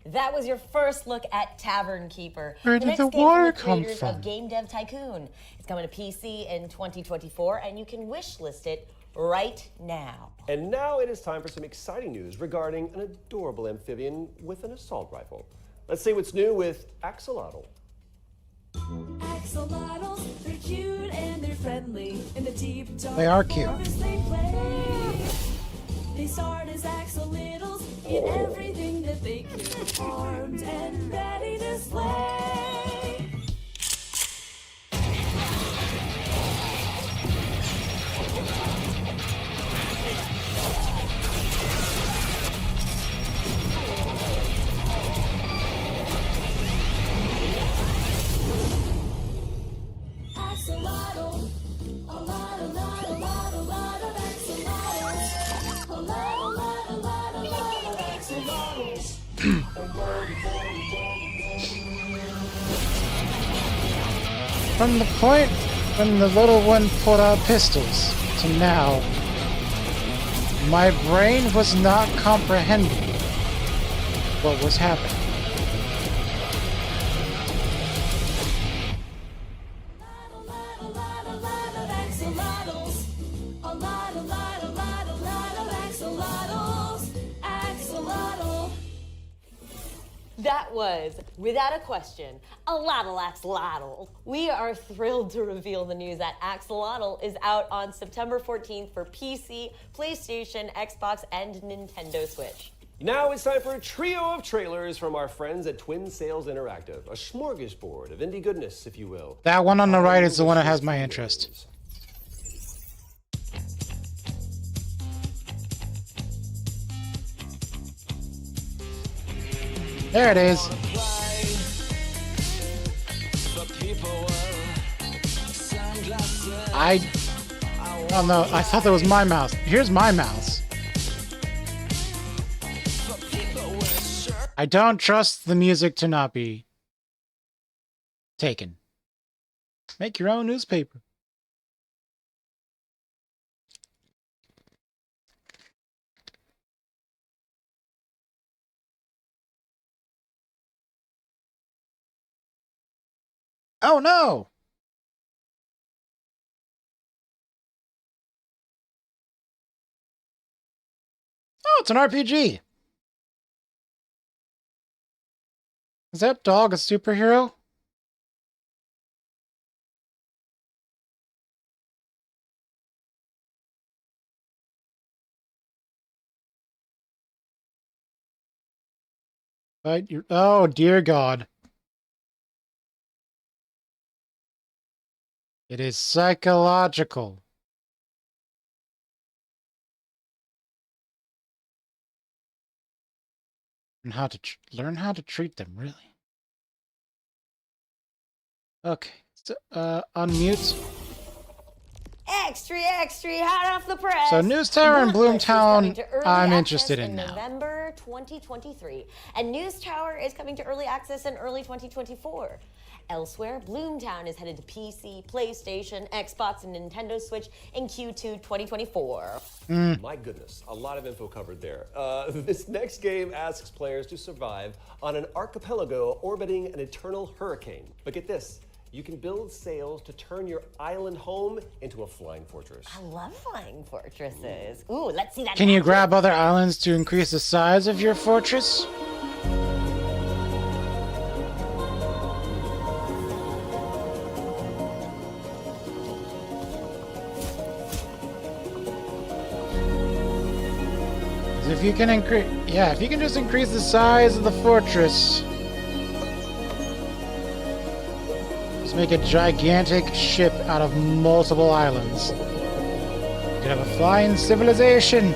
That was your first look at Tavern Keeper. Where did next the game water from the come creators from? Of Game Dev Tycoon. It's coming to PC in 2024, and you can wishlist it right now. And now it is time for some exciting news regarding an adorable amphibian with an assault rifle. Let's see what's new with Axolotl. Axolotls, they're cute and they're friendly. In the deep dark They are cute. forest they play. They start as axolittles in everything that they kill, armed and ready to slay. Axolotl, a lot of axolotls. A lot of axolotls. From the point when the little one pulled out pistols to now, my brain was not comprehending what was happening. Axolotls, a lot of axolotls. Axolotl. That was, without a question, a lot of Axolotl. We are thrilled to reveal the news that Axolotl is out on September 14th for PC, PlayStation, Xbox, and Nintendo Switch. Now it's time for a trio of trailers from our friends at Twin Sales Interactive. A smorgasbord of indie goodness, if you will. That one on the right is the one that has my interest. There it is. Oh no, I thought that was my mouse. Here's my mouse. I don't trust the music to not be taken. Make your own newspaper. Oh no! Oh, it's an RPG. Is that dog a superhero? Oh, dear God. It is psychological. And how to learn how to treat them, really. Okay, so, unmute. Extra, hot off the press. So News Tower in Blacklist is coming Bloomtown, to early I'm access interested in now. November 2023, and News Tower is coming to early access in early 2024. Elsewhere, Bloomtown is headed to PC, PlayStation, Xbox, and Nintendo Switch in Q2 2024. My goodness, a lot of info covered there. This next game asks players to survive on an archipelago orbiting an eternal hurricane. But get this, you can build sails to turn your island home into a flying fortress. I love flying fortresses. Ooh, let's see that. Can you action. grab other islands to increase the size of your fortress? If you can if you can just increase the size of the fortress, just make a gigantic ship out of multiple islands. You could have a flying civilization.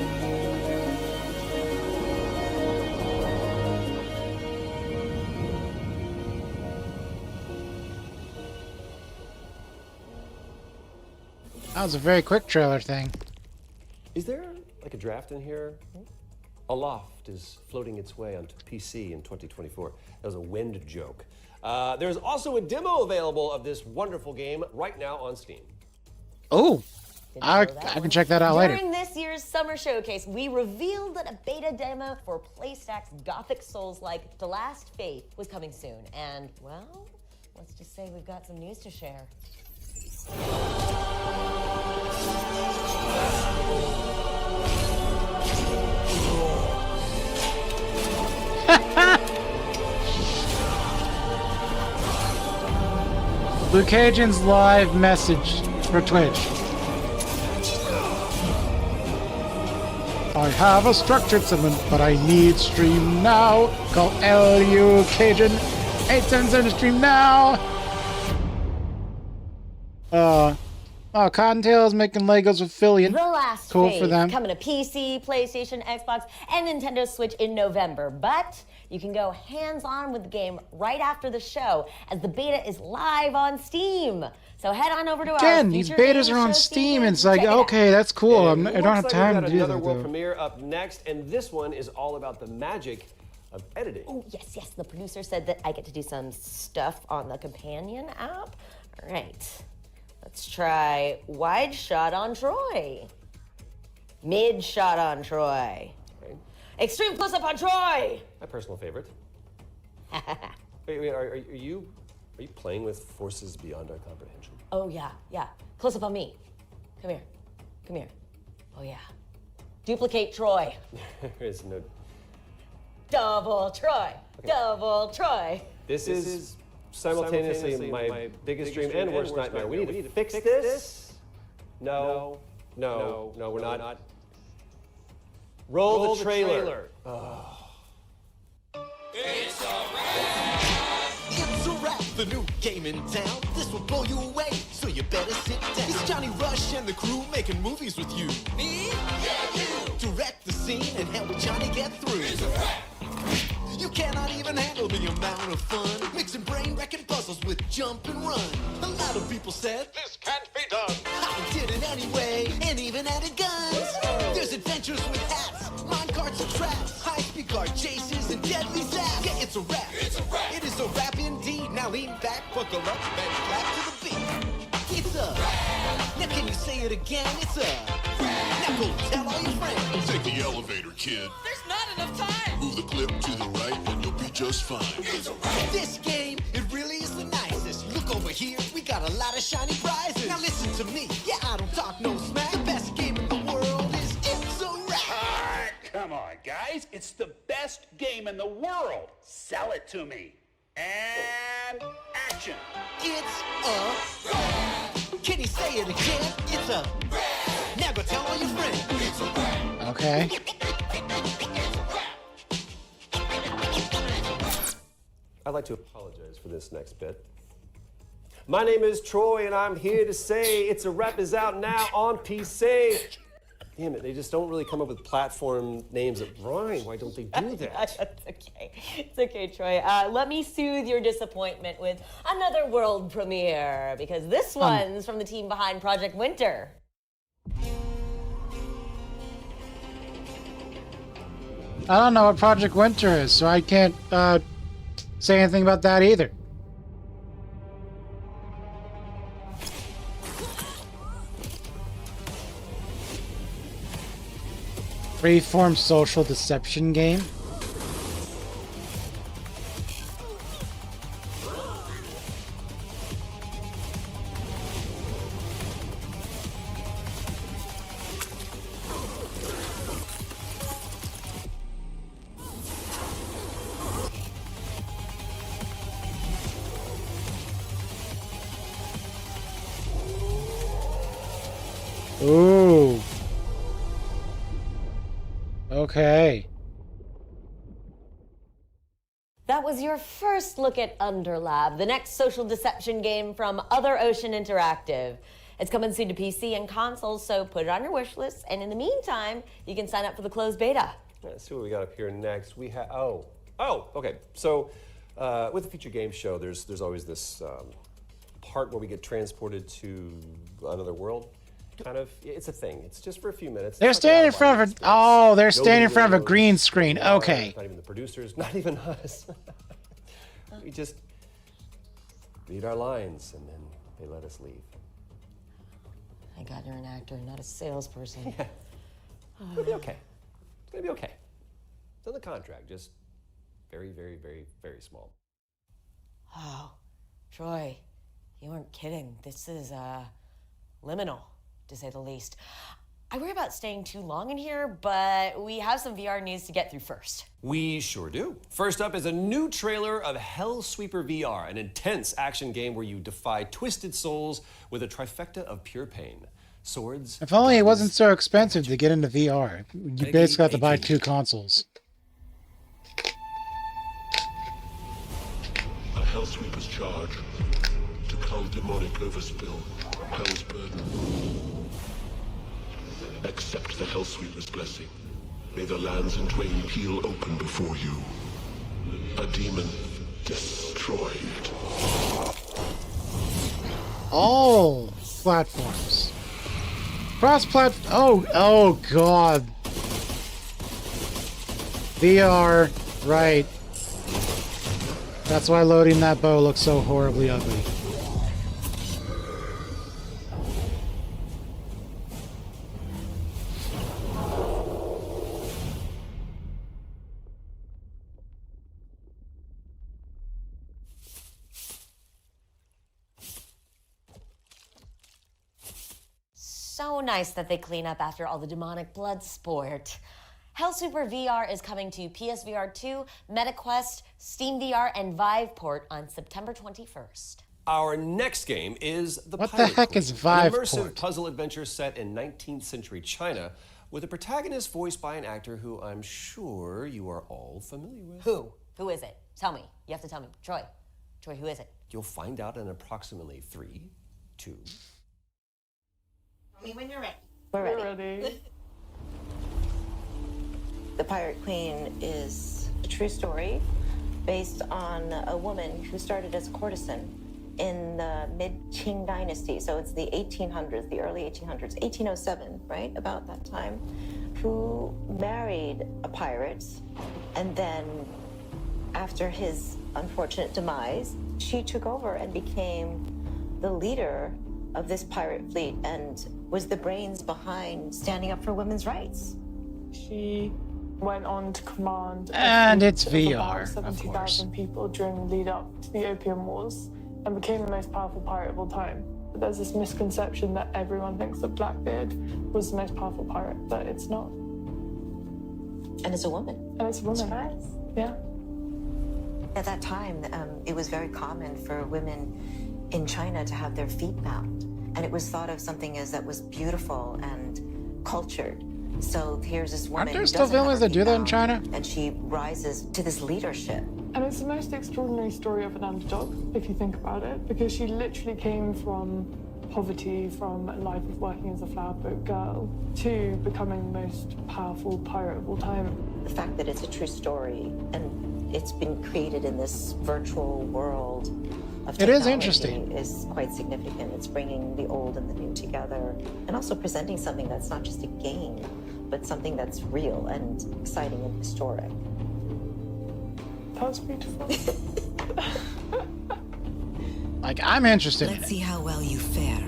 That was a very quick trailer thing. Is there like a draft in here? Aloft is floating its way onto PC in 2024. That was a wind joke. There's also a demo available of this wonderful game right now on Steam. Oh, I can check that out later. During this year's summer showcase, we revealed that a beta demo for PlayStack's Gothic Souls-like The Last Faith was coming soon. And, well, let's just say we've got some news to share. Luke Cajun's live message for Twitch. I have a structured summon, but I need stream now. Call LU Cajun 877 to stream now. Cottontail's making Legos with Philly. The Last Cool Faith for them. coming to PC, PlayStation, Xbox, and Nintendo Switch in November. But you can go hands-on with the game right after the show, as the beta is live on Steam. So head on over to our Again, these Future betas Games are on Show Steam, page and it's like, check it out. okay, that's cool. And I it don't looks have like time we've to got do another that, world though. premiere up next, and this one is all about the magic of editing. Oh, yes. The producer said that I get to do some stuff on the companion app. All right. Let's try wide shot on Troy. Mid shot on Troy. Okay. Extreme close up on Troy. My personal favorite. Wait, are you playing with forces beyond our comprehension? Oh, yeah. Close up on me. Come here. Oh, yeah. Duplicate Troy. There is no... Double Troy. Okay. Double Troy. This is simultaneously my biggest dream and worst nightmare. We need to fix this. No, we're not. Roll the trailer. It's a wrap, the new game in town. This will blow you away, so you better sit down. It's Johnny Rush and the crew making movies with you. Me? Yeah, you. Direct the scene and help Johnny get through. It's a wrap. You cannot even handle the amount of fun. Mixing brain-wrecking puzzles with jump and run. A lot of people said, this can't be done. I did it anyway, and even added guns. There's adventures with hats, mine carts and traps, high-speed car chases, and deadly zaps. Yeah, it's a wrap. It's a wrap. It is a wrap indeed. Now lean back, buckle up, and clap to the beat. It's a wrap. Now can you say it again? It's a wrap. Now go tell all your friends. Take the elevator, kid. There's not enough time. Move the clip to the right and you'll be just fine. It's a wrap. This game, it really is the nicest. Look over here, we got a lot of shiny prizes. Now listen to me, yeah, I don't talk no smack. The best game in the world is It's a Wrap. Come on, guys, it's the best game in the world. Sell it to me. And action. It's a rap. Can you say it again? It's a rap. Now go tell all your friends. It's a rap. Okay. I'd like to apologize for this next bit. My name is Troy, and I'm here to say It's a Rap is out now on PC. Damn it, they just don't really come up with platform names that rhyme. Why don't they do that? That's okay. It's okay, Troy. Let me soothe your disappointment with another world premiere, because this one's from the team behind Project Winter. I don't know what Project Winter is, so I can't say anything about that either. Freeform social deception game. Ooh. Okay. That was your first look at Underlab, the next social deception game from Other Ocean Interactive. It's coming soon to PC and consoles, so put it on your wish list. And in the meantime, you can sign up for the closed beta. Let's see what we got up here next. We have okay. So with the feature game show, there's always this part where we get transported to another world. Kind of, it's a thing. It's just for a few minutes. They're standing in front of a they're standing in front of a green screen. Okay. Not even the producers, not even us. We just read our lines and then they let us leave. Thank God you're an actor, not a salesperson. Yeah. It'll be okay. It's gonna be okay. It's on the contract, just very, very, very, very small. Oh, Troy, you weren't kidding. This is liminal, to say the least. I worry about staying too long in here, but we have some VR news to get through first. We sure do. First up is a new trailer of Hellsweeper VR, an intense action game where you defy twisted souls with a trifecta of pure pain. Swords. If only it wasn't so expensive to get into VR. You basically have to buy 2 consoles. A Hellsweeper's charge to cull demonic overspill, Hell's burden. Accept the Hellsweeper's blessing. May the lands in twain peel open before you. A demon destroyed. All platforms. Cross-platform. Oh God. VR, right. That's why loading that bow looks so horribly ugly. So nice that they clean up after all the demonic blood sport. Hellsweeper VR is coming to PSVR 2, MetaQuest, Steam VR, and Viveport on September 21st. Our next game is The What the Pirate heck Queen, is an Viveport? immersive puzzle adventure set in 19th century China with a protagonist voiced by an actor who I'm sure you are all familiar with. Who? Who is it? Tell me. You have to tell me. Troy. Troy, who is it? You'll find out in approximately 3, 2. Tell me when you're ready. We're ready. The Pirate Queen is a true story based on a woman who started as a courtesan in the mid-Qing dynasty. So it's the 1800s, the early 1800s, 1807, right? About that time, who married a pirate. And then after his unfortunate demise, she took over and became the leader of this pirate fleet and was the brains behind standing up for women's rights. She went on to command And it's of VR, about of 70,000 people during the lead up to the Opium Wars and became the most powerful pirate of all time. But there's this misconception that everyone thinks that Blackbeard was the most powerful pirate, but it's not. And it's a woman. And it's a woman. Surprise. Yeah. At that time, it was very common for women in China to have their feet bound. And it was thought of something as that was beautiful and cultured. So here's this woman Aren't there who still doesn't have families her that do feet that in bound, China? and she rises to this leadership. And it's the most extraordinary story of an underdog, if you think about it, because she literally came from poverty, from a life of working as a flower boat girl, to becoming the most powerful pirate of all time. The fact that it's a true story and it's been created in this virtual world of It is technology interesting. is quite significant. It's bringing the old and the new together, and also presenting something that's not just a game, but something that's real and exciting and historic. That's beautiful. Like, I'm interested in Let's it. see how well you fare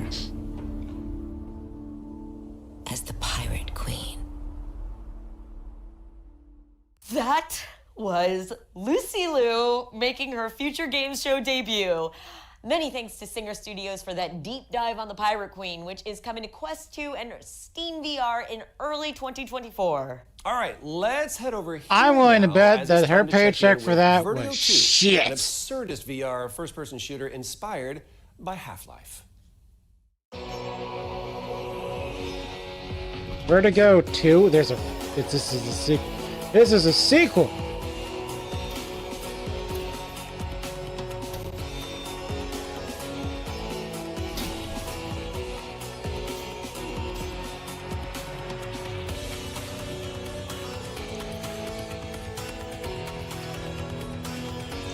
as the Pirate Queen. That was Lucy Liu making her future games show debut. Many thanks to Singer Studios for that deep dive on the Pirate Queen, which is coming to Quest 2 and Steam VR in early 2024. All right, let's head over here. I'm willing to now, bet as that it's her time to check paycheck in for with that Vertigo was 2, shit. An absurdist VR first-person shooter inspired by Half-Life. Vertigo 2. This is a sequel. This is a sequel.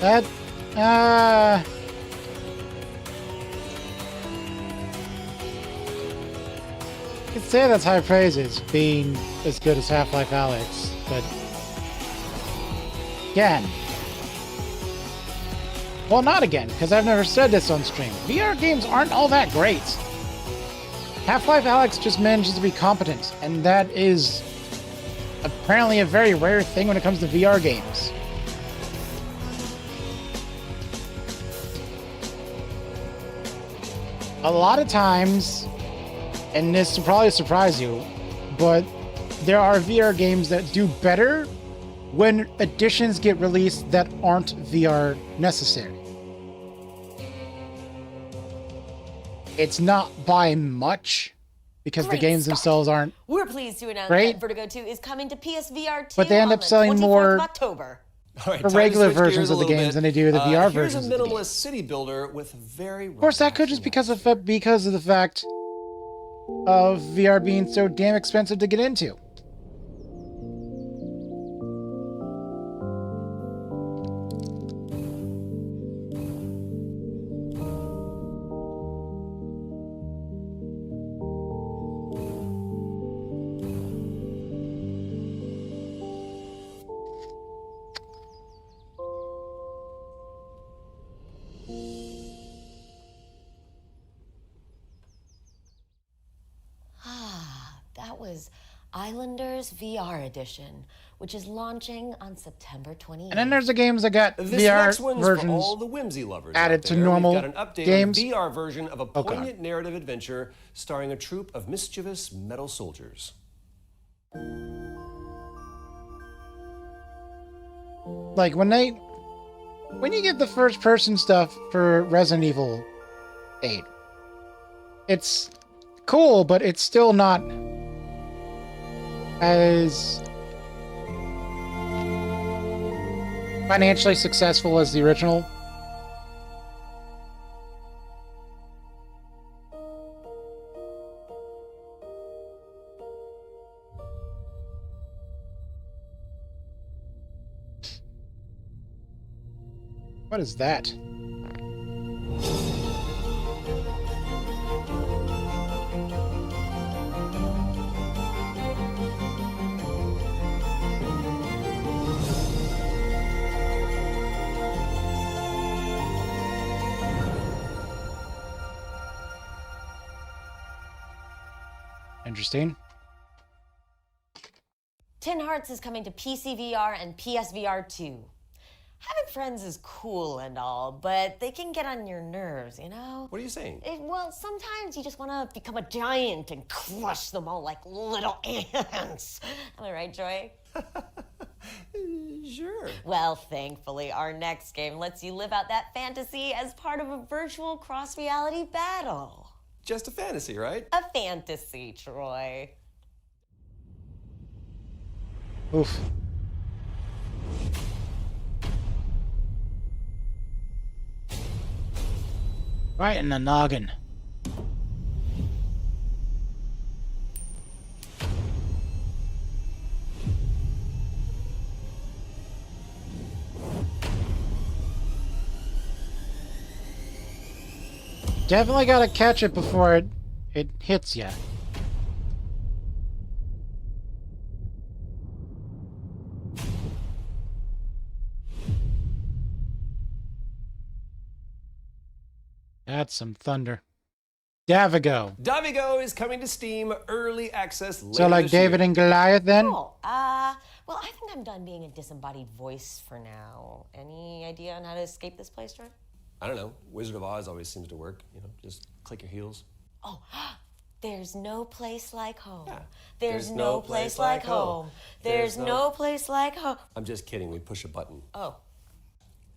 That, I could say that's high praises, being as good as Half-Life Alyx, but again, well, not again, because I've never said this on stream. VR games aren't all that great. Half-Life Alyx just manages to be competent, and that is apparently a very rare thing when it comes to VR games. A lot of times, and this will probably surprise you, but there are VR games that do better when additions get released that aren't VR necessary. It's not by much, because the Great games Scott. themselves aren't, We're pleased to announce Great. that Vertigo 2 is coming to PSVR 2 but they end on up the selling 24th more of October. All right, for time to regular switch gears versions a of the little games bit. than they do the VR Here's versions. a of the minimalist games. city builder with very Of course, that could just because of the fact of VR being so damn expensive to get into. That was Islanders VR Edition, which is launching on September 28th. And then there's the games that got This VR next one's versions for all the whimsy lovers added out to there. normal We've got an update games. on VR version of a Oh, God. poignant narrative adventure starring a troupe of mischievous metal soldiers. Like when you get the first person stuff for Resident Evil 8, it's cool, but it's still not as financially successful as the original. What is that? Interesting. Tin Hearts is coming to PC VR and PSVR 2. Having friends is cool and all, but they can get on your nerves, you know? What are you saying? Well, sometimes you just want to become a giant and crush them all like little ants. Am I right, Joy? Sure. Well, thankfully, our next game lets you live out that fantasy as part of a virtual cross-reality battle. Just a fantasy, right? A fantasy, Troy. Oof. Right in the noggin. Definitely gotta catch it before it hits you. That's some thunder. Davigo. Davigo is coming to Steam early access later So like this David year. and Goliath then? Well, I think I'm done being a disembodied voice for now. Any idea on how to escape this place, Troy? I don't know. Wizard of Oz always seems to work. You know, just click your heels. Oh, there's no place like home. Yeah. There's no place like home. There's no place like home. I'm just kidding. We push a button. Oh.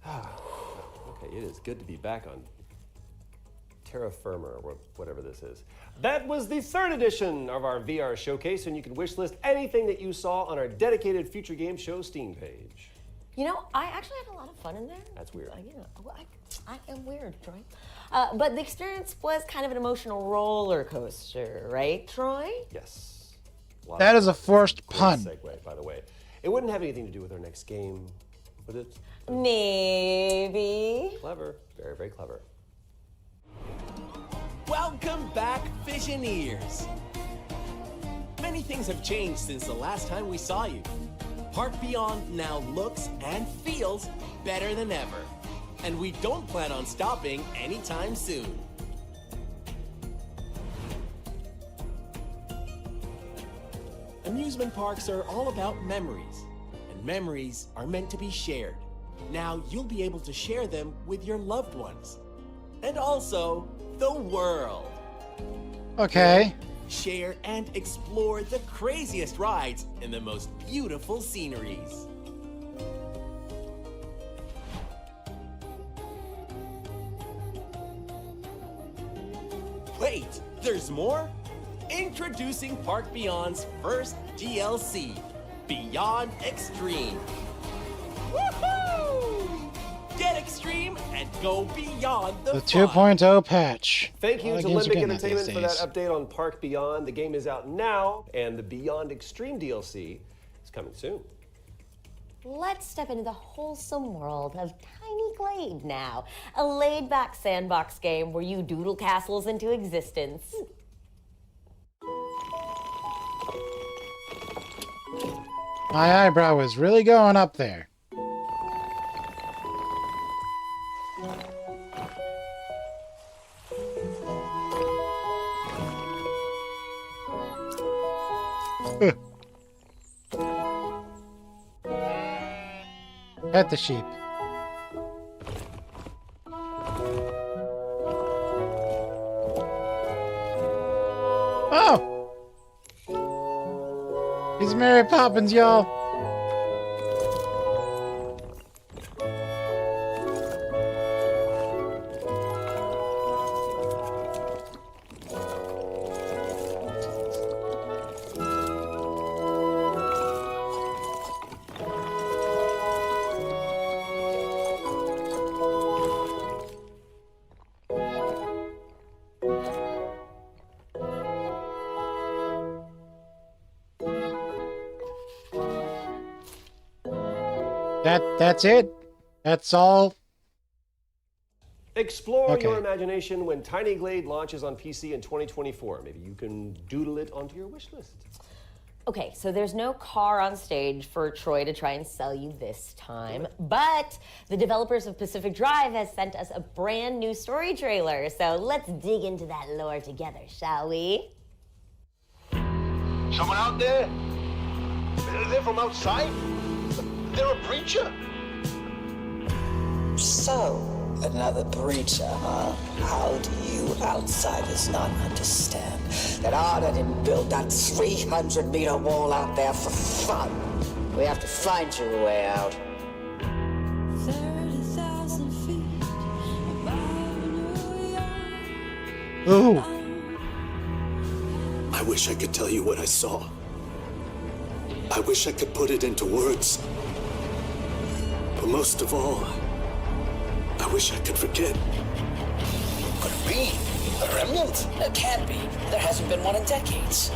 Okay, it is good to be back on terra firma or whatever this is. That was the 3rd edition of our VR showcase, and you can wishlist anything that you saw on our dedicated Future Game Show Steam page. You know, I actually had a lot of fun in there. That's weird. I am weird, Troy. But the experience was kind of an emotional roller coaster, right, Troy? Yes. That is a forced Great pun. segue, by the way. It wouldn't have anything to do with our next game, would it? Maybe. Clever. Very, very clever. Welcome back, Visioneers! Many things have changed since the last time we saw you. Park Beyond now looks and feels better than ever. And we don't plan on stopping anytime soon. Amusement parks are all about memories, and memories are meant to be shared. Now you'll be able to share them with your loved ones. And also, the world. Okay. Share and explore the craziest rides and the most beautiful sceneries. Wait, there's more? Introducing Park Beyond's first DLC, Beyond Extreme. Woohoo! Get extreme and go beyond the The fun. 2.0 patch. Thank you All the to games are Limbic getting that these Entertainment for that days. update on Park Beyond. The game is out now, and the Beyond Extreme DLC is coming soon. Let's step into the wholesome world of Tiny Glade now. A laid-back sandbox game where you doodle castles into existence. My eyebrow is really going up there. Pet the sheep. Oh! He's Mary Poppins, y'all. That's it? That's all? Explore Okay. your imagination when Tiny Glade launches on PC in 2024. Maybe you can doodle it onto your wish list. Okay, so there's no car on stage for Troy to try and sell you this time, but the developers of Pacific Drive has sent us a brand new story trailer, so let's dig into that lore together, shall we? Someone out there? They're from outside? They're a preacher? So, another breacher, huh? How do you outsiders not understand that Arda didn't build that 300-meter wall out there for fun? We have to find you a way out. 30,000 feet above New York. Ooh. I wish I could tell you what I saw. I wish I could put it into words. But most of all, I wish I could forget. Could it be? A remnant? It can't be. There hasn't been one in decades.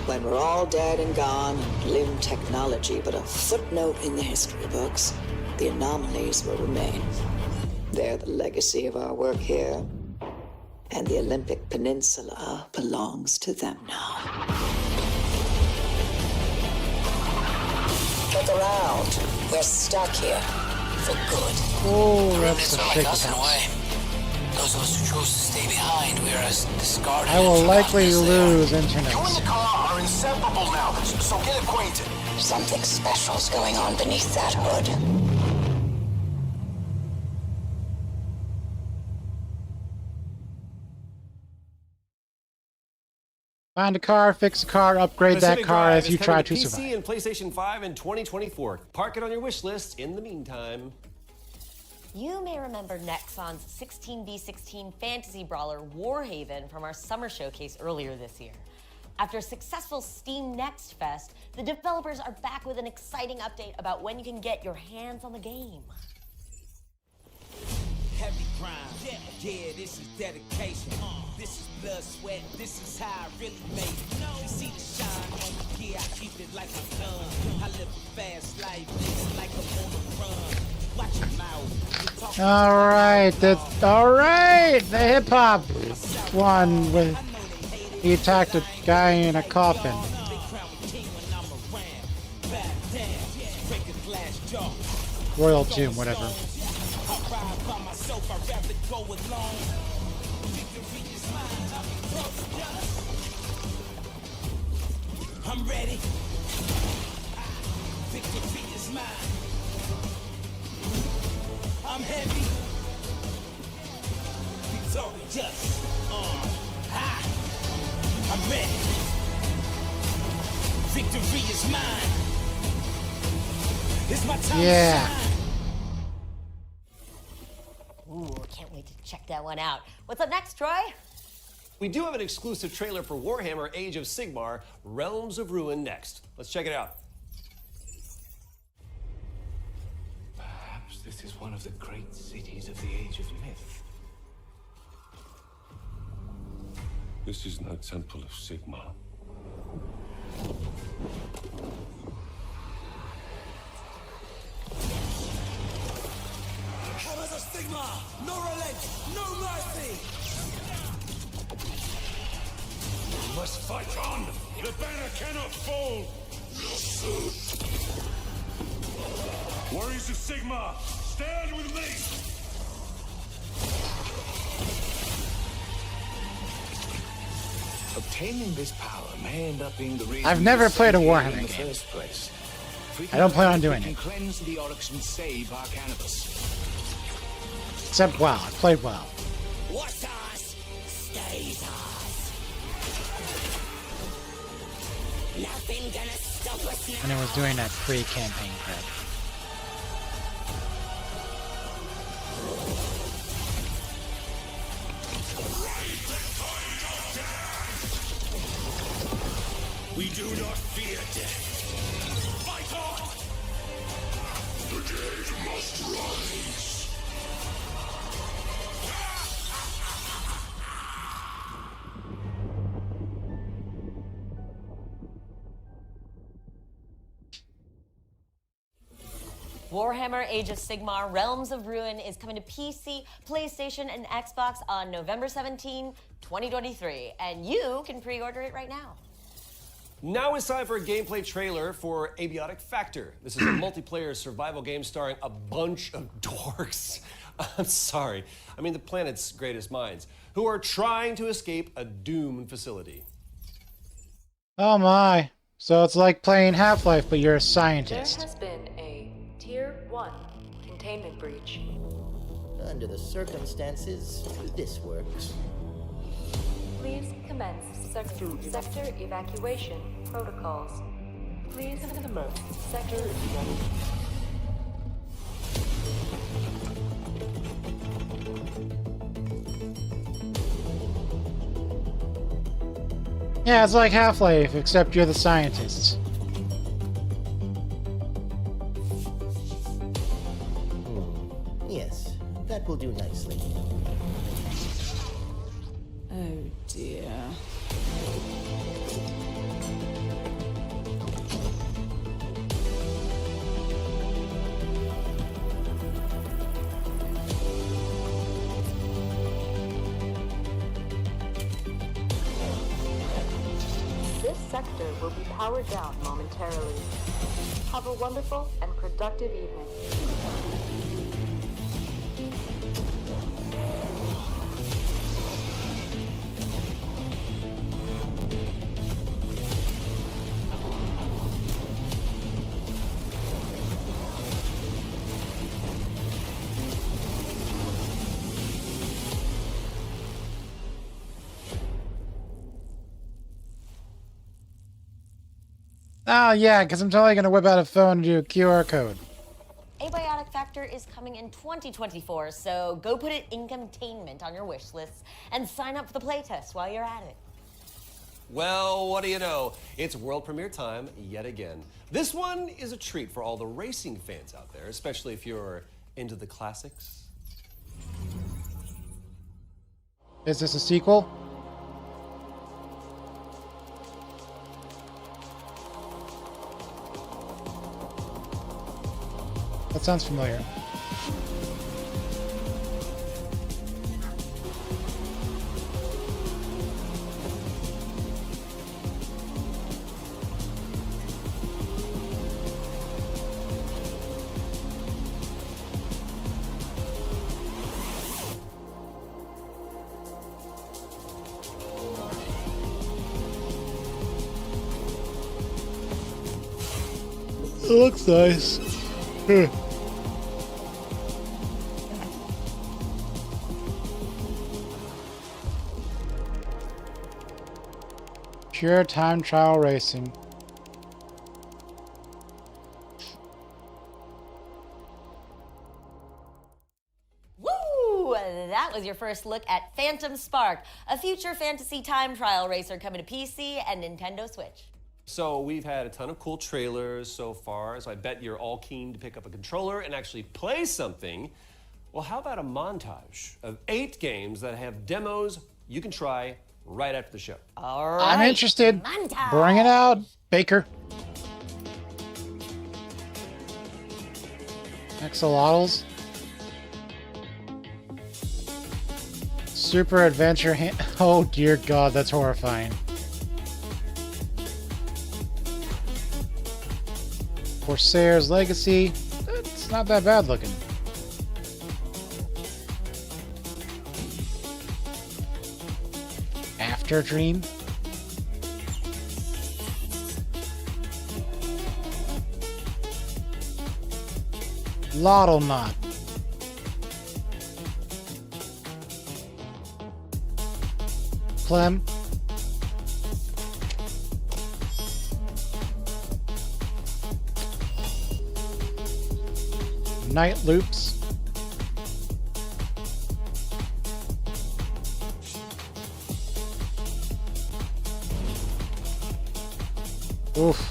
When we're all dead and gone, limb technology but a footnote in the history books, the anomalies will remain. They're the legacy of our work here. And the Olympic Peninsula belongs to them now. Look around. We're stuck here. For good. Oh, that's a big us in a house. way. Those of us who chose to stay behind, we are as discarded. I will likely lose internet. You and the car are inseparable now, so get acquainted. Something special's going on beneath that hood. Find a car, fix a car, upgrade that Pacific car Drive as you is try coming to PC survive. and PlayStation 5 in 2024. Park it on your wish list in the meantime. You may remember Nexon's 16v16 fantasy brawler Warhaven from our summer showcase earlier this year. After a successful Steam Next Fest, the developers are back with an exciting update about when you can get your hands on the game. Heavy grind, yeah, this is dedication. This is blood, sweat, this is how I really made it. You see the shine on me, yeah, I keep it like a gun. I live a fast life, it's like I'm on the run. Watch your mouth. All right, the hip hop one with he attacked a guy in a coffin. Royal Tomb, whatever. I'm ready. Victory is mine. I'm heavy. Victorious. I'm ready. Victory is mine. It's my time. Yeah. Ooh, can't wait to check that one out. What's up next, Troy? We do have an exclusive trailer for Warhammer Age of Sigmar, Realms of Ruin next. Let's check it out. Perhaps this is one of the great cities of the Age of Myth. This is no temple of Sigmar. Hammers of Sigmar! No relent! No mercy! We must fight on! The banner cannot fall! Warriors of Sigmar, stand with me! Obtaining this power may end up being the reason I've never played a Warhammer in the game. first place. I don't plan on doing We it. can cleanse the Oryx and save our cannabis. Except WoW. I played WoW. What's us stays us. Nothing gonna stop us now. And it was doing that pre-campaign crap. We do not fear death. Fight on! The dead must rise. Warhammer Age of Sigmar Realms of Ruin is coming to PC, PlayStation, and Xbox on November 17, 2023. And you can pre-order it right now. Now it's time for a gameplay trailer for Abiotic Factor. This is a multiplayer survival game starring a bunch of dorks. I'm sorry, I mean the planet's greatest minds, who are trying to escape a doomed facility. Oh my. So it's like playing Half-Life, but you're a There scientist. has been a Tier 1 containment breach. Under the circumstances, this works. Please commence sector evacuation protocols. Please emerge. Sector is ready. Yeah, it's like Half-Life, except you're the scientists. Yes, that will do nicely. Oh dear. This sector will be powered down momentarily. Have a wonderful and productive evening. Oh, yeah, because I'm totally going to whip out a phone and do a QR code. Abiotic Factor is coming in 2024, so go put it in containment on your wish list and sign up for the playtest while you're at it. Well, what do you know? It's world premiere time yet again. This one is a treat for all the racing fans out there, especially if you're into the classics. Is this a sequel? That sounds familiar. It looks nice. Pure time trial racing. Woo! That was your first look at Phantom Spark, a future fantasy time trial racer coming to PC and Nintendo Switch. So we've had a ton of cool trailers so far, so I bet you're all keen to pick up a controller and actually play something. Well, how about a montage of 8 games that have demos you can try right after the show? All right. I'm interested. Montage. Bring it out, Baker. Axolotls. Super Adventure Oh dear God, that's horrifying. Corsair's Legacy. It's not that bad looking. After Dream. Lotto Knot. Clem. Night Loops. Oof.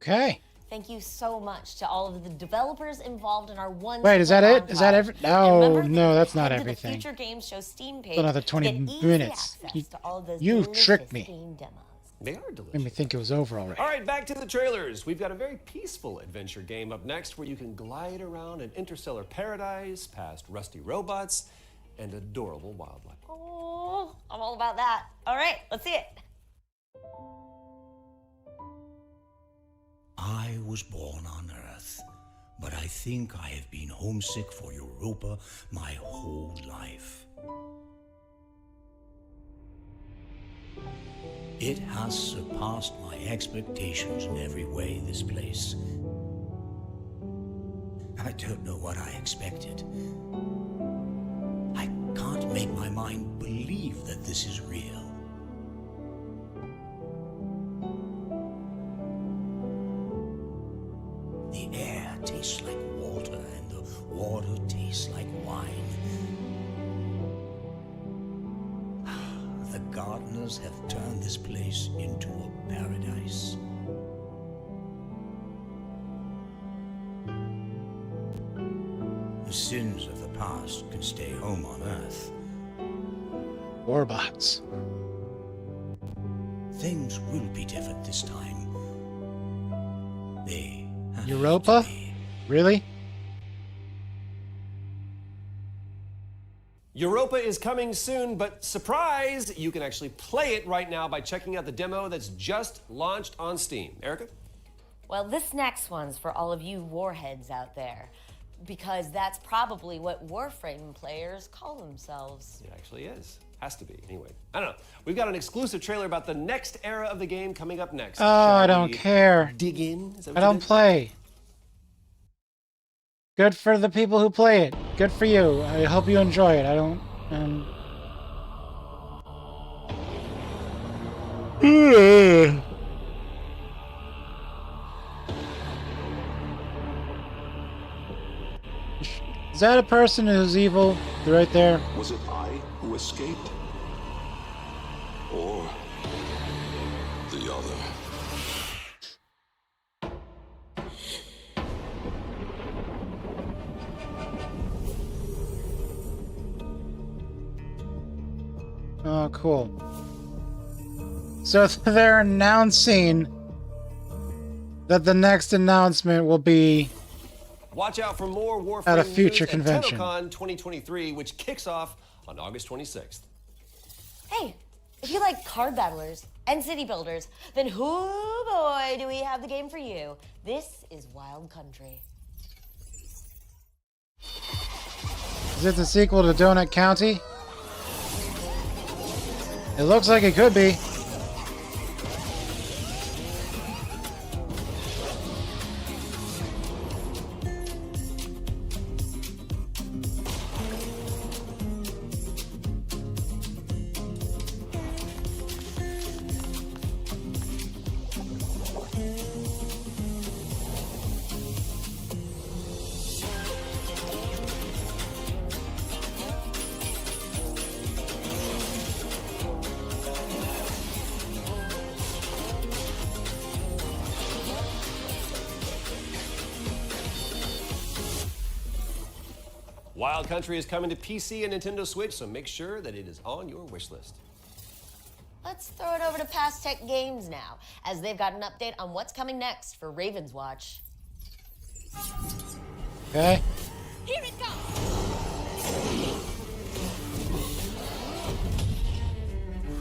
Okay. Thank you so much to all of the developers involved in our one. Wait, is that it? Is that montage. every? And remember, No, no, that's not head to everything. The Future Games Show Steam page. Another to 20 get easy minutes. access to all of those You delicious tricked me. game demos. They are delicious. Made me think it was over already. All right, back to the trailers. We've got a very peaceful adventure game up next where you can glide around an interstellar paradise past rusty robots and adorable wildlife. Oh, I'm all about that. All right, let's see it. I was born on Earth, but I think I have been homesick for Europa my whole life. It has surpassed my expectations in every way, this place. I don't know what I expected. I can't make my mind believe that this is real. The air tastes like water, and the water tastes like wine. The gardeners have turned this place into a paradise. The sins of the past can stay home on Earth. Warbots. Things will be different this time. They have Europa? to be. Really? Europa is coming soon, but surprise, you can actually play it right now by checking out the demo that's just launched on Steam. Erica? Well, this next one's for all of you warheads out there, because that's probably what Warframe players call themselves. It actually is. Has to be, anyway. I don't know. We've got an exclusive trailer about the next era of the game coming up next. Oh, I don't care. Dig in? Is that what I you don't did? play. Good for the people who play it. Good for you. I hope you enjoy it. I don't. Is that a person who's evil? They're right there. Was it I who escaped? Or the other? Oh, cool. So they're announcing that the next announcement will be Watch out for more Warframe at a future news convention. at TennoCon 2023, which kicks off on August 26th. Hey, if you like card battlers and city builders, then hoo boy do we have the game for you. This is Wild Country. Is it the sequel to Donut County? It looks like it could be. Wild Country is coming to PC and Nintendo Switch, so make sure that it is on your wish list. Let's throw it over to Past Tech Games now, as they've got an update on what's coming next for Raven's Watch. Okay. Here it goes!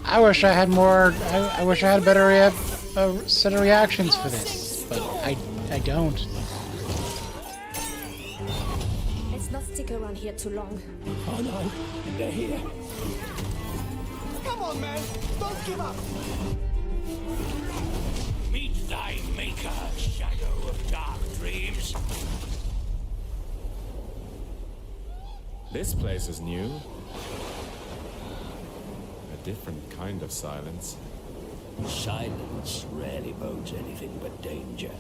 I wish I had more. I wish I had a better set of reactions for this, but I don't. Let's not stick around here too long. Oh no, they're here. Come on, man. Don't give up. Meet thy maker, shadow of dark dreams. This place is new. A different kind of silence. Silence rarely bodes anything but danger.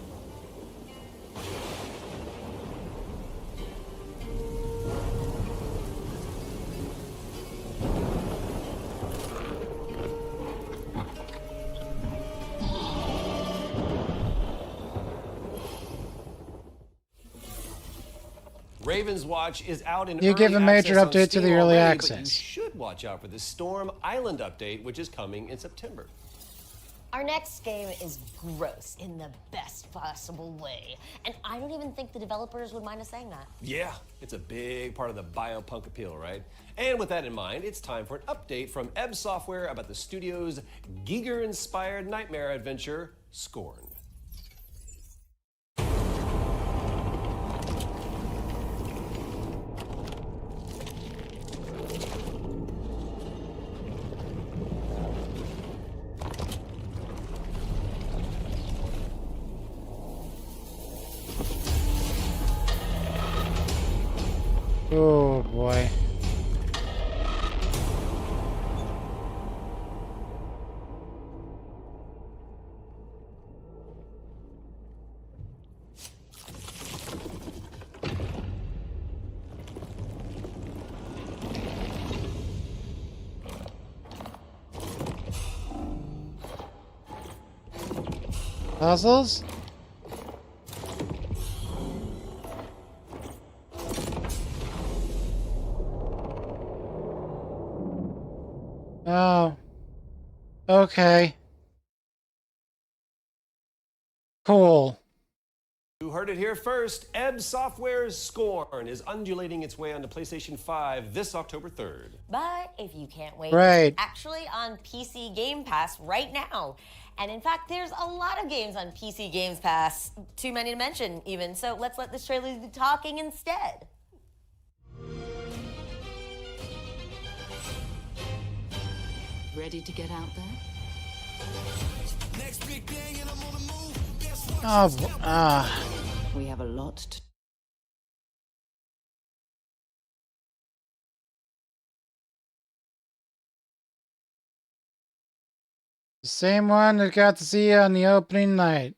Raven's Watch is out in You early give a major access on update to the Steam early already, but you access. should watch out for the Storm Island update, which is coming in September. Our next game is gross in the best possible way, and I don't even think the developers would mind us saying that. Yeah, it's a big part of the biopunk appeal, right? And with that in mind, it's time for an update from Ebb Software about the studio's Giger-inspired nightmare adventure, Scorn. Oh boy. Puzzles? Oh. Okay. Cool. You heard it here first. Ebb Software's Scorn is undulating its way onto PlayStation 5 this October 3rd. But if you can't wait, Right. it's actually on PC Game Pass right now. And in fact, there's a lot of games on PC Games Pass, too many to mention even. So let's let this trailer do the talking instead. Ready to get out there? We have a lot to. The same one that got to see on the opening night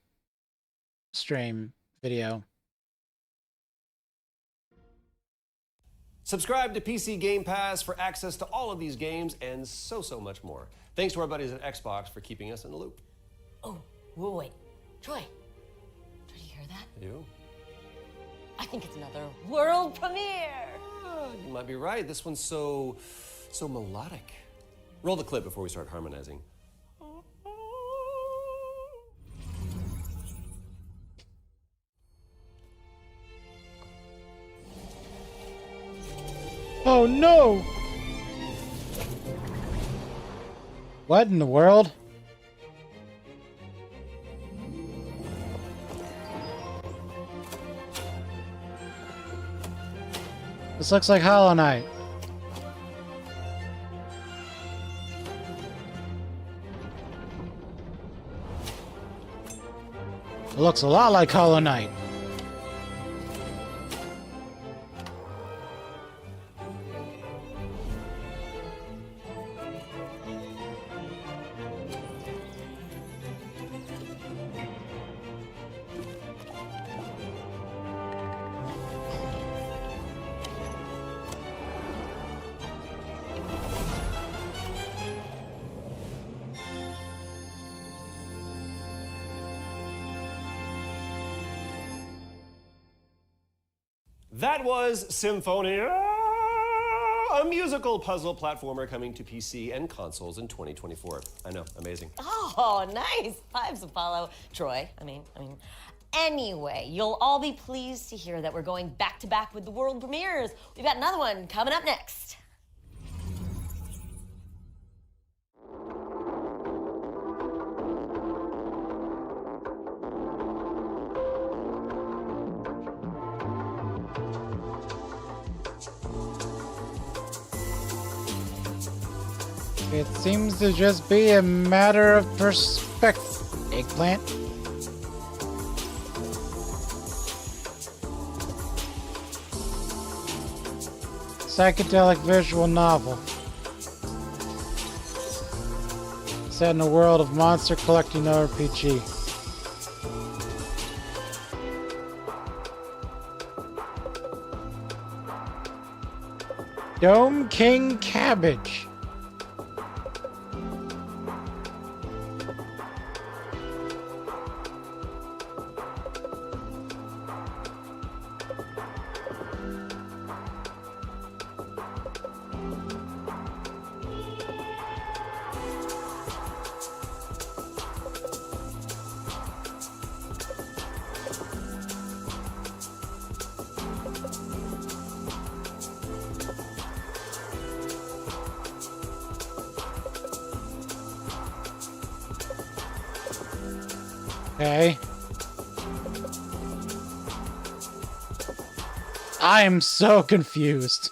stream video. Subscribe to PC Game Pass for access to all of these games and so much more. Thanks to our buddies at Xbox for keeping us in the loop. Oh, wait. Troy, did you hear that? You? I think it's another world premiere. You might be right. This one's so melodic. Roll the clip before we start harmonizing. Oh no! What in the world? This looks like Hollow Knight. It looks a lot like Hollow Knight. That was Symphonia, a musical puzzle platformer coming to PC and consoles in 2024. I know, amazing. Oh, nice. Vibes, Apollo. Troy, I mean. Anyway, you'll all be pleased to hear that we're going back to back with the world premieres. We've got another one coming up next. It seems to just be a matter of perspective. Eggplant. Psychedelic visual novel. Set in a world of monster collecting RPG. Dome King Cabbage. Okay. I am so confused.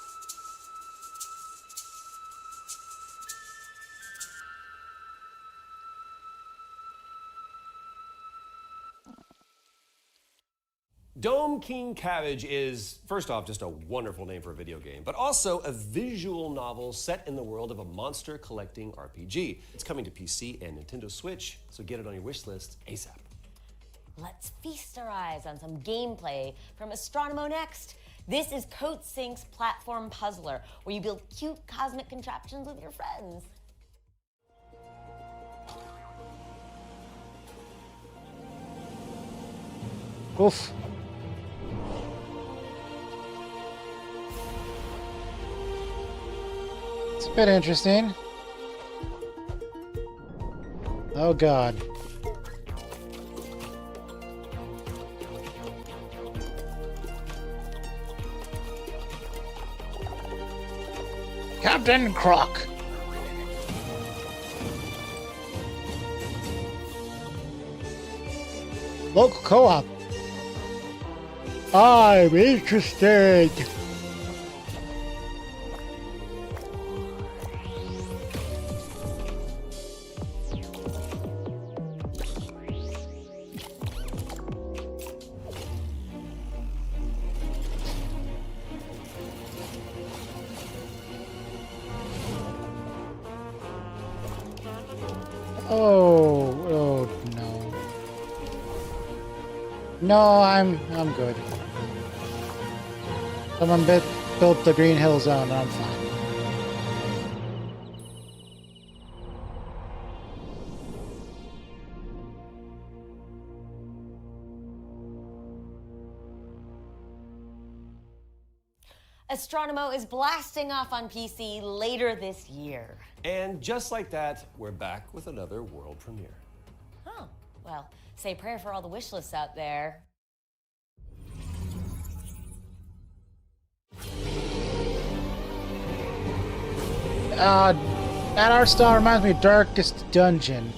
Dome King Cabbage is, first off, just a wonderful name for a video game, but also a visual novel set in the world of a monster collecting RPG. It's coming to PC and Nintendo Switch, so get it on your wish list ASAP. Let's feast our eyes on some gameplay from Astronomo next. This is Coatsink's platform puzzler, where you build cute cosmic contraptions with your friends. Oof. It's a bit interesting. Oh God. Captain Croc. Local co-op. I'm interested. Oh no. No, I'm good. Someone built the Green Hill Zone, and I'm fine. Astronomo is blasting off on PC later this year. And just like that, we're back with another world premiere. Oh, well, say a prayer for all the wish lists out there. That art style reminds me of Darkest Dungeon.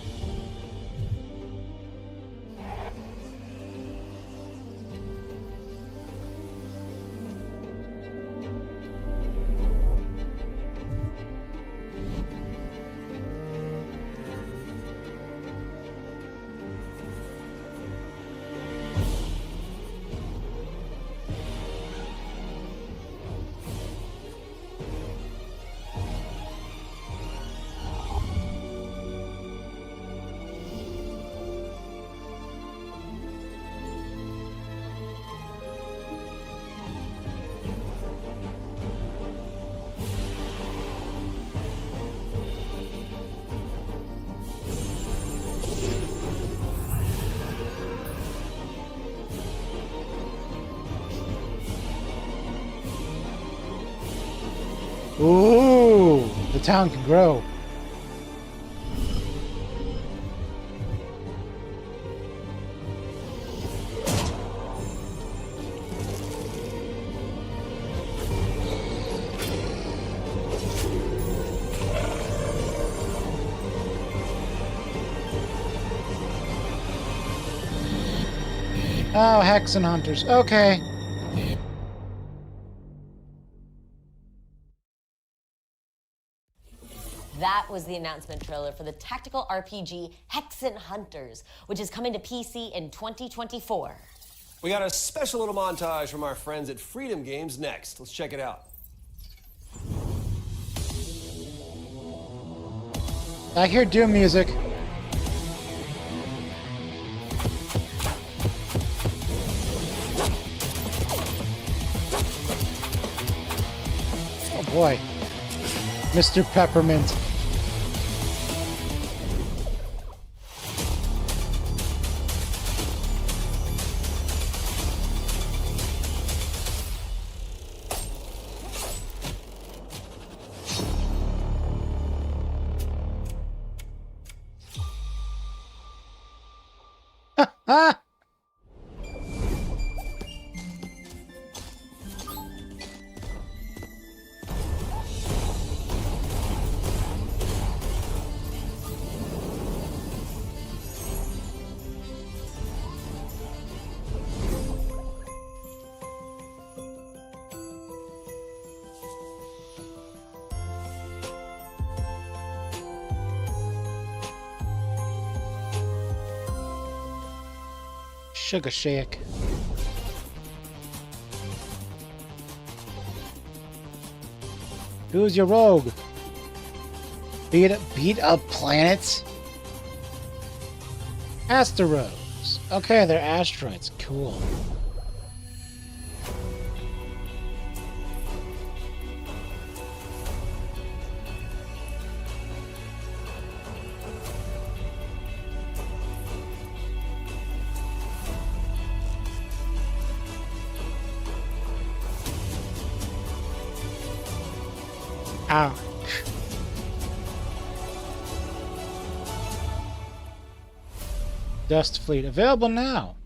Ooh, the town can grow. Oh, Hexen Hunters. Okay. That was the announcement trailer for the tactical RPG Hexen Hunters, which is coming to PC in 2024. We got a special little montage from our friends at Freedom Games next. Let's check it out. I hear Doom music. Oh boy. Mr. Peppermint. Ah! Sugar Shake. Who's your rogue? Beat up planets? Asteroids. Okay, they're asteroids. Cool. Ouch. Dust Fleet. Available now.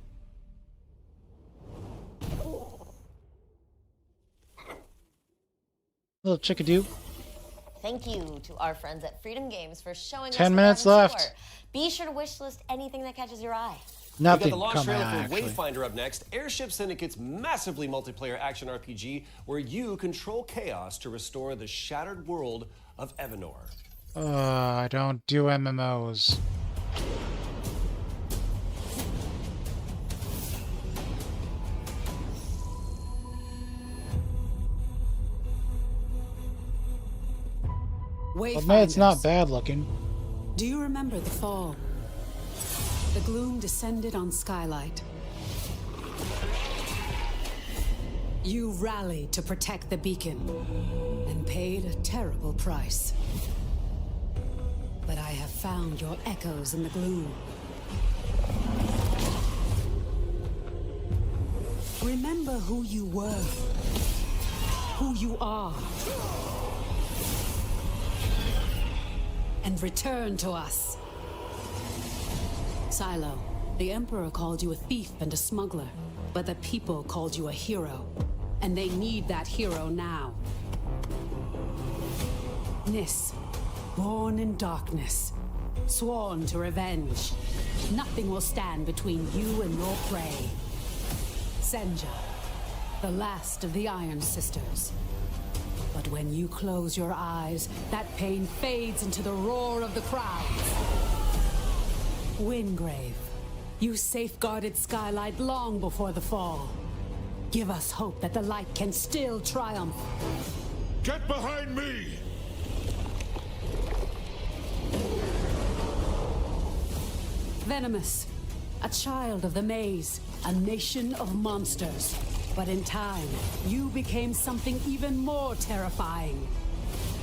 Little chickadoo. Thank you to our friends at Freedom Games for showing us 10 what minutes they have in left. store. Be sure to wishlist anything that catches your eye. Nothing We got the launch coming trailer out, for actually. Wayfinder up next. Airship Syndicate's massively multiplayer action RPG where you control chaos to restore the shattered world of Evanor. I don't do MMOs. But man, it's not bad looking. Do you remember the fall? The gloom descended on Skylight. You rallied to protect the beacon and paid a terrible price. But I have found your echoes in the gloom. Remember who you were, who you are, and return to us. Silo, the Emperor called you a thief and a smuggler, but the people called you a hero, and they need that hero now. Nis, born in darkness, sworn to revenge. Nothing will stand between you and your prey. Senja, the last of the Iron Sisters. But when you close your eyes, that pain fades into the roar of the crowds. Wingrave, you safeguarded Skylight long before the fall. Give us hope that the light can still triumph. Get behind me! Venomous, a child of the maze, a nation of monsters. But in time, you became something even more terrifying.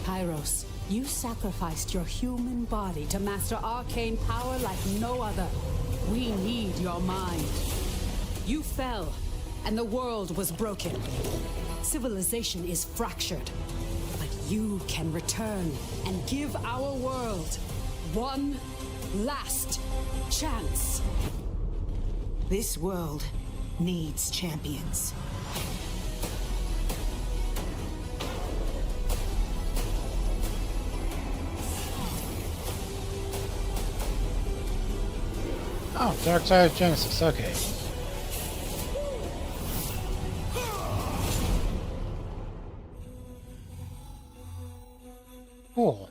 Kairos, you sacrificed your human body to master arcane power like no other. We need your mind. You fell, and the world was broken. Civilization is fractured. But you can return and give our world one last chance. This world needs champions. Oh, Dark Side of Genesis, okay. Cool.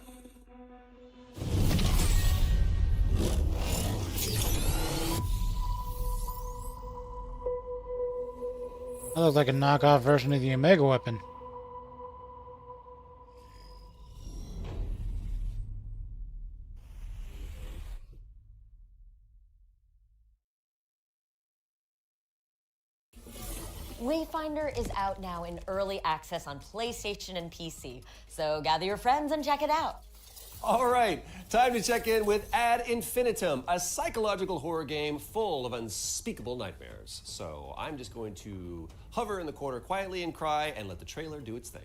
That looks like a knockoff version of the Omega weapon. Wayfinder is out now in early access on PlayStation and PC, so gather your friends and check it out. All right, time to check in with Ad Infinitum, a psychological horror game full of unspeakable nightmares. So I'm just going to hover in the corner quietly and cry and let the trailer do its thing.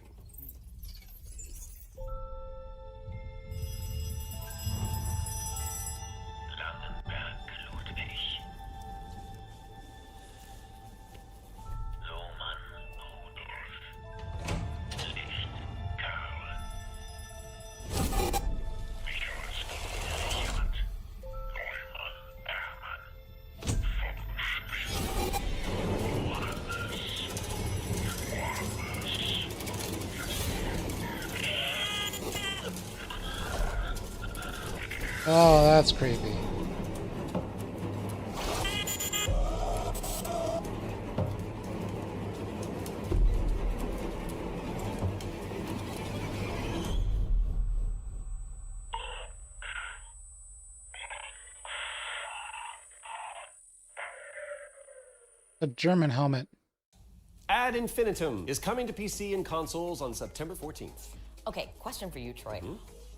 Oh, that's creepy. A German helmet. Ad Infinitum is coming to PC and consoles on September 14th. Okay, question for you, Troy.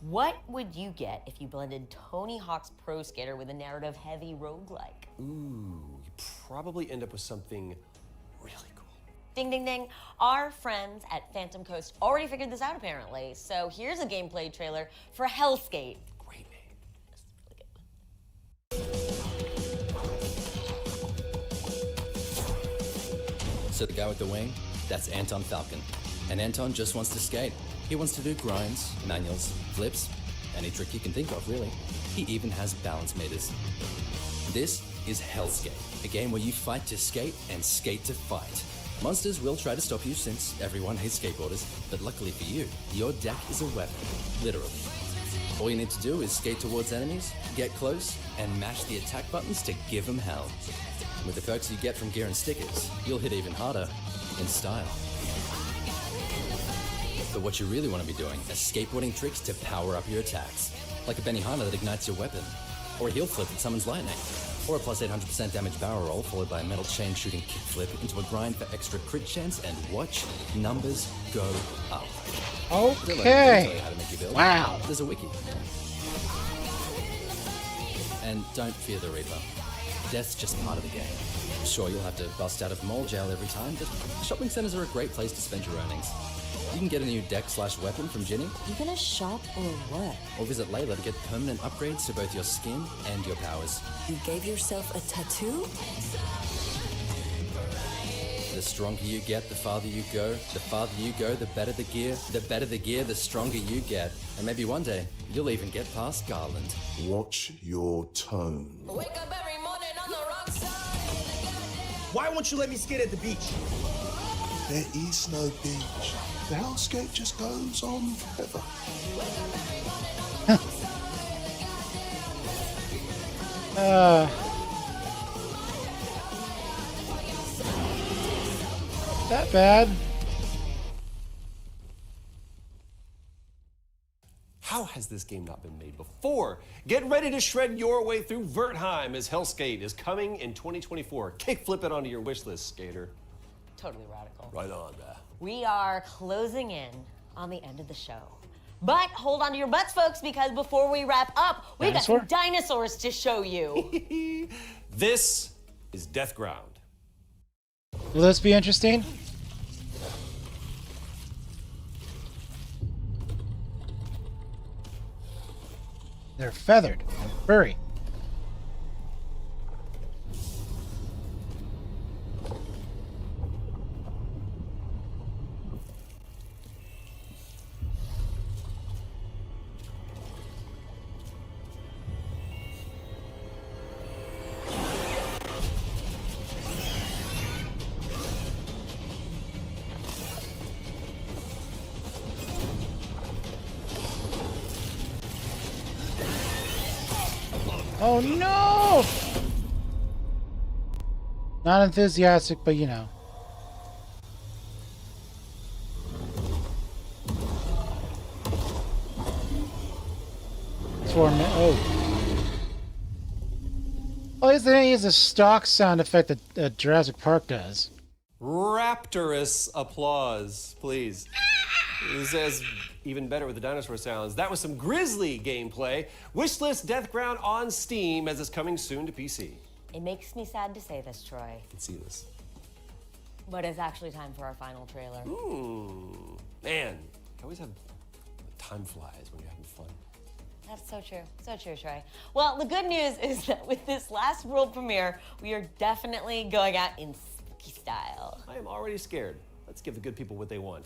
What would you get if you blended Tony Hawk's Pro Skater with a narrative-heavy roguelike? Ooh, you probably end up with something really cool. Ding, ding, ding. Our friends at Phantom Coast already figured this out, apparently. So here's a gameplay trailer for Hellskate. Great name. So the guy with the wing, that's Anton Falcon. And Anton just wants to skate. He wants to do grinds, manuals, flips, any trick you can think of, really. He even has balance meters. This is Hellskate, a game where you fight to skate and skate to fight. Monsters will try to stop you since everyone hates skateboarders, but luckily for you, your deck is a weapon, literally. All you need to do is skate towards enemies, get close, and mash the attack buttons to give them hell. With the perks you get from gear and stickers, you'll hit even harder, in style. But what you really want to be doing is skateboarding tricks to power up your attacks, like a Benihana that ignites your weapon, or a heel flip that summons lightning, or a plus 800% damage barrel roll followed by a metal chain shooting kickflip into a grind for extra crit chance, and watch numbers go up. Okay. Wow. There's a wiki. And don't fear the Reaper. Death's just part of the game. Sure, you'll have to bust out of mall jail every time, but shopping centers are a great place to spend your earnings. You can get a new deck/weapon from Ginny. You gonna shop or what? Or visit Layla to get permanent upgrades to both your skin and your powers. You gave yourself a tattoo? The stronger you get, the farther you go. The farther you go, the better the gear. The better the gear, the stronger you get. And maybe one day, you'll even get past Garland. Watch your tone. Wake up every morning on the wrong side. Why won't you let me skate at the beach? There is no beach. The hellscape just goes on forever. That bad. How has this game not been made before? Get ready to shred your way through Wertheim as Hellskate is coming in 2024. Kickflip it onto your wish list, skater. Totally radical. Right on, man. We are closing in on the end of the show. But hold on to your butts, folks, because before we wrap up, we've got some dinosaurs to show you. This is Deathground. Will this be interesting? They're feathered and furry. Oh no! Not enthusiastic, but you know. Oh. Oh, at least they didn't use the stock sound effect that Jurassic Park does. Rapturous applause, please. This is even better with the dinosaur sounds. That was some grisly gameplay. Wishlist Deathground on Steam as it's coming soon to PC. It makes me sad to say this, Troy, I can see this. but it's actually time for our final trailer. Man, you always have time flies when you're having fun. That's so true. So true, Troy. Well, the good news is that with this last world premiere, we are definitely going out in spooky style. I am already scared. Let's give the good people what they want.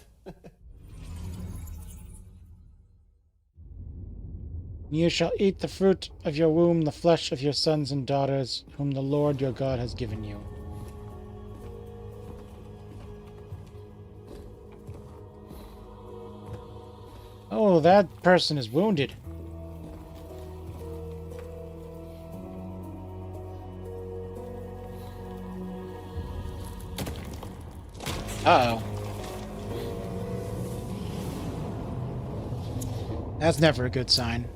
You shall eat the fruit of your womb, the flesh of your sons and daughters, whom the Lord your God has given you. Oh, that person is wounded. Uh-oh. That's never a good sign.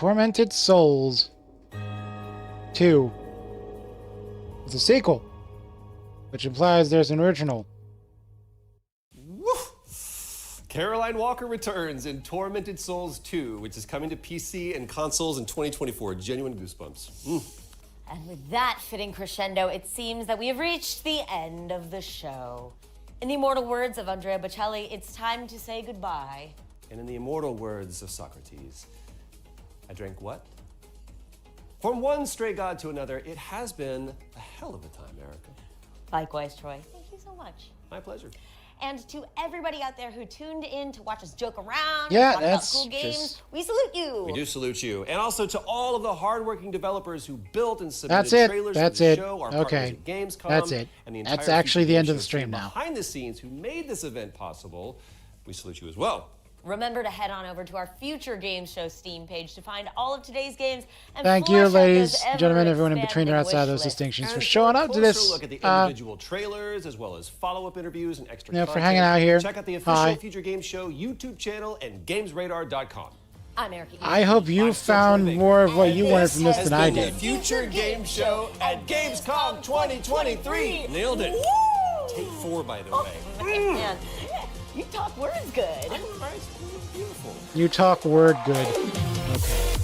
Tormented Souls 2. It's a sequel, which implies there's an original. Caroline Walker returns in Tormented Souls 2, which is coming to PC and consoles in 2024. Genuine goosebumps. And with that fitting crescendo, it seems that we have reached the end of the show. In the immortal words of Andrea Bocelli, it's time to say goodbye. And in the immortal words of Socrates, I drank what? From one stray god to another, it has been a hell of a time, Erica. Likewise, Troy. Thank you so much. My pleasure. And to everybody out there who tuned in to watch us joke around, yeah, talk about that's cool games, just... we salute you. We do salute you. And also to all of the hardworking developers who built and That's submitted it. trailers That's for the it. show, our Okay. partners at Gamescom, That's it. and the That's entire actually the Future end of Game the Show stream team now. behind the scenes who made this event possible. We salute you as well. Remember to head on over to our Future Games Show Steam page to find all of today's games. And Thank flesh you, out ladies, those gentlemen, everyone in between or ever-expanding outside wish those lists. distinctions for And showing a up to closer this. look at the individual trailers as well as follow-up interviews and extra Yeah, content. for hanging out here. Check out the official Hi. Future Games Show YouTube channel and GamesRadar.com. I'm Erica. I hope you found more of what you wanted from this than I The did. Future Game Show at Gamescom 2023. Nailed it. Take 4, by the way. Man, you talk words good. Beautiful. You talk word good. Okay.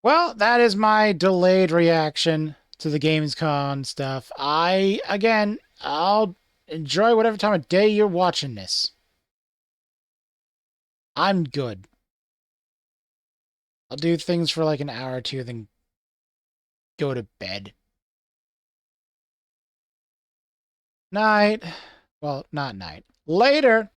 Well, that is my delayed reaction to the Gamescom stuff. I'll enjoy whatever time of day you're watching this. I'm good. I'll do things for like an hour or two, then go to bed. Night. Well, not night. Later.